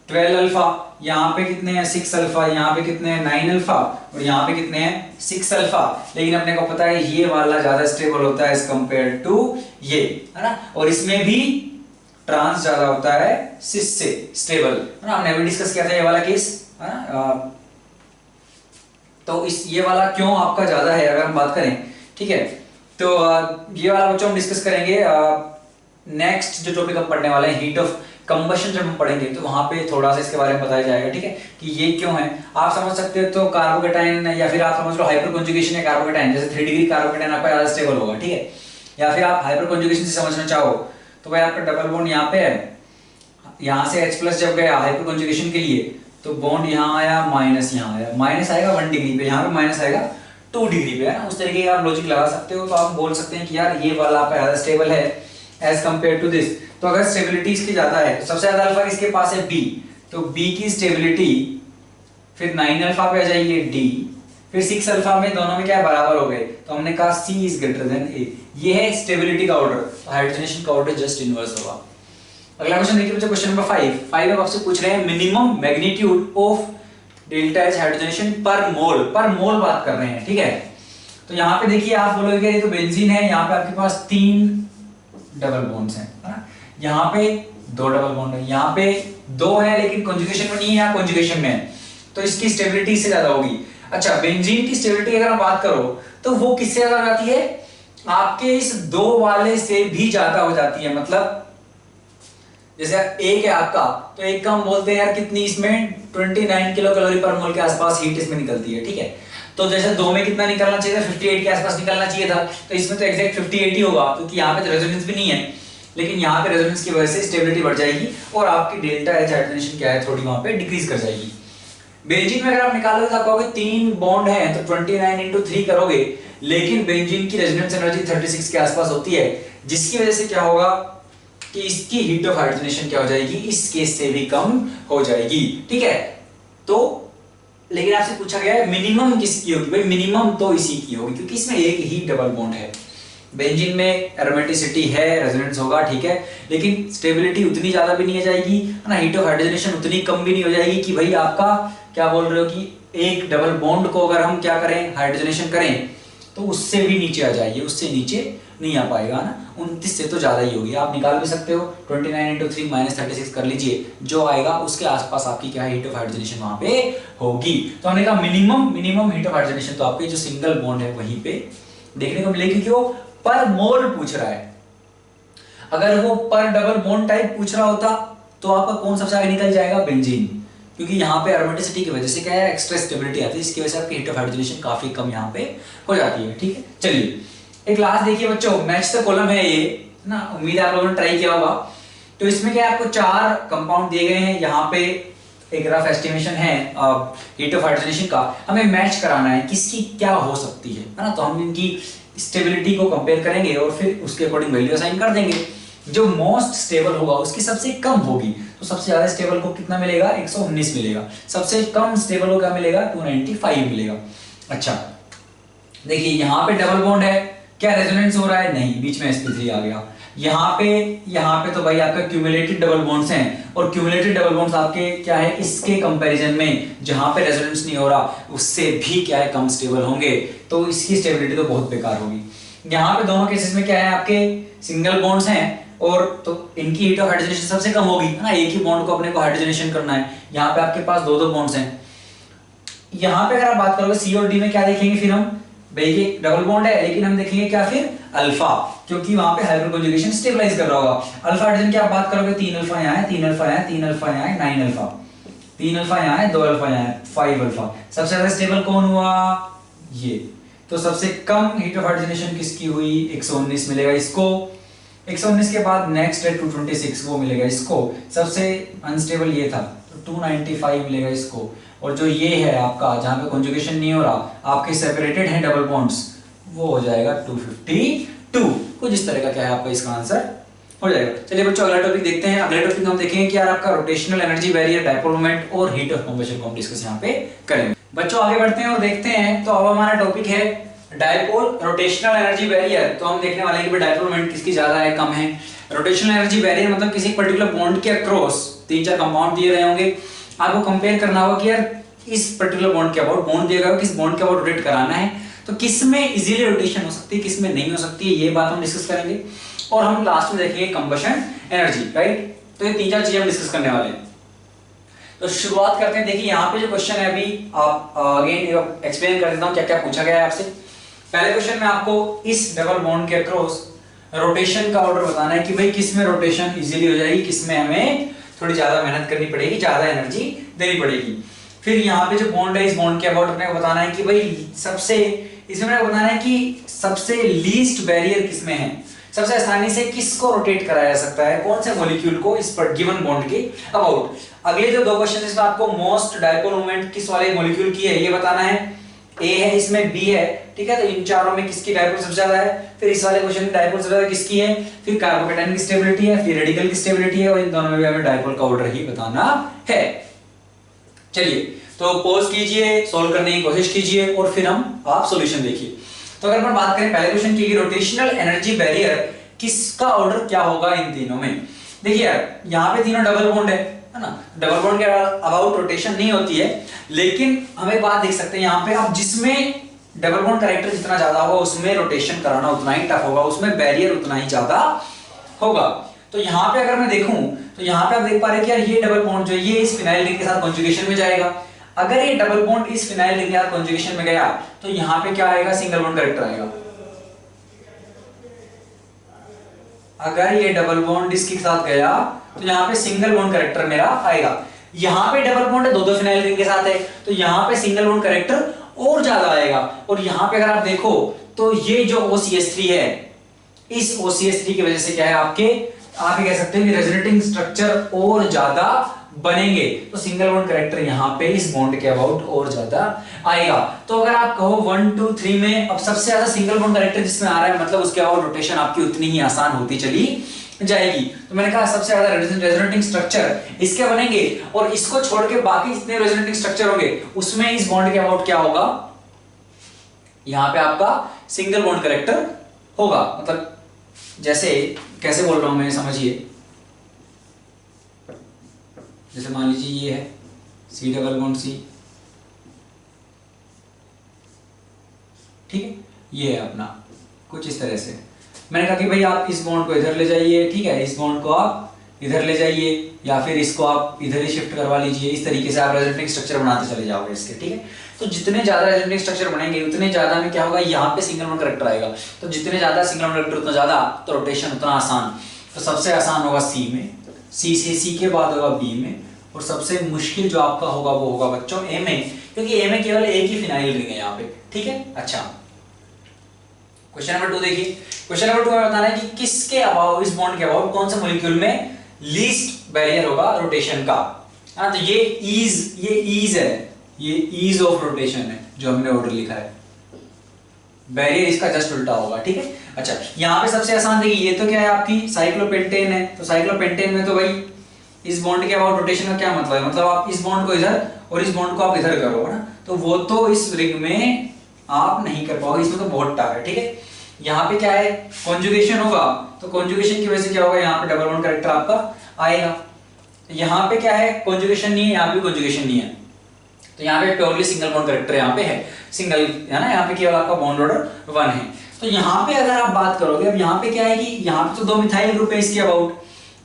12 अल्फा। यहाँ पे कितने हैं, 6 अल्फा। यहाँ पे कितने हैं, 9 अल्फा, और यहाँ पे कितने हैं, 6 अल्फा। लेकिन अपने को पता है ये वाला ज्यादा स्टेबल होता है एज कंपेयर टू ये, है ना। और इसमें भी ट्रांस ज्यादा होता है सिस से स्टेबल, है ना। हमने अभी डिस्कस किया था ये वाला केस, है ना। तो इस ये वाला क्यों आपका ज्यादा है अगर हम बात करें, ठीक है। तो ये वाला बच्चों हम डिस्कस करेंगे नेक्स्ट जो टॉपिक हम पढ़ने वाले हैं, हीट ऑफ कंबशन, जब हम पढ़ेंगे तो वहां पे थोड़ा सा इसके बारे में बताया जाएगा, ठीक है, कि ये क्यों है। आप समझ सकते हो तो कार्बोकेटाइन, या फिर आप समझ लो हाइपर कंजुगेशन है कार्बोकेटाइन, जैसे 3 डिग्री कार्बोकेटाइन आपका ज्यादा स्टेबल होगा, ठीक है। या फिर आप हाइपर कंजुगेशन से समझना चाहो तो भाई आपका डबल बॉन्ड यहाँ पे है, यहाँ से H+ जब गया हाइपर कंजुगेशन के लिए तो बॉन्ड यहाँ आया, माइनस यहाँ आया, माइनस आएगा 1 डिग्री पे, यहाँ पे माइनस आएगा 2 डिग्री पे, है ना। उस तरीके का आप लॉजिक लगा सकते हो। तो आप बोल सकते हैं कि यार ये वाला आपका ज्यादा स्टेबल है एज कंपेयर टू दिस। तो अगर स्टेबिलिटी इसकी ज्यादा है तो सबसे ज्यादा अल्फा किसके पास है, B, तो B की स्टेबिलिटी फिर 9 अल्फा पे आ जाएगी D, फिर 6 अल्फा में दोनों में क्या बराबर हो गए, तो हमने कहा C is greater then A। ये है स्टेबिलिटी का ऑर्डर, तो हाइड्रोजनेशन का ऑर्डर जस्ट इनवर्स होगा। अगला क्वेश्चन देखिए बच्चों, क्वेश्चन नंबर 5 अब आपसे पूछ रहे हैं minimum magnitude of delta H hydrogenation पर मोल बात कर रहे हैं, ठीक है। तो यहाँ पे देखिए आप बोलोगे ये तो बेंजीन है, यहाँ पे आपके पास 3 डबल बॉन्ड्स हैं, है ना। यहाँ पे 2 डबल बॉन्ड है, यहाँ पे 2 है लेकिन कंजुगेशन में नहीं है, यहाँ कंजुगेशन में है, तो इसकी स्टेबिलिटी से ज्यादा होगी। अच्छा बेंजीन की स्टेबिलिटी अगर आप बात करो तो वो किससे ज्यादा हो जाती है, आपके इस 2 वाले से भी ज्यादा हो जाती है। मतलब जैसे एक है आपका, तो एक का हम बोलते हैं यार कितनी, इसमें 29 किलो कैलोरी पर मोल के आसपास हीट इसमें निकलती है, ठीक है। तो जैसे 2 में कितना निकलना चाहिए था, 58 के आसपास निकलना चाहिए था, तो इसमें तो एग्जैक्ट 58 ही होगा, क्योंकि यहाँ पे तो रेजोनेंस भी नहीं है। लेकिन यहाँ पे रेजोनेंस की वजह से स्टेबिलिटी बढ़ जाएगी और आपकी डेल्टा H हाइड्रोजनेशन क्या है, थोड़ी वहां पे डिक्रीज कर जाएगी। बेंजीन में अगर आप निकालोगे तो आप कहोगे 3 बॉन्ड है तो 29 into 3 करोगे, लेकिन बेंजीन की रेजोनेंस एनर्जी 36 के आसपास होती है, जिसकी वजह से क्या होगा कि इसकी हीट ऑफ हाइड्रोजनेशन क्या हो जाएगी, इस केस से भी कम हो जाएगी, ठीक है। तो लेकिन आपसे पूछा गया है मिनिमम किसकी होगी, भाई मिनिमम तो इसी की होगी, क्योंकि इसमें एक ही डबल बॉन्ड है। बेंजीन में एरोमेटिसिटी है, रेजोनेंस होगा, ठीक है, लेकिन स्टेबिलिटी उतनी ज्यादा भी नहीं हो जाएगी, है ना। हीट ऑफ हाइड्रोजनेशन उतनी कम भी नहीं हो जाएगी कि भाई आपका क्या बोल रहे हो कि एक डबल बॉन्ड को अगर हम क्या करें, हाइड्रोजनेशन करें तो उससे भी नीचे आ जाइए, उससे नीचे नहीं आ पाएगा ना, 29 से तो ज़्यादा ही होगी। आप निकाल भी सकते हो, 29 इंटू 3 माइनस 36 कर लीजिए, जो आएगा उसके आसपास आपकी क्या है हीट ऑफ हाइड्रोजनेशन वहाँ पे होगी। तो हमने कहा मिनिमम हीट ऑफ हाइड्रोजनेशन तो आपके जो सिंगल बॉन्ड है वहीं पे देखने को मिलेगी, क्योंकि वो पर मोल पूछ रहा है। अगर वो पर डबल बॉन्ड टाइप पूछ रहा होता तो आपका कौन सबसे आगे निकल जाएगा, बेंजीन, क्योंकि यहाँ पे एरोमेटिसिटी की वजह से क्या है एक्स्ट्रा स्टेबिलिटी आती है, इसकी वजह से आपकी हीट ऑफ हाइड्रोजनेशन काफी कम यहाँ पे हो जाती है। ठीक है, चलिए एक लास्ट देखिए बच्चों, मैच द कॉलम है ये ना, उम्मीद है आप लोगों ने ट्राई किया होगा। तो इसमें क्या आपको 4 कंपाउंड दिए गए हैं, यहाँ पे एक रफ एस्टिमेशन है हीट ऑफ हाइड्रोजनेशन का, हमें मैच कराना है किसकी क्या हो सकती है ना। तो हम इनकी स्टेबिलिटी को कंपेयर करेंगे और फिर उसके अकॉर्डिंग वैल्यू असाइन कर देंगे। जो मोस्ट स्टेबल होगा उसकी सबसे कम होगी, तो सबसे ज्यादा स्टेबल को कितना मिलेगा, 119 मिलेगा। सबसे कम स्टेबल को क्या मिलेगा, 295 मिलेगा। अच्छा देखिए यहाँ पे डबल बॉन्ड है, क्या रेजोनेंस हो रहा है, नहीं, बीच में sp3 आ गया। यहाँ पे तो भाई आपका क्यूमुलेटेड डबल बॉन्ड्स हैं, और क्यूमुलेटेड डबल बॉन्ड्स आपके क्या है इसके कंपैरिजन में जहां पे रेजोनेंस नहीं हो रहा उससे भी क्या है कम स्टेबल होंगे, तो इसकी स्टेबिलिटी तो बहुत बेकार होगी। यहाँ पे दोनों केसेस में क्या है आपके सिंगल बॉन्ड्स हैं, और तो इनकी हीट ऑफ हाइड्रोजनेशन सबसे कम होगी ना, एक ही बॉन्ड को अपने को हाइड्रोजनेशन करना है। यहाँ पे आपके पास दो बॉन्ड्स हैं। यहाँ पे अगर आप बात करोगे सी और डी में क्या देखेंगे फिर हम, भाई ये डबल बॉन्ड है लेकिन हम देखेंगे क्या फिर अल्फा, क्योंकि वहां पे हाइड्रोजन कॉन्जुगेशन स्टेबलाइज कर रहा होगा। अल्फा हाइड्रोजन की आप बात करोगे 3 अल्फा यहाँ है, 3 अल्फा यहाँ है, 3 अल्फा यहाँ है, 9 अल्फा, 3 अल्फा यहाँ है, 2 अल्फा यहाँ है, 5 अल्फा। सबसे ज्यादा स्टेबल कौन हुआ, ये। तो सबसे कम हीट ऑफ हाइड्रोजनेशन किसकी हुई, 119 मिलेगा इसको। 119 के बाद नेक्स्ट है 226, वो मिलेगा इसको। सबसे अनस्टेबल ये था, तो 295 मिलेगा इसको। और जो ये है आपका जहां पे कॉन्जुगेशन नहीं हो रहा, आपके सेपरेटेड हैं डबल बॉन्ड्स, वो हो जाएगा 252। कुछ इस तरह का क्या है आपका इसका आंसर हो जाएगा। चलिए बच्चों अगला टॉपिक देखते हैं। अगले टॉपिक हम देखेंगे कि यार आपका rotational energy barrier, dipole moment और हीट ऑफ कंबशन को हम डिस्कस यहाँ पे करेंगे। बच्चों आगे बढ़ते हैं और देखते हैं। तो अब हमारा टॉपिक है डायपोल रोटेशनल एनर्जी बैरियर। तो हम देखने वाले हैं कि डायपोल मोमेंट किसकी ज्यादा है, कम है। रोटेशनल एनर्जी बैरियर मतलब किसी पर्टिकुलर बॉन्ड के अक्रॉस 3-4 कंपाउंड दिए रहे होंगे, आपको कंपेयर करना होगा कि यार इस पर्टिकुलर बॉन्ड के अबाउट बॉन्ड दिया गया, किस बॉन्ड के अबाउट रोटेट कराना है, तो किस में इजीली रोटेशन हो सकती है, किस में नहीं हो सकती है, ये बात हम डिस्कस करेंगे। और हम लास्ट में देखेंगे कंबशन एनर्जी, राइट। तो ये 3-4 चीजें हम डिस्कस करने वाले हैं। तो शुरुआत करते हैं। देखिए यहाँ पे जो क्वेश्चन है अभी आप अगेन एक्सप्लेन कर देता हूँ क्या क्या पूछा गया है आपसे। पहले क्वेश्चन में आपको इस डबल बॉन्ड के अक्रॉस रोटेशन का ऑर्डर बताना है कि भाई किस में रोटेशन इजीली हो जाएगी, किस में हमें थोड़ी ज्यादा मेहनत करनी पड़ेगी, ज्यादा एनर्जी देनी पड़ेगी। फिर यहाँ पे जो बॉन्ड है इस बॉन्ड के अबाउट अपने को बताना है कि भाई सबसे इसमें अपने को बताना है कि सबसे लीस्ट बैरियर किसमें है, सबसे आसानी से किसको रोटेट कराया जा सकता है, कौन से मॉलिक्यूल को इस पर गिवन बॉन्ड के अबाउट। अगले जो 2 क्वेश्चन इसमें आपको मोस्ट डायपोल मोमेंट किस वाले मॉलिक्यूल की है ये बताना है। ए है, इसमें बी है, ठीक है। तो इन चारों में किसकी डायपोल सबसे ज्यादा है। फिर इस वाले क्वेश्चन में डायपोल सबसे ज्यादा किसकी है, फिर कार्बोकेटाइन की स्टेबिलिटी है, फिर रेडिकल की स्टेबिलिटी है, और इन दोनों में भी हमें डायपोल का ऑर्डर ही बताना है। चलिए तो पॉज कीजिए, सॉल्व करने की कोशिश कीजिए और फिर हम आप सॉल्यूशन देखिए। तो अगर हम बात करें पहले क्वेश्चन की, रोटेशनल एनर्जी बैरियर किसका ऑर्डर क्या होगा इन तीनों में। देखिए यार यहाँ पे तीनों डबल बॉन्ड है ना, डबल बॉन्ड के अबाउट रोटेशन नहीं होती है, लेकिन हमें बात देख सकते हैं यहाँ पे अब जिसमें डबल बॉन्ड कैरेक्टर जितना ज्यादा होगा उसमें रोटेशन कराना उतना ही टफ होगा, उसमें बैरियर उतना ही ज्यादा होगा। तो यहाँ पे अगर मैं देखूं तो यहाँ पे आप देख पा रहे हैं कि यार ये डबल बॉन्ड जो ये इस फिनाइल रिंग के साथ कॉन्जुगेशन में जाएगा। अगर ये डबल बॉन्ड इस फिनाइल रिंग के साथ कॉन्जुगेशन में गया तो यहाँ पे क्या आएगा, सिंगल बॉन्ड कैरेक्टर आएगा। अगर ये डबल बॉन्ड इसके साथ गया तो यहाँ पे सिंगल बॉन्ड कैरेक्टर मेरा आएगा। यहाँ पे डबल बॉन्ड है, 2 फिनाइल रिंग के साथ है, तो यहाँ पे सिंगल बॉन्ड कैरेक्टर और ज्यादा आएगा। और यहाँ पे अगर आप देखो तो ये जो OCH3 है, इस OCH3 की वजह से क्या है आपके आप ये कह सकते हैं कि रेजोनेटिंग स्ट्रक्चर और ज्यादा बनेंगे, तो सिंगल बॉन्ड कैरेक्टर यहाँ पे इस बॉन्ड के अबाउट और ज्यादा आएगा। तो अगर आप कहो 1, 2, 3 में अब सबसे ज्यादा सिंगल बॉन्ड कैरेक्टर जिसमें आ रहा है, मतलब उसके अबाउट रोटेशन आपकी उतनी ही आसान होती चली जाएगी। तो मैंने कहा सबसे ज्यादा रेजोनेटिंग स्ट्रक्चर इसके बनेंगे, और इसको छोड़ के बाकी जितने रेजोनेटिंग स्ट्रक्चर होंगे उसमें इस बॉन्ड के अबाउट क्या होगा, यहाँ पे आपका सिंगल बॉन्ड कैरेक्टर होगा। मतलब जैसे कैसे बोल रहा हूं मैं समझिए, जैसे मान लीजिए ये है C डबल बॉन्ड C, ठीक है, ये है अपना कुछ इस तरह से। मैंने कहा कि भाई आप इस बॉन्ड को इधर ले जाइए, ठीक है, इस बॉन्ड को आप इधर ले जाइए या फिर इसको आप इधर ही शिफ्ट करवा लीजिए। इस तरीके से आप रेजोनेटिंग स्ट्रक्चर बनाते चले जाओगे इसके, ठीक है। तो जितने ज्यादा रेजोनेटिंग स्ट्रक्चर बनेंगे उतने ज्यादा में क्या होगा, यहाँ पे सिंगल बॉन्ड करेक्टर आएगा। तो जितने ज्यादा सिंगल बॉन्ड करेक्टर उतना ज्यादा, तो रोटेशन उतना आसान। तो सबसे आसान होगा सी में, सी से सी के बाद होगा बी में, और सबसे मुश्किल जो आपका होगा वो होगा बच्चों ए में, क्योंकि ए में केवल एक ही फिनाइल रिंग है यहाँ पे, ठीक है। अच्छा, क्वेश्चन नंबर 2 देखिए। क्वेश्चन नंबर 2 में बताना है कि किसके अबाव, इस बॉन्ड के अबाव कौन सा मॉलिक्यूल में लीस्ट बैरियर होगा रोटेशन का। हाँ, तो ये ईज है, ये ईज ऑफ रोटेशन है जो हमने ऑर्डर लिखा है, बैरियर इसका जस्ट उल्टा होगा, ठीक है। अच्छा, यहाँ पे सबसे आसान देखिए, ये तो क्या है आपकी साइक्लोपेंटेन है। तो साइक्लोपेंटेन में तो भाई इस बॉन्ड के अबाउट रोटेशन का क्या मतलब है, मतलब आप इस बॉन्ड को इधर और इस बॉन्ड को आप इधर करो ना, तो वो तो इस रिंग में आप नहीं कर पाओगे, इसमें तो बहुत टार है, ठीक है। यहाँ पे क्या है, कॉन्जुगेशन होगा, तो कॉन्जुगेशन की वजह से क्या होगा, यहाँ पे डबल बॉन्ड कैरेक्टर आपका आएगा। यहाँ पे क्या है, कॉन्जुगेशन नहीं है, यहाँ पे कॉन्जुगेशन नहीं है, तो यहाँ पे प्योरली सिंगल बॉन्ड कैरेक्टर यहाँ पे है, सिंगल है ना, यहाँ पे केवल आपका बॉन्ड ऑर्डर 1 है। तो यहाँ पे अगर आप बात करोगे, अब यहाँ पे क्या है कि यहाँ पे तो 2 मिथाइल ग्रुप है,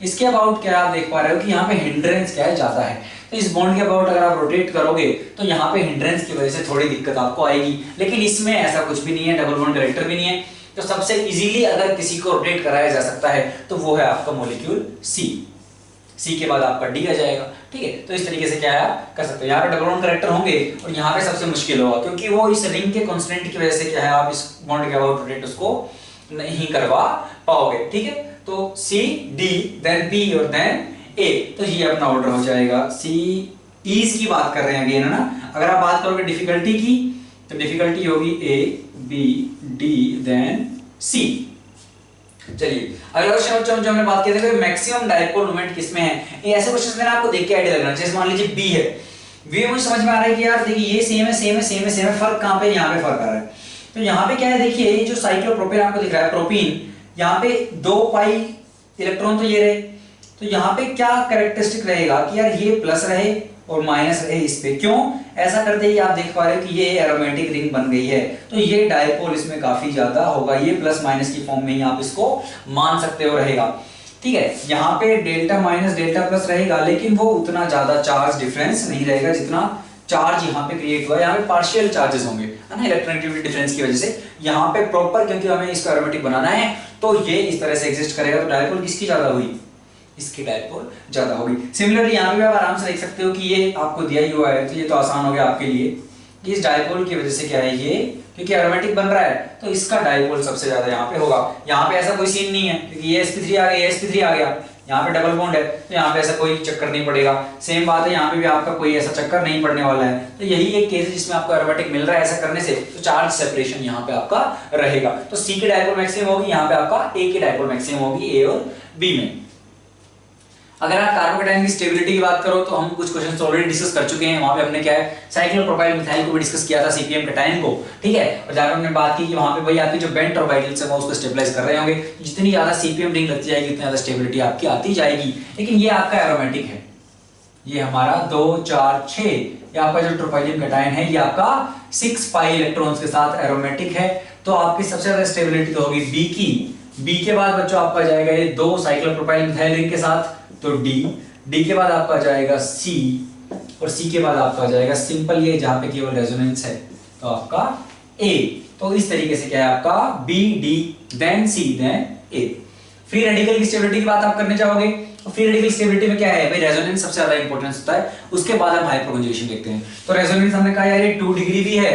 इसके अबाउट क्या आप देख पा रहे हो कि यहाँ पे हिंड्रेंस क्या है, ज्यादा है। तो इस बॉन्ड के अबाउट अगर आप रोटेट करोगे तो यहाँ पे हिंड्रेंस की वजह से थोड़ी दिक्कत आपको आएगी, लेकिन इसमें ऐसा कुछ भी नहीं है, डबल बॉन्ड कैरेक्टर भी नहीं है। तो सबसे इजीली अगर किसी को रोटेट कराया जा सकता है तो वो है आपका मॉलिक्यूल सी के बाद आपका डी आ जाएगा, ठीक है। तो इस तरीके से क्या है आप कर सकते हो, यहाँ पे डबल बॉन्ड कैरेक्टर होंगे और यहाँ पे सबसे मुश्किल होगा, क्योंकि वो इस रिंग के कांस्टेंट की वजह से क्या है, आप इस बॉन्ड के अबाउट रोटेट उसको नहीं करवा पाओगे, ठीक है। तो सी डी देन बी और देन ए, तो ये अपना ऑर्डर हो जाएगा। सी ईज की बात कर रहे हैं अगेन, है ना। अगर आप बात करोगे डिफिकल्टी की, तो डिफिकल्टी होगी ए बी डी देन सी। चलिए अगला क्वेश्चन बच्चों जो हमने बात की थी, मैक्सिमम डायपोल मोमेंट किसमें है। ये ऐसे क्वेश्चंस में आपको देख के आइडिया लगना चाहिए। जैसे मान लीजिए बी है, बी मुझे समझ में आ रहा है कि यार देखिए ये सेम है, फर्क कहां पे, यहाँ पे फर्क आ रहा है। तो यहाँ पे क्या है, देखिए ये जो साइक्लोप्रोपेन आपको दिख रहा है, प्रोपीन, यहाँ पे 2 पाई इलेक्ट्रॉन तो ये रहे, तो यहाँ पे क्या कैरेक्टरिस्टिक रहेगा कि यार ये प्लस रहे और माइनस रहे इस पे। क्यों ऐसा करते ही आप देख पा रहे हो कि ये एरोमेटिक रिंग बन गई है, तो ये डायपोल इसमें काफी ज्यादा होगा, ये प्लस माइनस की फॉर्म में ही आप इसको मान सकते हो रहेगा, ठीक है। यहाँ पे डेल्टा माइनस डेल्टा प्लस रहेगा, लेकिन वो उतना ज्यादा चार्ज डिफरेंस नहीं रहेगा जितना चार्ज यहाँ पे क्रिएट हुआ। यहाँ पे पार्शियल चार्जेस होंगे, है ना, इलेक्ट्रोनेगेटिविटी डिफरेंस की वजह से। यहाँ पे प्रॉपर क्योंकि हमें इसको एरोमेटिक बनाना है, तो ये इस तरह से एग्जिस्ट करेगा। तो डायपोल किसकी ज्यादा हुई, इसकी डायपोल ज्यादा होगी। सिमिलरली यहाँ पे भी आप आराम से देख सकते हो कि ये आपको दिया ही हुआ है, तो ये तो आसान हो गया आपके लिए कि इस डायपोल की वजह से क्या है, ये क्योंकि एरोमेटिक बन रहा है तो इसका डायपोल सबसे ज्यादा यहाँ पे होगा। यहाँ पे ऐसा कोई सीन नहीं है क्योंकि ये sp3 आ गया, ये sp3 आ गया, यहाँ पे डबल बॉन्ड है, तो यहाँ पे ऐसा कोई चक्कर नहीं पड़ेगा। सेम बात है, यहाँ पे भी आपका कोई ऐसा चक्कर नहीं पड़ने वाला है। तो यही एक केस है जिसमें आपको एरोमेटिक मिल रहा है, ऐसा करने से तो चार्ज सेपरेशन यहाँ पे आपका रहेगा। तो सी की डायपोल मैक्सिमम होगी, यहाँ पे आपका ए की डायपोल मैक्सिमम होगी, ए और बी में। अगर आप कार्बोकेटाइन की स्टेबिलिटी की बात करो तो हम कुछ क्वेश्चंस ऑलरेडी डिस्कस कर चुके हैं। वहां पे हमने क्या है, साइक्लोप्रोपाइल मिथाइल को भी डिस्कस किया था, सीपीएम कैटायन को, ठीक है। और जहां हमने बात की कि वहां पे भाई आपकी जो बेंट ऑर्बिटल्स है वो उसको स्टेबलाइज कर रहे होंगे। जितनी ज्यादा सीपीएम रिंग लगती जाएगी उतनी ज्यादा स्टेबिलिटी आपकी आती जाएगी। लेकिन ये आपका एरोमेटिक है, ये हमारा 2 4 6, ये आपका जो ट्रोपाइलियम कैटायन है ये आपका 6 पाई इलेक्ट्रॉन्स के साथ एरोमेटिक है। तो आपकी सबसे ज्यादा स्टेबिलिटी तो होगी बी की। बी के बाद बच्चों आपका जाएगा ये 2 साइक्लोप्रोपाइल मिथाइल रिंग के साथ, तो डी के बाद आपका जाएगा सी, और सी के बाद आपका जाएगा सिंपल ये जहां पे केवल रेजोनेंस है तो आपका ए। तो इस तरीके से क्या है आपका बी डी देन सी देन ए। फ्री रेडिकल की स्टेबिलिटी की बात आप करने जाओगे तो फ्री रेडिकल स्टेबिलिटी में क्या है भाई, रेजोनेंस सबसे ज्यादा इंपॉर्टेंस होता है, उसके बाद हम हाइपर कॉन्जुगेशन देखते हैं। तो रेजोनेंस हमने कहा यार ये 2 डिग्री भी है,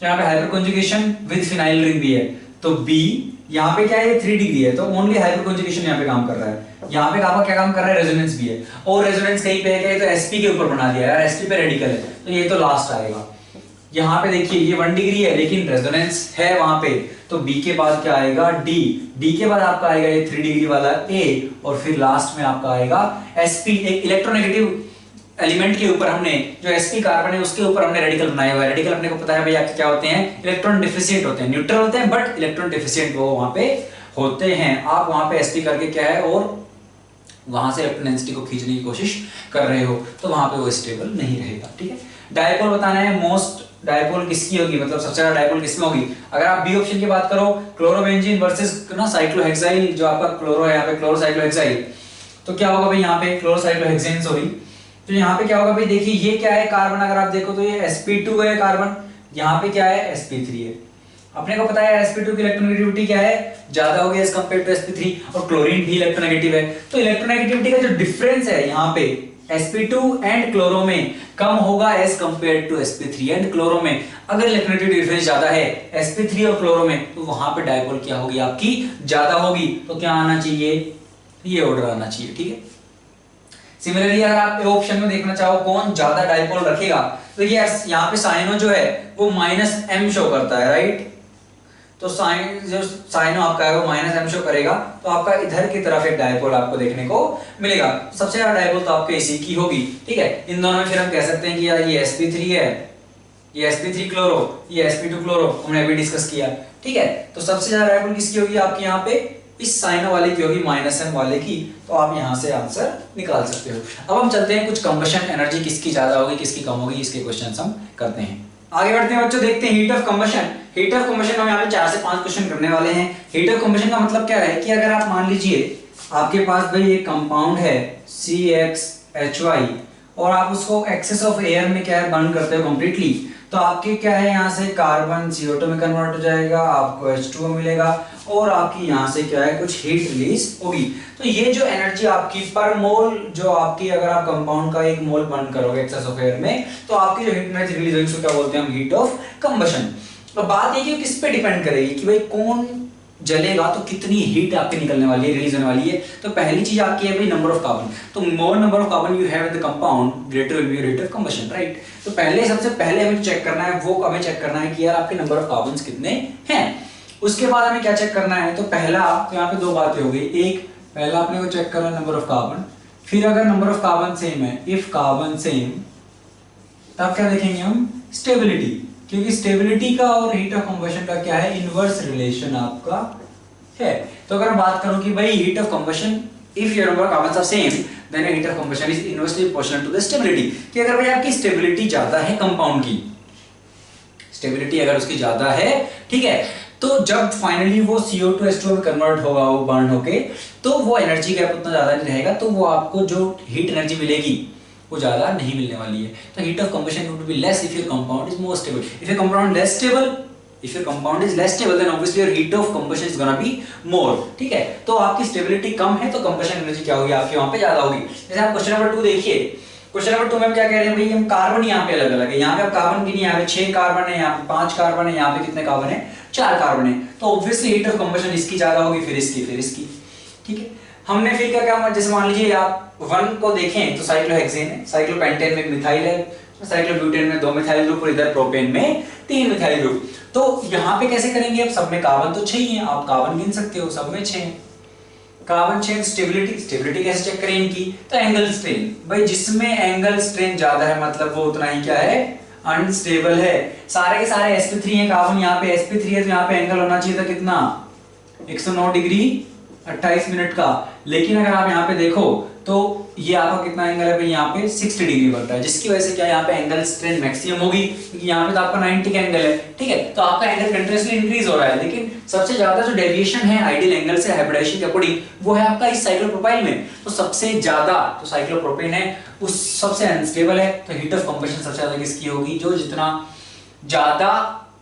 यहाँ पे hyper conjugation with phenyl ring भी है। तो बी यहाँ पे क्या है, ये 3 डिग्री है, तो ओनली हाइपर कॉन्जुगेशन यहाँ पे काम कर रहा है। यहाँ पे आपका क्या काम कर रहा है, रेजोनेंस भी है, और रेजोनेंस कहीं पे है, तो sp के ऊपर बना दिया यार, sp पे रेडिकल है, तो ये तो लास्ट आएगा। यहाँ पे देखिए ये 1 डिग्री है लेकिन रेजोनेंस है वहां पे, तो b के बाद क्या आएगा d के बाद आपका आएगा ये 3 डिग्री वाला a, और फिर लास्ट में आपका आएगा sp। एक इलेक्ट्रोनेगेटिव एलिमेंट के ऊपर हमने जो sp कार्बन है उसके ऊपर हमने रेडिकल बनाया हुआ है। रेडिकल अपने को पता है भाई आपके क्या होते हैं, इलेक्ट्रॉन डिफिशिएंट होते हैं, न्यूट्रल होते हैं बट इलेक्ट्रॉन डिफिशिएंट वो वहां पे होते हैं। आप वहां पे sp करके क्या है और वहां से इलेक्ट्रॉन डेंसिटी को खींचने की कोशिश कर रहे हो तो वहां पे वो स्टेबल नहीं रहेगा, ठीक है। डायपोल बताना है मोस्ट डायपोल किसकी होगी, मतलब सबसे ज्यादा डायपोल किसमें होगी। अगर आप बी ऑप्शन की बात करो, क्लोरोबेंजीन वर्सेस ना साइक्लोहेक्साइल, जो आपका क्लोरो है यहाँ पे क्लोरोसाइक्लोहेक्साइल, तो क्या होगा भाई यहाँ पे क्लोरोसाइक्लोहेक्सेन, सॉरी। तो यहाँ पे क्या होगा भाई, देखिए ये क्या है कार्बन, अगर आप देखो तो ये sp2 है कार्बन, यहाँ पे क्या है sp3 है। अपने को पता है sp2 की इलेक्ट्रोनेगेटिविटी क्या है, ज्यादा होगी एज कंपेयर टू sp3, और क्लोरीन भी इलेक्ट्रोनेगेटिव है। तो इलेक्ट्रोनेगेटिविटी का जो डिफरेंस है यहाँ पे sp2 एंड क्लोरो में कम होगा as compare to sp3 and chloro में। अगर इलेक्ट्रोनेगेटिव डिफरेंस ज्यादा है sp3 और क्लोरो में, तो वहां पे डायपोल क्या होगी आपकी, ज्यादा होगी। तो क्या आना चाहिए, ये ऑर्डर आना चाहिए, ठीक है। सिमिलरली अगर आप ऑप्शन में देखना चाहो कौन ज्यादा डायपोल रखेगा, तो ये यहाँ पे साइनो जो है वो -m शो करता है, राइट। तो साइनो आपका है वो -m शो करेगा, तो आपका इधर की तरफ एक डायपोल आपको देखने को मिलेगा। सबसे ज्यादा डायपोल तो आपके इसी की होगी, ठीक है। इन दोनों में फिर हम कह सकते हैं कि यार ये sp3 है, ये sp3 क्लोरो, ये sp2 क्लोरो, हमने अभी डिस्कस किया, ठीक है। तो सबसे ज्यादा डायपोल किसकी होगी आपकी यहाँ पे, इस साइनो वाले की होगी, -m वाले की। तो आप यहां से आंसर निकाल सकते हो। अब हम चलते हैं कुछ कंबशन एनर्जी किसकी ज्यादा होगी किसकी कम होगी, इसके क्वेश्चंस हम करते हैं। आगे बढ़ते हैं बच्चों, देखते हैं heat of combustion. Heat of combustion हम यहाँ पे 4 से 5 क्वेश्चन करने वाले हैं। हीट ऑफ कंबशन का मतलब क्या है कि अगर आप मान लीजिए आपके पास भाई एक कंपाउंड है CxHy, और आप उसको एक्सेस ऑफ एयर में क्या है बर्न करते हो कंप्लीटली, तो आपके क्या है यहाँ से कार्बन CO2 में कन्वर्ट हो जाएगा, आपको H2O मिलेगा, और आपकी यहाँ से क्या है कुछ हीट रिलीज होगी। तो ये जो एनर्जी आपकी पर मोल, जो आपकी अगर आप कंपाउंड का 1 मोल बर्न करोगे एक्सेस ऑफ एयर में, तो आपकी जो हीट एनर्जी रिलीज होगी उसको क्या बोलते हैं हम, हीट ऑफ कंबशन। तो बात ये कि किस पे डिपेंड करेगी कि भाई कौन जलेगा तो कितनी हीट आपके निकलने वाली है, रिलीज होने वाली है। तो पहली चीज आपकी है भाई नंबर ऑफ कार्बन। तो more number of carbon you have in the compound, greater will be your rate of combustion, right. तो पहले सबसे पहले हमें चेक करना है, वो हमें चेक करना है कि यार आपके नंबर ऑफ कार्बन्स कितने हैं। उसके बाद हमें क्या चेक करना है, तो पहला तो यहाँ पे 2 बातें हो गई। एक, पहला आपने को चेक करना नंबर ऑफ कार्बन, फिर अगर नंबर ऑफ कार्बन सेम है, इफ कार्बन सेम, तब क्या देखेंगे हम, स्टेबिलिटी। क्योंकि स्टेबिलिटी का और हीट ऑफ कंबशन का क्या है, इनवर्स रिलेशन आपका है। तो अगर बात करूं कि भाई heat of combustion, if your number of carbons are same, then heat of combustion is inversely proportional to the stability. कि अगर भाई आपकी स्टेबिलिटी ज्यादा है कंपाउंड की, स्टेबिलिटी अगर उसकी ज्यादा है, ठीक है, तो जब फाइनली वो CO2 H2O में कन्वर्ट होगा, वो बर्न होके, तो वो एनर्जी गैप उतना ज्यादा नहीं रहेगा, तो वो आपको जो हीट एनर्जी मिलेगी वो ज्यादा नहीं मिलने वाली है। तो heat of combustion would be less if your compound is more stable. If your compound less stable, if your compound is less stable, then obviously your heat of combustion is gonna be more, ठीक है। तो आपकी stability कम है तो combustion energy क्या होगी आपकी वहां पे ज्यादा होगी। जैसे आप क्वेश्चन नंबर 2 देखिए, क्वेश्चन नंबर 2 में हम क्या कह रहे हैं भाई, हम कार्बन यहाँ पे अलग अलग है, यहाँ पे आप कार्बन की नहीं, यहाँ पे 6 कार्बन है, यहाँ पे 5 कार्बन है, यहाँ पे कितने कार्बन है, 4 कार्बन है। तो ऑब्वियसली हीट ऑफ कंबशन इसकी ज्यादा होगी, फिर इसकी, ठीक है। हमने फिर क्या क्या, जैसे मान लीजिए आप 1 को देखें तो साइक्लोहेक्सेन है, साइक्लोपेंटेन में मिथाइल है, साइक्लोब्यूटेन में 2 मिथाइल ग्रुप, और इधर प्रोपेन में 3 मिथाइल ग्रुप। तो यहाँ पे कैसे करेंगे, अब सब में कार्बन तो 6 ही है, आप कार्बन गिन सकते हो, सब में 6 है, कार्बन 6। स्टेबिलिटी कैसे चेक करें इनकी, तो एंगल स्ट्रेन, भाई जिसमें एंगल स्ट्रेन ज्यादा है मतलब वो उतना ही क्या है, अनस्टेबल है। सारे के सारे sp3 है, कार्बन यहाँ पे sp3 है, तो यहाँ पे एंगल होना चाहिए था कितना, 109 डिग्री 28 मिनट का। लेकिन अगर आप यहाँ पे देखो तो ये आपका कितना एंगल है भाई, यहाँ पे 60 डिग्री बनता है, जिसकी वजह से क्या यहाँ पे एंगल स्ट्रेन मैक्सिमम होगी, क्योंकि यहाँ पे तो आपका 90 का एंगल है, ठीक है। तो आपका एंगल कंटिन्यूअसली इंक्रीज हो रहा है, लेकिन सबसे ज्यादा जो डेविएशन है आइडियल एंगल से हाइब्रिडाइजेशन के अकॉर्डिंग, वो है आपका इस साइक्लोप्रोपाइल में। तो सबसे ज्यादा तो साइक्लोप्रोपेन है, उस सबसे अनस्टेबल है। तो हीट ऑफ कंबशन सबसे ज्यादा किसकी होगी, जो जितना ज्यादा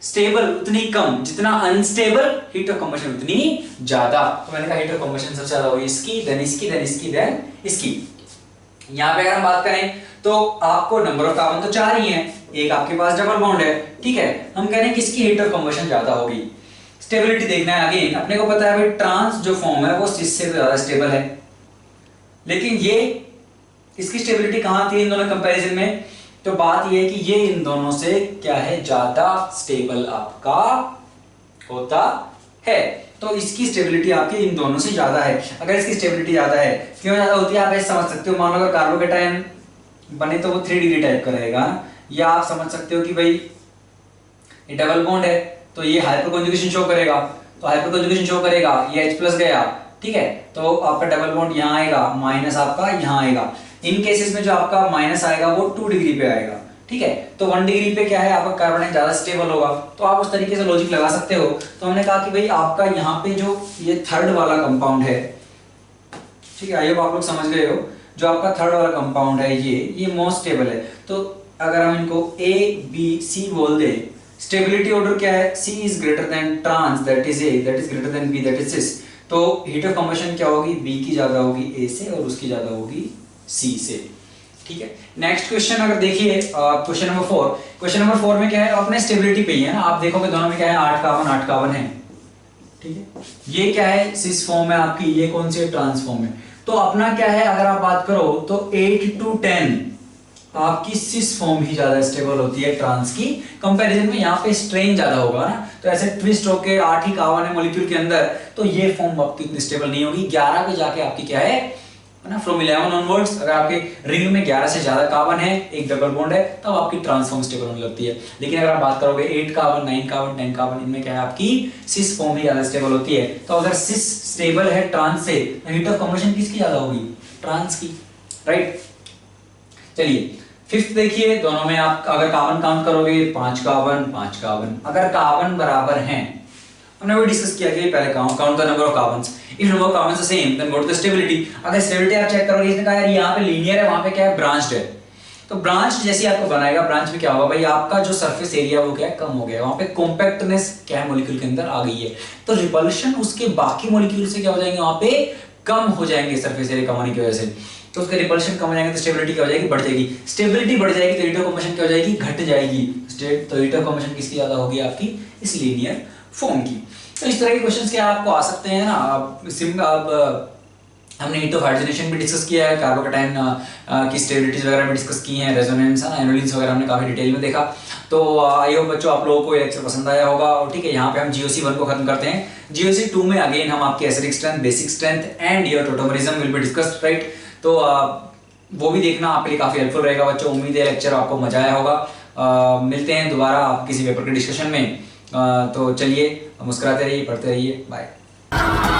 स्टेबल उतनी कम, जितना अनस्टेबल हीट ऑफ कंबशन उतनी ज्यादा। तो मैंने कहा हीट ऑफ कंबशन सबसे ज्यादा होगी इसकी, देन इसकी, देन इसकी, देन इसकी। यहाँ पे अगर हम बात करें तो आपको नंबर ऑफ कार्बन तो 4 ही है, एक आपके पास डबल बॉन्ड है, ठीक है। हम कह रहे हैं किसकी हीट ऑफ कंबशन ज्यादा होगी। स्टेबिलिटी देखना है, अगेन अपने को पता है भाई ट्रांस जो फॉर्म है वो इससे ज्यादा स्टेबल है, लेकिन ये इसकी स्टेबिलिटी कहां थी इन दोनों कंपैरिजन में, तो बात ये है कि ये इन दोनों से क्या है, ज्यादा स्टेबल आपका होता है। तो इसकी स्टेबिलिटी आपकी इन दोनों से ज्यादा है। अगर इसकी स्टेबिलिटी ज्यादा है, क्यों ज्यादा होती है आप ऐसे समझ सकते हो, मान लो अगर कार्बोकेटायन बने तो वो 3 डिग्री टाइप का रहेगा, या आप समझ सकते हो कि भाई ये डबल बॉन्ड है तो ये हाइपर कॉन्जुगेशन शो करेगा, तो हाइपर कॉन्जुगेशन शो करेगा, ये H+ गया, ठीक है, तो आपका डबल बॉन्ड यहाँ आएगा, माइनस आपका यहाँ आएगा। इन केसेस में जो आपका माइनस आएगा वो 2 डिग्री पे आएगा, ठीक है। तो 1 डिग्री पे क्या है आपका कार्बोनेट ज्यादा स्टेबल होगा, तो आप उस तरीके से लॉजिक लगा सकते हो। तो हमने कहा कि भाई आपका यहाँ पे जो ये थर्ड वाला कंपाउंड है, ठीक है, आई होप आप लोग समझ गए हो, जो आपका थर्ड वाला कंपाउंड है ये मोस्ट स्टेबल है। तो अगर हम इनको A B C बोल दे, स्टेबिलिटी ऑर्डर क्या है, C is greater than trans that is A, that is greater than B that is cis. तो हीट ऑफ कंबशन क्या होगी, B की ज्यादा होगी A से और उसकी ज्यादा होगी C से, ठीक है। नेक्स्ट क्वेश्चन अगर देखिए क्वेश्चन नंबर 4, क्वेश्चन नंबर 4 में क्या है, अपने स्टेबिलिटी पे ही है ना, आप देखोगे दोनों में क्या है 8 कार्बन है, ठीक है। ये क्या है सिस फॉर्म है आपकी, ये कौन सी है ट्रांस फॉर्म है। तो अपना क्या है अगर आप बात करो तो 8 to 10 आपकी सिस फॉर्म ही ज्यादा स्टेबल होती है ट्रांस की कंपैरिजन में, यहाँ पे स्ट्रेन ज्यादा होगा ना, तो ऐसे ट्विस्ट होके 8 ही कार्बन है मॉलिक्यूल के अंदर, तो ये फॉर्म आपकी इतनी स्टेबल नहीं होगी। 11 पे जाके आपकी क्या है ना, फ्रॉम 11 ऑनवर्ड्स अगर आपके रिंग में 11 से ज्यादा कार्बन है, एक डबल बॉन्ड है, तब आपकी ट्रांसफॉर्म स्टेबल होने लगती है। लेकिन अगर आप बात करोगे 8 कार्बन 9 कार्बन 10 कार्बन, इनमें क्या है आपकी सिस फॉर्म ही ज्यादा स्टेबल होती है। तो अगर सिस स्टेबल है ट्रांस से, हीट ऑफ कंबशन किसकी ज्यादा होगी, ट्रांस की, राइट। चलिए फिफ्थ देखिए, दोनों में आप अगर कार्बन काउंट करोगे 5 कार्बन, अगर कार्बन बराबर हैं, हमने वो डिस्कस किया कि पहले count the number of carbons, if number of carbons the same then go to the stability. अगर स्टेबिलिटी आप चेक करोगे, इसने कहा यार यहाँ पे लीनियर है, वहां पे क्या है ब्रांच्ड है, तो ब्रांच जैसे आपको बनाएगा, ब्रांच में क्या होगा भाई आपका जो सरफेस एरिया वो क्या है कम हो गया, वहां पे कॉम्पैक्टनेस क्या है मॉलिक्यूल के अंदर आ गई है, तो रिपल्शन उसके बाकी मॉलिक्यूल से क्या हो जाएंगे, वहां पे कम हो जाएंगे सरफेस एरिया कम होने की वजह से, तो उसका रिपल्शन कम हो जाएगा, तो स्टेबिलिटी क्या हो जाएगी, बढ़ जाएगी। स्टेबिलिटी बढ़ जाएगी तो हीट ऑफ कंबशन क्या हो जाएगी, घट जाएगी। तो हीट ऑफ कंबशन किसकी ज्यादा होगी आपकी, इस लीनियर फॉर्म की। तो इस तरह के क्वेश्चंस क्या आपको आ सकते हैं ना। अब हमने हीट ऑफ हाइड्रोजनेशन भी डिस्कस किया है, कार्बोकैटायन की स्टेबिलिटीज वगैरह भी डिस्कस की हैं, रेजोनेंस है ना, एनोलिन्स वगैरह हमने काफी डिटेल में देखा। तो आई होप बच्चों आप लोगों को ये लेक्चर पसंद आया होगा। और ठीक है, यहाँ पे हम GOC 1 को खत्म करते हैं। GOC 2 में अगेन हम आपके acidic strength, basic strength and your tautomerism will be discussed, right. तो वो भी देखना आपके लिए काफी हेल्पफुल रहेगा बच्चों। उम्मीद है लेक्चर आपको मजा आया होगा। मिलते हैं दोबारा आप किसी पेपर के डिस्कशन में। तो चलिए मुस्कुराते रहिए, पढ़ते रहिए, बाय।